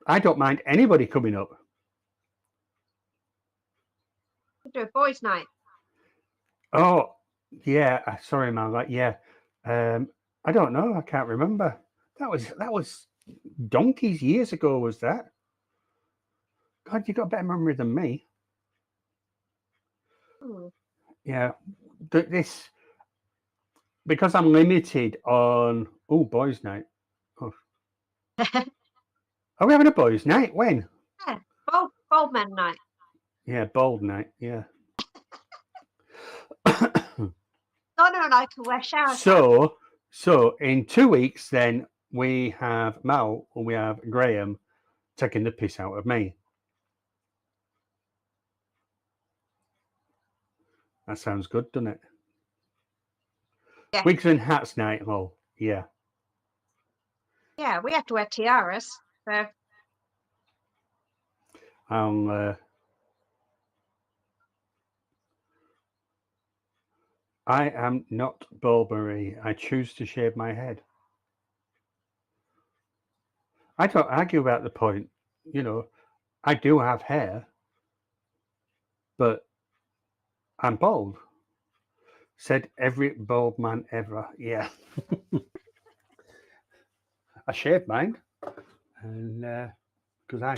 I don't mind anybody coming up. We'll do a boys' night. Oh, yeah. Sorry, Mel. Yeah. I don't know. I can't remember. That was donkeys years ago. Was that? God, you got a better memory than me. Yeah. This because I'm limited on boys' night. Oh. Are we having a boys' night? When? Yeah, bold men night. Yeah, bold night. Yeah. Donna and I can wear showers. So in 2 weeks, then we have Mal and we have Graham taking the piss out of me. That sounds good, doesn't it? Yeah. Wigs and hats night, Lol. Yeah. Yeah, we have to wear tiaras. So I am not Burberry. I choose to shave my head. I don't argue about the point. You know, I do have hair, but I'm bald. Said every bald man ever. Yeah. I shaved mine, and because I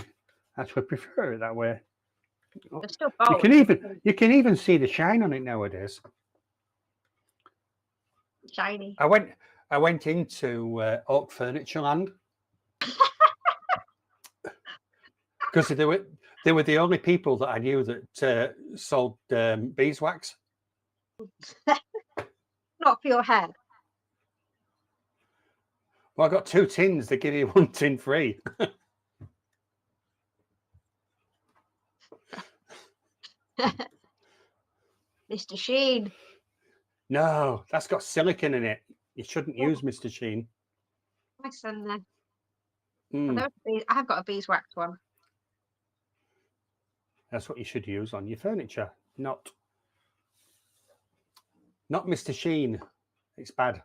actually prefer it that way. it's still bold. You can even see the shine on it nowadays. Shiny. I went into Oak Furniture Land because they were the only people that I knew that sold beeswax. Not for your hair. Well, I got 2 tins. They give you 1 tin free. Mr. Sheen. No, that's got silicone in it. You shouldn't use Mr. Sheen. Nice and then. Mm. I have got a beeswax one. That's what you should use on your furniture, not Mr. Sheen. It's bad.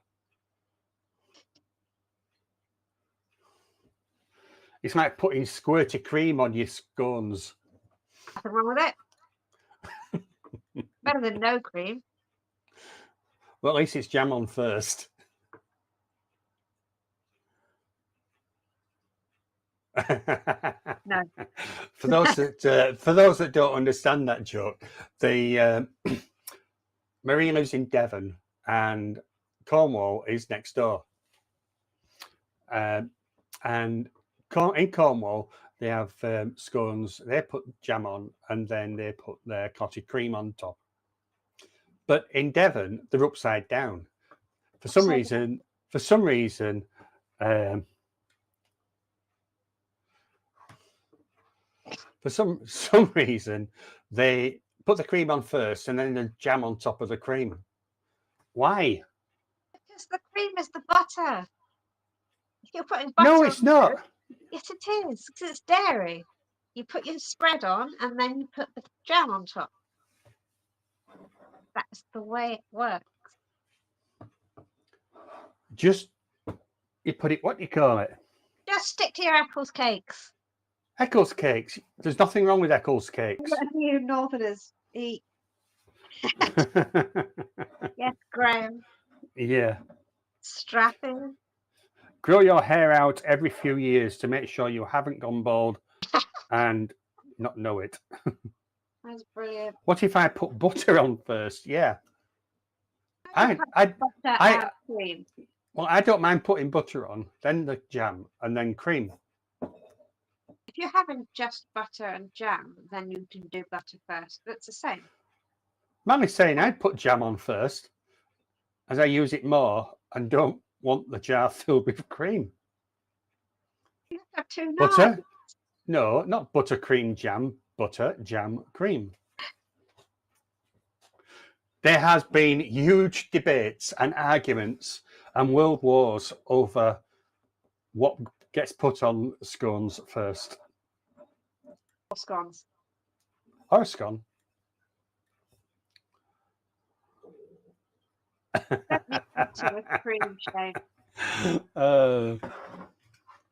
It's like putting squirty cream on your scones. Nothing wrong with it. Better than no cream. Well, at least it's jam on first. No. For those that don't understand that joke, the Marie lives in Devon and Cornwall is next door. And in Cornwall, they have scones. They put jam on, and then they put their clotted cream on top. But in Devon, they're upside down. For some reason, they put the cream on first, and then the jam on top of the cream. Why? Because the cream is the butter. If you're putting butter No, it's not. Yes, it is. Because it's dairy. You put your spread on, and then you put the jam on top. That's the way it works. Just you put it. What do you call it? Just stick to your Eccles cakes. Eccles cakes. There's nothing wrong with Eccles cakes. What do you Northerners eat? Yes, Graham. Yeah. Strapping. Grow your hair out every few years to make sure you haven't gone bald and not know it. That's brilliant. What if I put butter on first? Yeah. Butter and cream. Well, I don't mind putting butter on, then the jam, and then cream. If you're having just butter and jam, then you can do butter first. That's the same. Man is saying I'd put jam on first, as I use it more and don't want the jar filled with cream. You have two Butter? knives. No, not butter, cream, jam. Butter, jam, cream. There has been huge debates and arguments and world wars over what gets put on scones first. Or scones. Or a scone. Don't make butter with cream, Shane.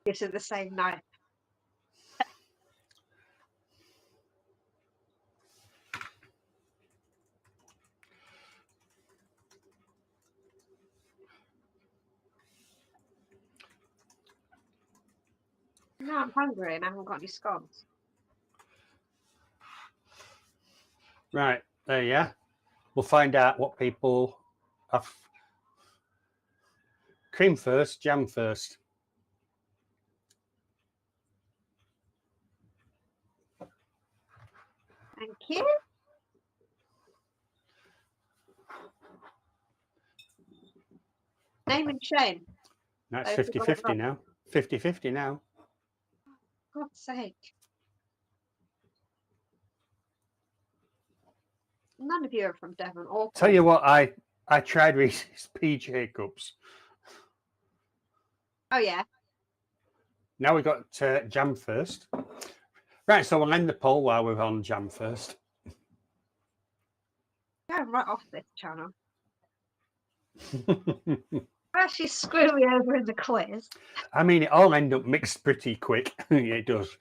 Using the same knife. No, I'm hungry and I haven't got any scones. Right, there you are. We'll find out what people have. Cream first, jam first. Thank you. Name and shame. That's Those who got it 50-50 wrong. now. 50-50 now. God's sake. None of you are from Devon. Or Tell you what, I tried Reese's PJ cups. Oh, yeah. Now we got jam first. Right, so we'll end the poll while we're on jam first. Go right off this channel. Actually screw me over in the quiz. I mean, it all end up mixed pretty quick. It does.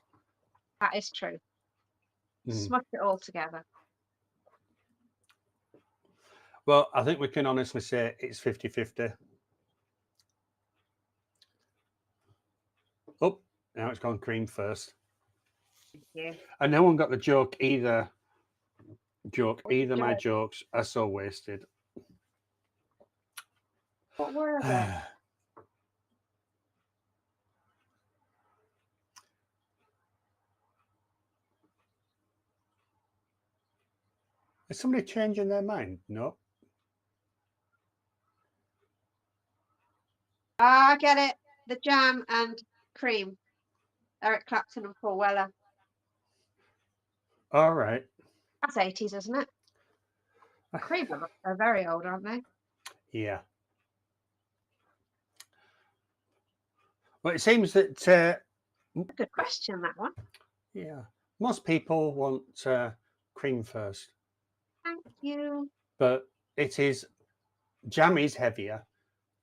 That is true. Smush it all together. Well, I think we can honestly say it's 50-50. Oh, now it's gone cream first. Thank you. And no one got the joke either. Either my jokes are so wasted. What were they? Is somebody changing their mind? No. I get it. The jam and cream. Eric Clapton and Paul Weller. All right. That's 80s, isn't it? Cream are very old, aren't they? Yeah. Well, it seems that Good question, that one. yeah, most people want cream first. Thank you. But jam is heavier,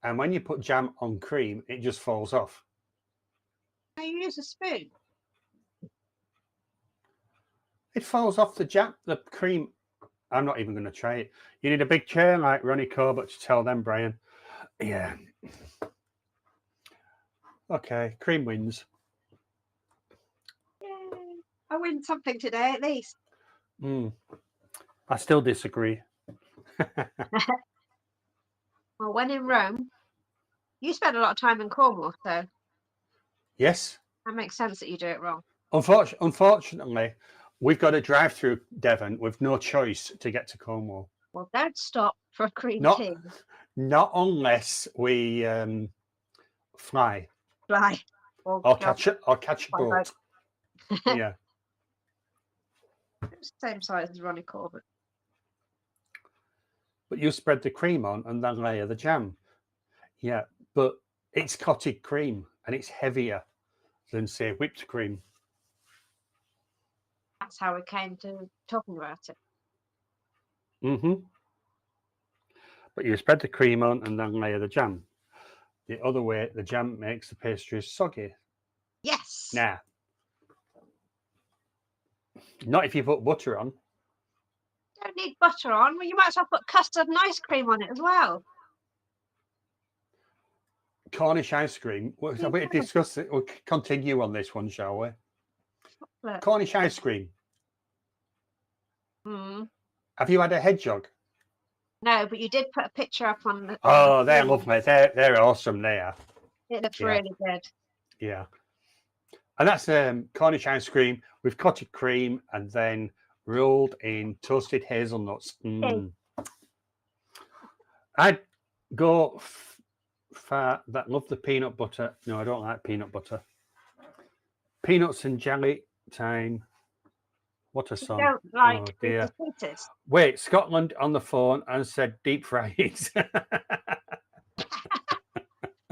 and when you put jam on cream, it just falls off. Can you use a spoon? It falls off the cream. I'm not even going to try it. You need a big chair like Ronnie Corbett to tell them, Brian. Yeah. Okay, cream wins. Yay. I win something today at least. I still disagree. Well, when in Rome, you spend a lot of time in Cornwall, so Yes. that makes sense that you do it wrong. Unfortunately, we've got to drive through Devon with no choice to get to Cornwall. Well, don't stop for a green tea. Not unless we fly. Fly. Or catch a boat. Yeah. It's the same size as Ronnie Corbett. But you spread the cream on and then layer the jam. Yeah, but it's clotted cream and it's heavier than, say, whipped cream. That's how we came to talking about it. But you spread the cream on and then layer the jam. The other way, the jam makes the pastries soggy. Yes. Nah. Not if you put butter on. Don't need butter on. Well, you might as well put custard and ice cream on it as well. Cornish ice cream. We'll discuss it. We'll continue on this one, shall we? Look. Cornish ice cream. Have you had a hedgehog? No, but you did put a picture up on the. Oh, they're lovely. They're awesome. They are. It looks really good. Yeah. And that's Cornish ice cream with clotted cream and then rolled in toasted hazelnuts. I'd go for that. Love the peanut butter. No, I don't like peanut butter. Peanuts and jelly time. What a song. You don't like oh, dear. Discus. Wait, Scotland on the phone and said deep fry it.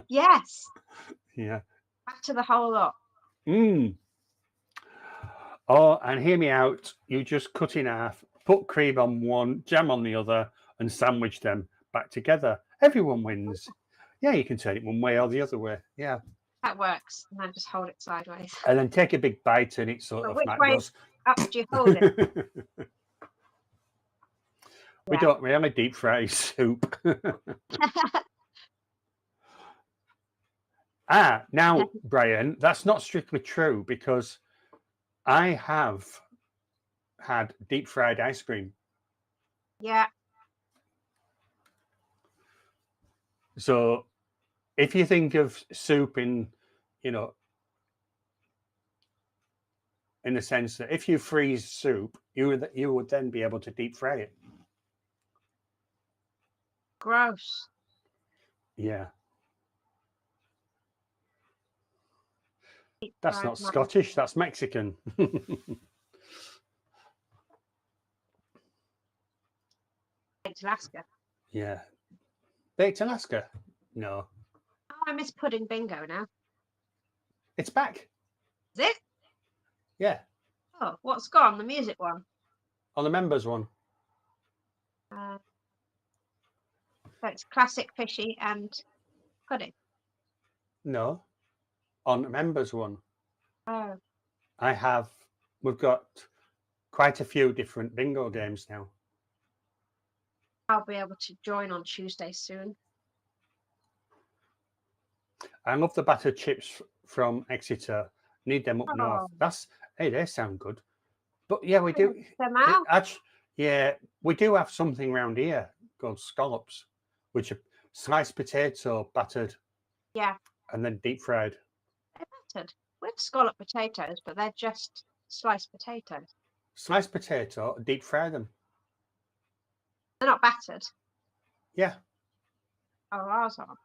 Yes. Yeah. Back to the whole lot. Oh, and hear me out. You just cut in half, put cream on one, jam on the other, and sandwich them back together. Everyone wins. Yeah, you can turn it one way or the other way. Yeah. That works. And then just hold it sideways. And then take a big bite and it sort of which way goes. Up do you hold it? We don't really deep fry soup. Now, Brian, that's not strictly true because I have had deep fried ice cream. Yeah. So if you think of soup in the sense that if you freeze soup, you would then be able to deep fry it. Gross. Yeah. That's not Scottish, that's Mexican. Baked Alaska. Yeah. Baked Alaska? No. Oh, I miss pudding bingo now. It's back. Is it? Yeah. Oh, what's gone? The music one? On the members one. So it's classic fishy and pudding. No. On the members one. Oh. We've got quite a few different bingo games now. I'll be able to join on Tuesday soon. I love the battered chips from Exeter. Need them up north. They sound good. But yeah, we do. Yeah, we do have something around here called scallops, which are sliced potato battered. Yeah. And then deep fried. They're battered. We have scallop potatoes, but they're just sliced potatoes. Sliced potato, deep fry them. They're not battered. Yeah. Oh, ours are.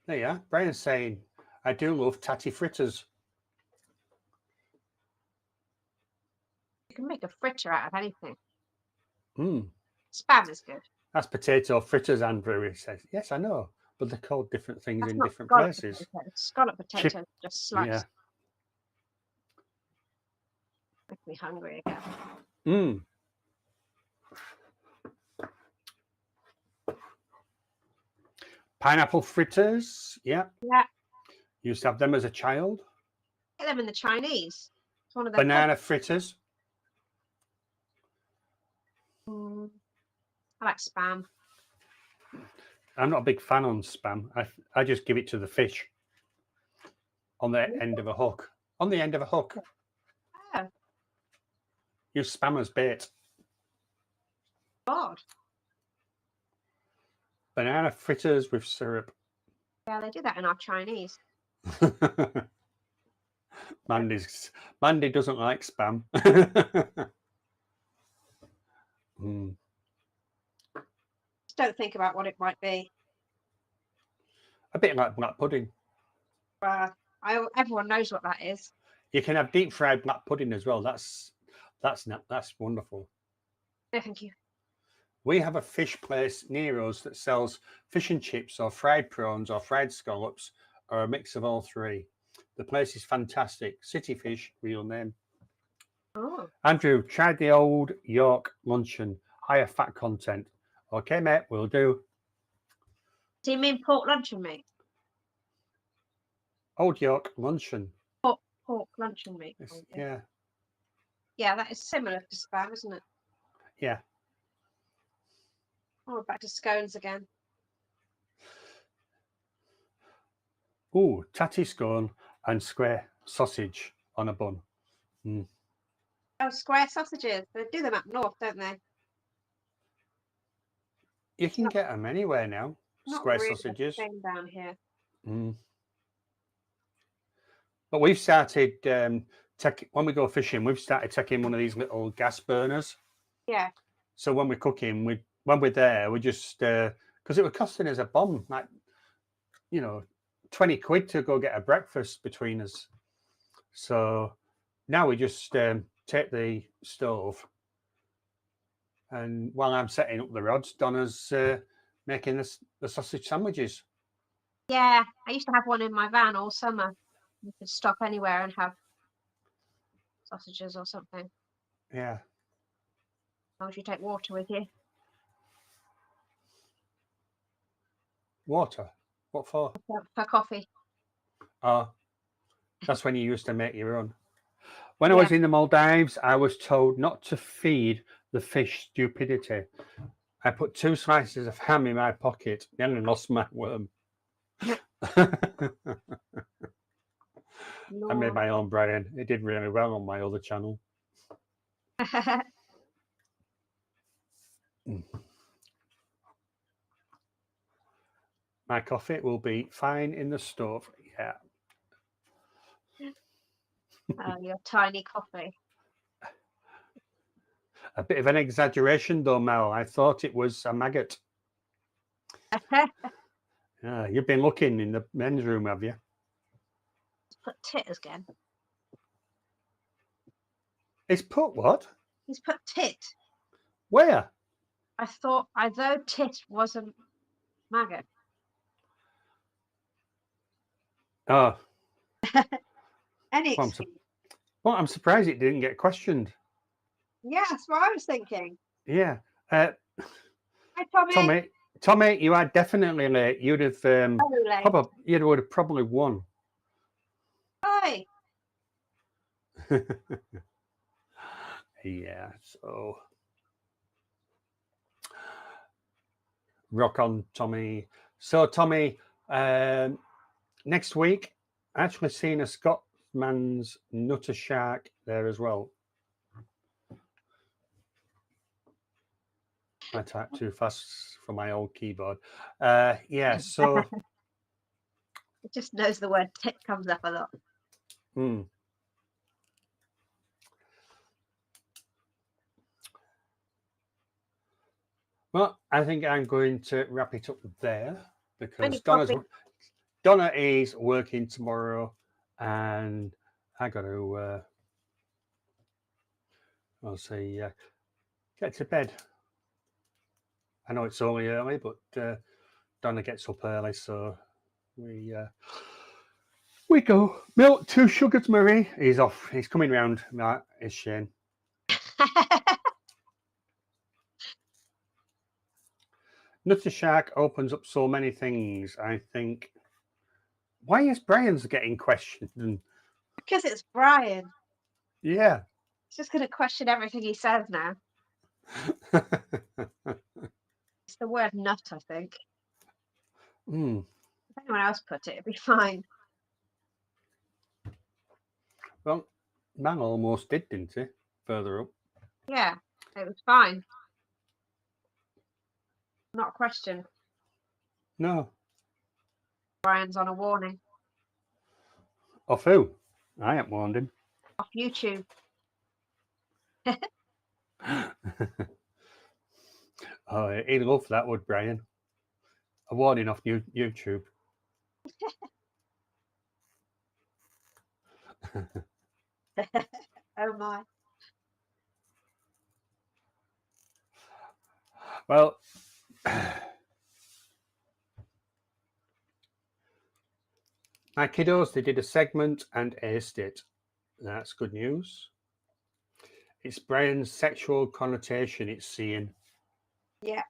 There you are. Brian's saying, I do love tatty fritters. You can make a fritter out of anything. Spam is good. That's potato fritters, Andrew says. Yes, I know. But they're called different things in different places. Scallop potatoes just sliced. Yeah. Make me hungry again. Pineapple fritters. Yeah. Yeah. Used to have them as a child. Get them in the Chinese. It's one of the Banana fritters. I like Spam. I'm not a big fan on Spam. I just give it to the fish on the end of a hook. On the end of a hook. Oh, Use Spam as bait. God. Banana fritters with syrup. Yeah, they do that in our Chinese. Mandy doesn't like Spam. Just don't think about what it might be. A bit like black pudding. Everyone knows what that is. You can have deep fried black pudding as well. That's wonderful. No, thank you. We have a fish place near us that sells fish and chips or fried prawns or fried scallops or a mix of all three. The place is fantastic. City Fish, real name. Oh. Andrew, tried the Old York luncheon. Higher fat content. Okay, mate, we'll do. Do you mean pork luncheon meat? Old York luncheon. Pork luncheon meat. Yeah. Yeah, that is similar to Spam, isn't it? Yeah. Oh, we're back to scones again. Ooh, tatty scone and square sausage on a bun. Oh, square sausages. They do them up north, don't they? You can get them anywhere now. Square really sausages. Thing down here. But we've started when we go fishing, we've started taking one of these little gas burners. Yeah. So when we're cooking, when we're there, we just because it was costing us a bomb, like 20 quid to go get a breakfast between us. So now we just take the stove, and while I'm setting up the rods, Donna's making the sausage sandwiches. Yeah, I used to have one in my van all summer. You could stop anywhere and have sausages or something. Yeah. As long as you take water with you. Water? What for? For coffee. Oh, that's when you used to make your own. When I was in the Maldives, I was told not to feed the fish stupidity. I put 2 slices of ham in my pocket, then I lost my worm. I made my own Brian. It did really well on my other channel. My coffee will be fine in the stove. Yeah. Oh, your tiny coffee. A bit of an exaggeration though, Mel. I thought it was a maggot. Yeah, you've been looking in the men's room, have you? Put tit again. It's put what? He's put tit. Where? I thought, although tit was a maggot. Oh. Any well, I'm surprised it didn't get questioned. Yeah, that's what I was thinking. Yeah. Hi, Tommy. Tommy, you are definitely late. You'd have probably won. Hi. Yeah. So rock on, Tommy. So Tommy, next week, I actually seen a Scotsman's Nutter Shark there as well. I typed too fast for my old keyboard. Yeah, so It just knows the word tit comes up a lot. Well, I think I'm going to wrap it up there because Donna is working tomorrow, and I got to I'll say get to bed. I know it's only early, but Donna gets up early, so we go. Milk 2 sugars, Marie. He's off. He's coming round. It's Shane. Nutter Shark opens up so many things. I think. Why is Brian's getting questioned? Because it's Brian. Yeah. He's just going to question everything he says now. It's the word nut, I think. Mm. If anyone else put it, it'd be fine. Well, man almost did, didn't he? Further up. Yeah, it was fine. Not a question. No. Brian's on a warning. Off who? I haven't warned him. Off YouTube. Oh, he'd love that, would Brian? A warning off YouTube. Oh my. Well, my kiddos, they did a segment and aced it. That's good news. It's Brian's sexual connotation it's seeing. Yeah.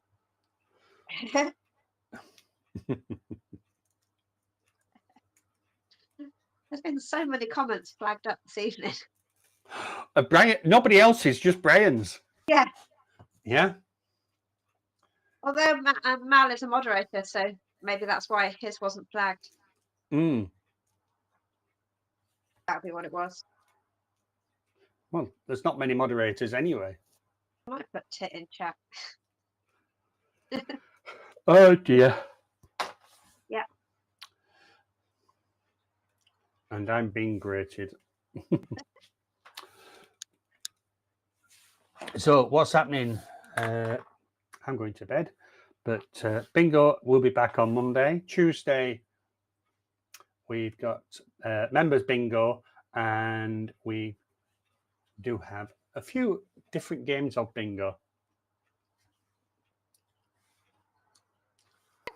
There's been so many comments flagged up this evening. Brian, nobody else's, just Brian's. Yeah. Yeah. Although Mal is a moderator, so maybe that's why his wasn't flagged. Mm. That would be what it was. Well, there's not many moderators anyway. I might put tit in chat. Oh dear. Yeah. And I'm being grated. So what's happening? I'm going to bed, but bingo will be back on Monday. Tuesday, we've got members bingo, and we do have a few different games of bingo.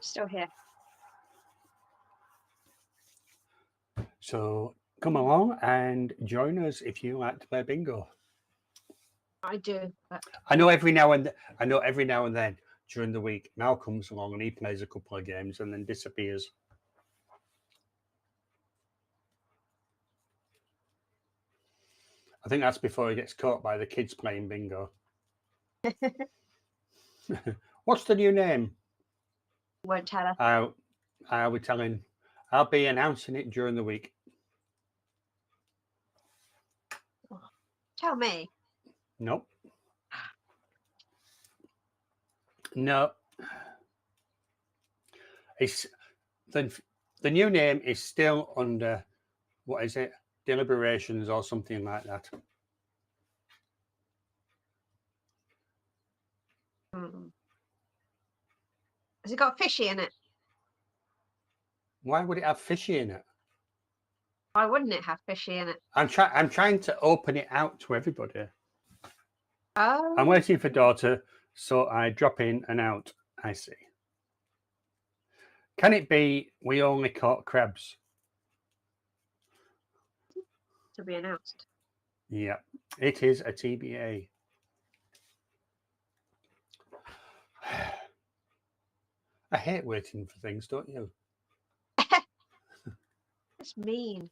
Still here. So come along and join us if you like to play bingo. I do. But... I know every now and then during the week, Mal comes along and he plays a couple of games and then disappears. I think that's before he gets caught by the kids playing bingo. What's the new name? Won't tell her. I'll be telling. I'll be announcing it during the week. Tell me. Nope. No. It's the new name is still under, what is it? Deliberations or something like that. Has it got fishy in it? Why would it have fishy in it? Why wouldn't it have fishy in it? I'm trying to open it out to everybody. Oh. I'm waiting for daughter, so I drop in and out. I see. Can it be we only caught crabs? To be announced. Yeah, it is a TBA. I hate waiting for things, don't you? That's mean.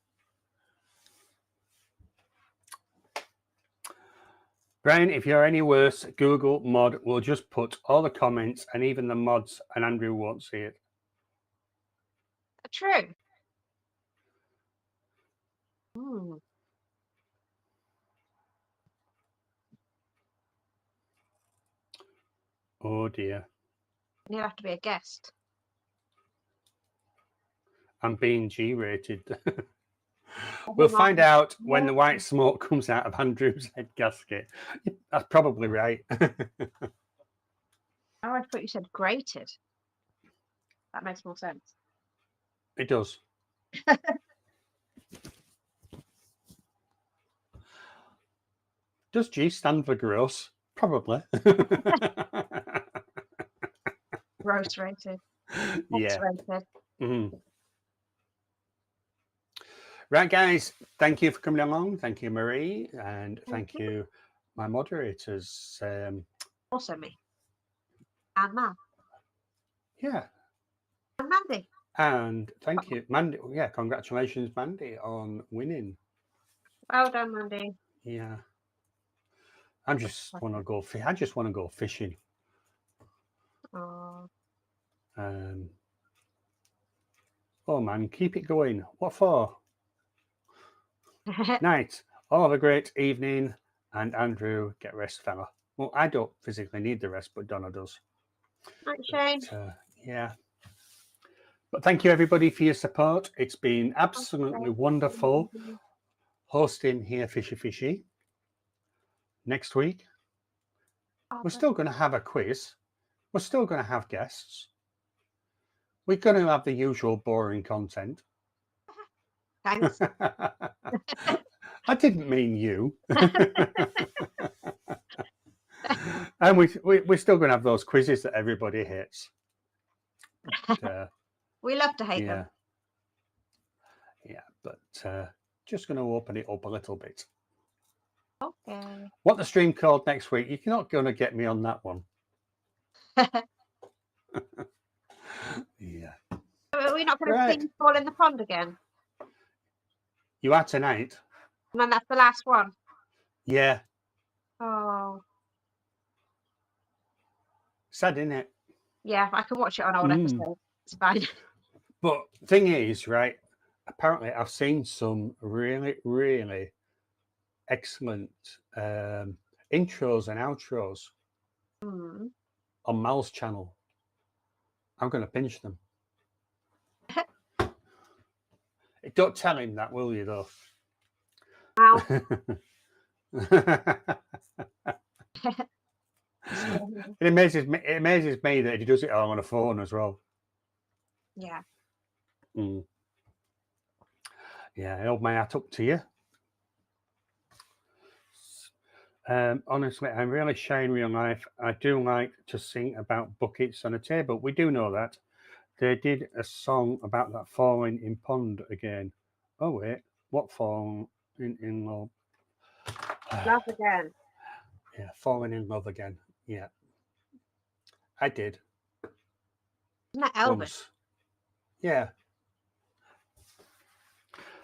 Brian, if you're any worse, Google mod will just put all the comments and even the mods, and Andrew won't see it. True. Ooh. Oh dear. You'll have to be a guest. I'm being G-rated. We'll find out when the white smoke comes out of Andrew's head gasket. That's probably right. Oh, I thought you said grated. That makes more sense. It does. Does G stand for gross? Probably. Gross rated. Yeah. Rated. Mm. Right, guys. Thank you for coming along. Thank you, Marie. And thank you, my moderators. Also me. And Mal. Yeah. And Mandy. And thank you, Mandy. Yeah, congratulations, Mandy, on winning. Well done, Mandy. Yeah. I just want to go. I just want to go fishing. Oh. Oh man, keep it going. What for? Night. Oh, have a great evening. And Andrew, get rest, fella. Well, I don't physically need the rest, but Donna does. Night, Shane. But, yeah. But thank you everybody for your support. It's been absolutely wonderful hosting here, Fishy Fishy. Next week, we're still going to have a quiz. We're still going to have guests. We're going to have the usual boring content. Thanks. I didn't mean you. And we're still going to have those quizzes that everybody hates. But, we love to hate them. Yeah, but just going to open it up a little bit. Okay. What the stream called next week? You're not going to get me on that one. Yeah. Are we not going to see Fall in the Pond again? You are tonight. And then that's the last one. Yeah. Oh. Sad, isn't it? Yeah, I can watch it on old episodes. It's fine. But thing is, right, apparently I've seen some really, really excellent intros and outros on Mal's channel. I'm going to pinch them. Don't tell him that, will you, though? Wow. It amazes me that he does it all on a phone as well. Yeah. Yeah, I hold my hat up to you. Honestly, I'm really shy in real life. I do like to sing about buckets on a table. We do know that. They did a song about that falling in pond again. Oh, wait. What falling in love? Love again. Yeah, falling in love again. Yeah. I did. Isn't that Elvis? Once. Yeah.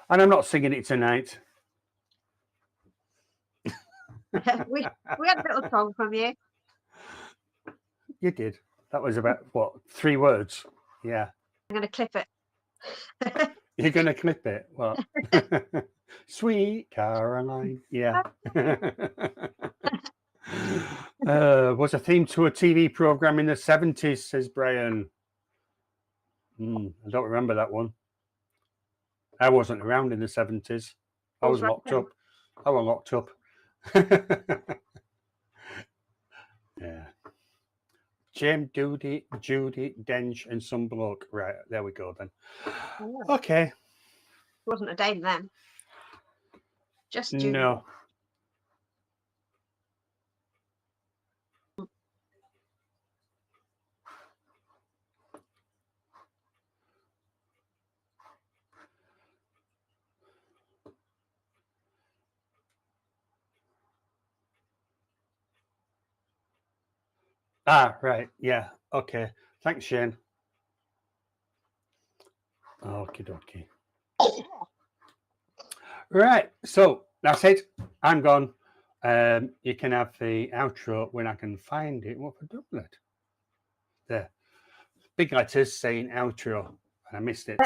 And I'm not singing it tonight. we had a little song from you. You did. That was about, what, 3 words? Yeah. I'm going to clip it. You're going to clip it? What? Sweet Caroline. Yeah. Was a theme to a TV program in the 70s, says Brian. I don't remember that one. I wasn't around in the 70s. I was locked up. I was locked up. Yeah. Jim, Judy, Dench, and some bloke. Right, there we go then. Oh. Okay. It wasn't a dame then. Just Judy. No. Ah, right. Yeah. Okay. Thanks, Shane. Okie dokie. Right. So that's it. I'm gone. You can have the outro when I can find it. What for doublet? There. Big letters saying outro. And I missed it.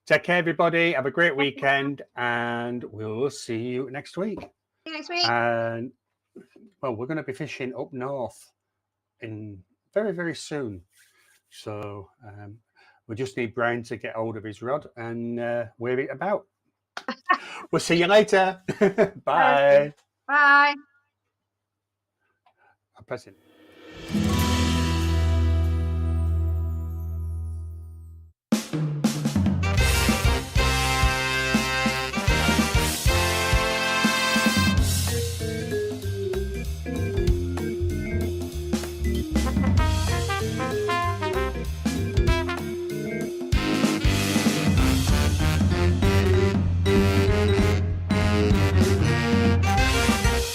Take care, everybody. Have a great weekend. And we'll see you next week. See you next week. And well, we're going to be fishing up north in very, very soon. So we just need Brian to get hold of his rod and wave it about. We'll see you later. Bye. Bye. I'm pressing.